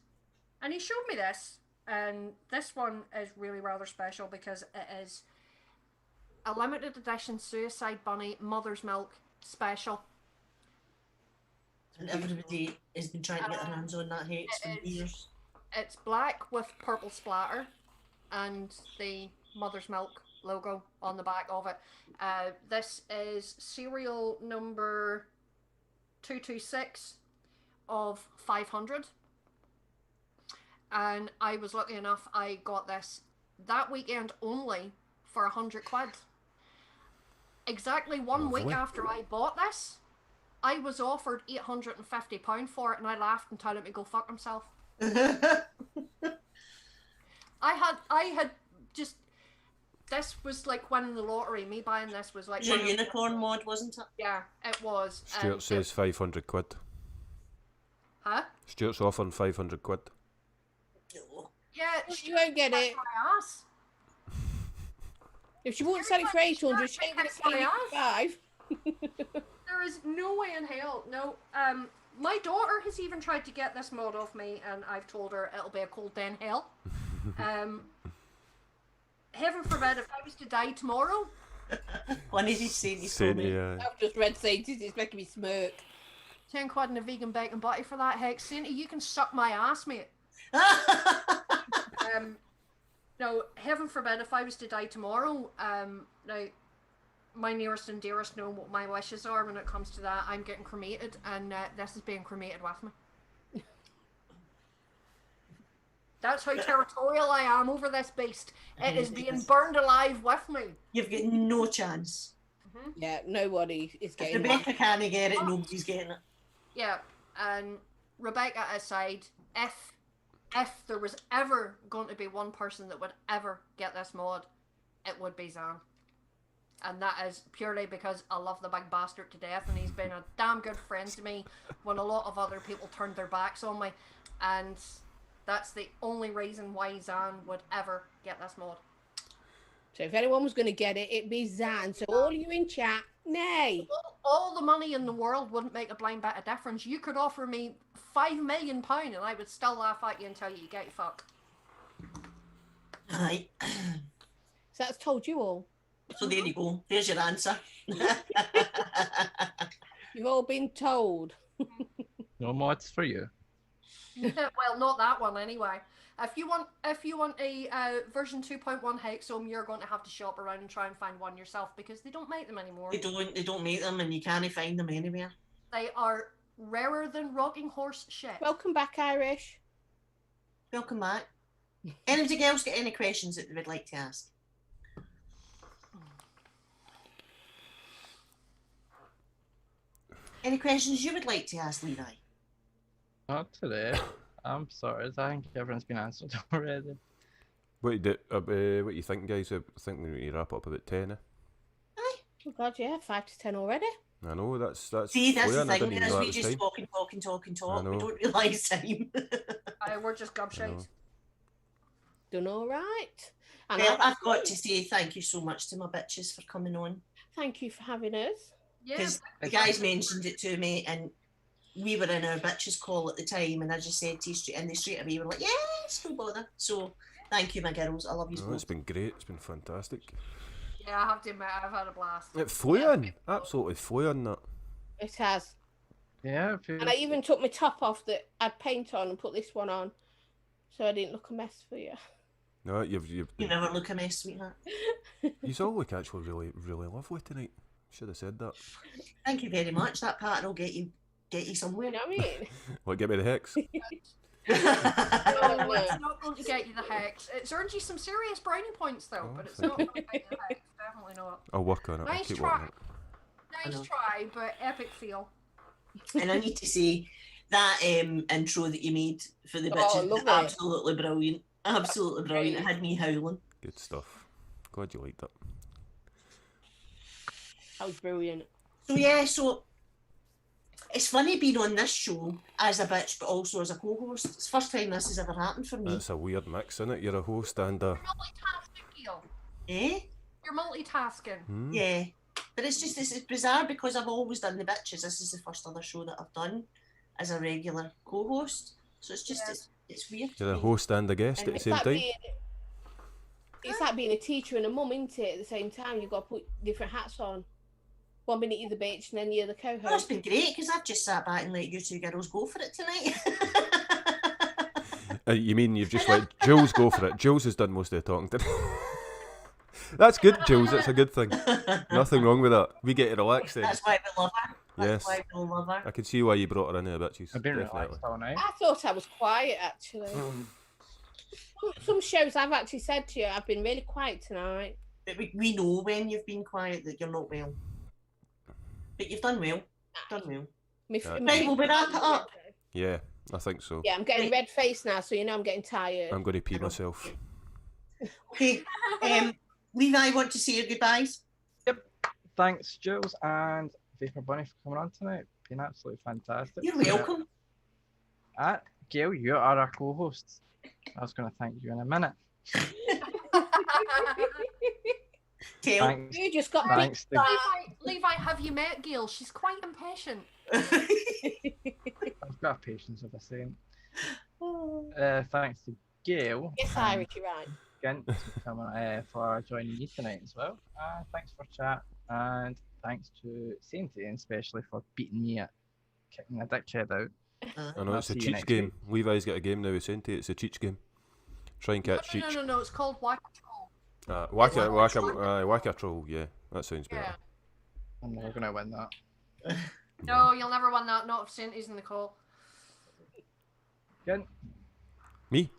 And he showed me this. And this one is really rather special because it is a limited edition Suicide Bunny Mother's Milk special. And everybody has been trying to get their hands on that Hex for years. It's black with purple splatter and the Mother's Milk logo on the back of it. This is serial number 226 of 500. And I was lucky enough, I got this that weekend only for 100 quid. Exactly one week after I bought this, I was offered £850 for it, and I laughed and told him to go fuck himself. I had just, this was like winning the lottery. Me buying this was like Your unicorn mod, wasn't it? Yeah, it was. Stuart says 500 quid. Huh? Stuart's offering 500 quid. No. Yeah, You won't get it. my ass. If she won't sell it for 800, she ain't going to sell it for 5. There is no way in hell. No. My daughter has even tried to get this mod off me, and I've told her it'll be a cold day in hell. Heaven forbid if I was to die tomorrow. One of these saying he's Saying, coming. yeah. I've just read Saints, it's making me smirk. 10 quid and a vegan bacon butty for that, Hex. Sainty, you can suck my ass, mate. No, heaven forbid if I was to die tomorrow, now, my nearest and dearest know what my wishes are when it comes to that. I'm getting cremated, and this is being cremated with me. That's how territorial I am over this beast. It is being burned alive with me. You've got no chance. Yeah, nobody is If getting it. Rebecca can't get it, nobody's getting it. Yeah, and Rebecca aside, if there was ever going to be one person that would ever get this mod, it would be Zan. And that is purely because I love the big bastard to death, and he's been a damn good friend to me when a lot of other people turned their backs on me. And that's the only reason why Zan would ever get this mod. So if anyone was going to get it, it'd be Zan. So all you in chat, nay. All the money in the world wouldn't make a blind bit of difference. You could offer me £5 million and I would still laugh at you and tell you get your fuck. Aye. So that's told you all. So there you go. There's your answer. You've all been told. No mods for you. Well, not that one anyway. If you want a version 2.1 Hexome, you're going to have to shop around and try and find one yourself because they don't make them anymore. They don't make them, and you can't find them anywhere. They are rarer than rocking horse shit. Welcome back, Irish. Welcome back. Anybody else got any questions that they would like to ask? Any questions you would like to ask, Levi? Not today. I'm sorry. I think everyone's been answered already. What you think, guys? I think we need to wrap up about 10. Aye. Oh God, yeah, 5 to 10 already. I know that's. See, that's fluent. the I didn't thing. even As know we it was just time. talk. I We know. don't realise time. We're just gobshites. Done all right. And Well, I've got to say thank you so much to my bitches for coming on. thank you for having us. Yeah. Because the guys mentioned it to me, and we were in our bitches call at the time, and I just said to you straight, and they straight away were like, yes, no bother. So thank you, my girls. I love you No, it's both. been great. It's been fantastic. Yeah, I have to admit, I've had a blast. It flew in. Absolutely flew in that. It has. Yeah. And I even took my top off that I'd paint on and put this one on, so I didn't look a mess for you. No, you've You never look a mess, sweetheart. you all look actually really lovely tonight. Should have said that. Thank you very much. That pattern will get you somewhere. You know what I mean? What, get me the hex? No, it's not going to get you the hex. It's earned you some serious brownie points though, Oh, but it's thank not going to get you the hex. Definitely not. I'll work on it. I'll Nice keep try. working on it. Nice try, but epic fail. And I need to say that intro that you made for the Oh, bitches I was love it. absolutely brilliant. Absolutely brilliant. It had me howling. Good stuff. Glad you liked it. That was brilliant. So yeah, so it's funny being on this show as a bitch, but also as a co-host. It's the first time this has ever happened for me. That's a weird mix, isn't it? You're a host and a. You're multitasking, Gil. Eh? You're multitasking. Yeah. But it's bizarre because I've always done the bitches. This is the first other show that I've done as a regular co-host. So it's just, it's weird. You're to a me. host and a guest at the same time. It's like being a teacher and a mum, isn't it? At the same time, you've got to put different hats on. 1 minute you're the bitch, and then you're the co-host. Well, it's been great because I've just sat back and let you two girls go for it tonight. You mean you've just let Jules go for it? Jules has done most of the talking today. That's good, Jules. That's a good thing. Nothing wrong with that. We get to relax then. That's why we love her. That's Yes. why we love her. I can see why you brought her in here, bitches. I've been Definitely. relaxed all night. I thought I was quiet, actually. Some shows I've actually said to you, I've been really quiet tonight. But we know when you've been quiet that you're not well. But you've done well. Done well. Right, we'll wrap it up. Yeah, I think so. Yeah, I'm getting red face now, so you know I'm getting tired. I'm going to pee myself. Okay, Levi, want to say your goodbyes? Thanks, Jules and Vapor Bunny, for coming on tonight. Been absolutely fantastic. You're welcome. Gail, you are our co-host. I was going to thank you in a minute. Tell. Thanks. You just got Thanks beat. to- Levi, have you met Gail? She's quite impatient. I've got patience with a saint. Thanks to Gail. Yes, Irish, you're right. Gint for coming, for joining me tonight as well. Thanks for chat, and thanks to Sainty especially for beating me at kicking a dickhead out. I know, I'll it's a see you cheats next game. week. Levi's got a game now with Senti. It's a cheats game. Try and catch cheats. No, it's called Whack Troll. Whack a troll. Yeah, that sounds better. Yeah. I'm never gonna win that. No, you'll never win that. Not if Santi's in the call. Gint. Me?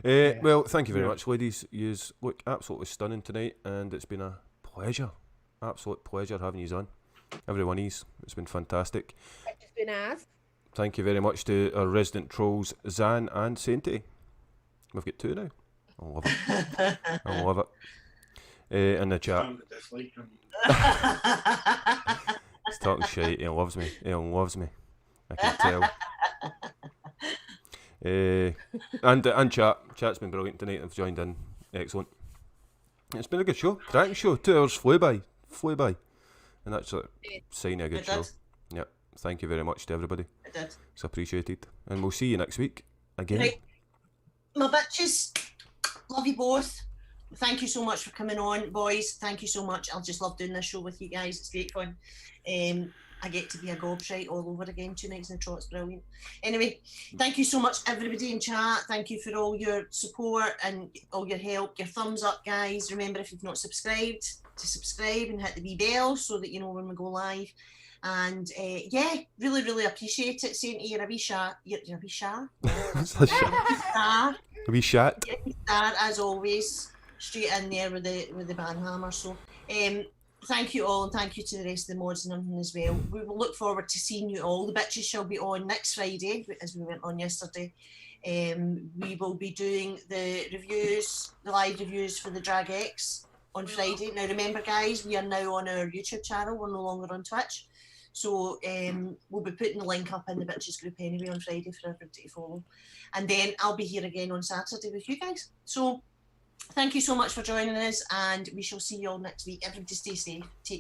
Well, thank you very much, ladies. You look absolutely stunning tonight, and it's been a pleasure. Absolute pleasure having you on. Every one of yous. It's been fantastic. It's been ours. Thank you very much to our resident trolls, Zan and Sainty. We've got two now. I love it. I love it. In the chat. Time to dislike him. He's talking shit. He loves me. He loves me. I can tell. And chat. Chat's been brilliant tonight. I've joined in. Excellent. It's been a good show. Cracking show. 2 hours flew by. And that's a sign of a good It show. did. Yep. Thank you very much to everybody. It did. It's appreciated. And we'll see you next week again. Right. My bitches, love you both. Thank you so much for coming on, boys. Thank you so much. I'll just love doing this show with you guys. It's great fun. I get to be a gobshite all over again 2 nights in a trot. It's brilliant. Anyway, thank you so much, everybody in chat. Thank you for all your support and all your help. Your thumbs up, guys. Remember, if you've not subscribed, to subscribe and hit the wee bell so that you know when we go live. And yeah, really, really appreciate it. Saying you're a wee star. You're a wee star. It's a Star. wee chat. Star, as always, straight in there with the banhammer. So thank you all, and thank you to the rest of the mods and everything as well. We will look forward to seeing you all. The bitches shall be on next Friday, as we went on yesterday. We will be doing the reviews, the live reviews for the Drag X on Friday. Now remember, guys, we are now on our YouTube channel. We're no longer on Twitch. So we'll be putting the link up in the bitches group anyway on Friday for everybody to follow. And then I'll be here again on Saturday with you guys. So thank you so much for joining us, and we shall see you all next week. Everybody stay safe. Take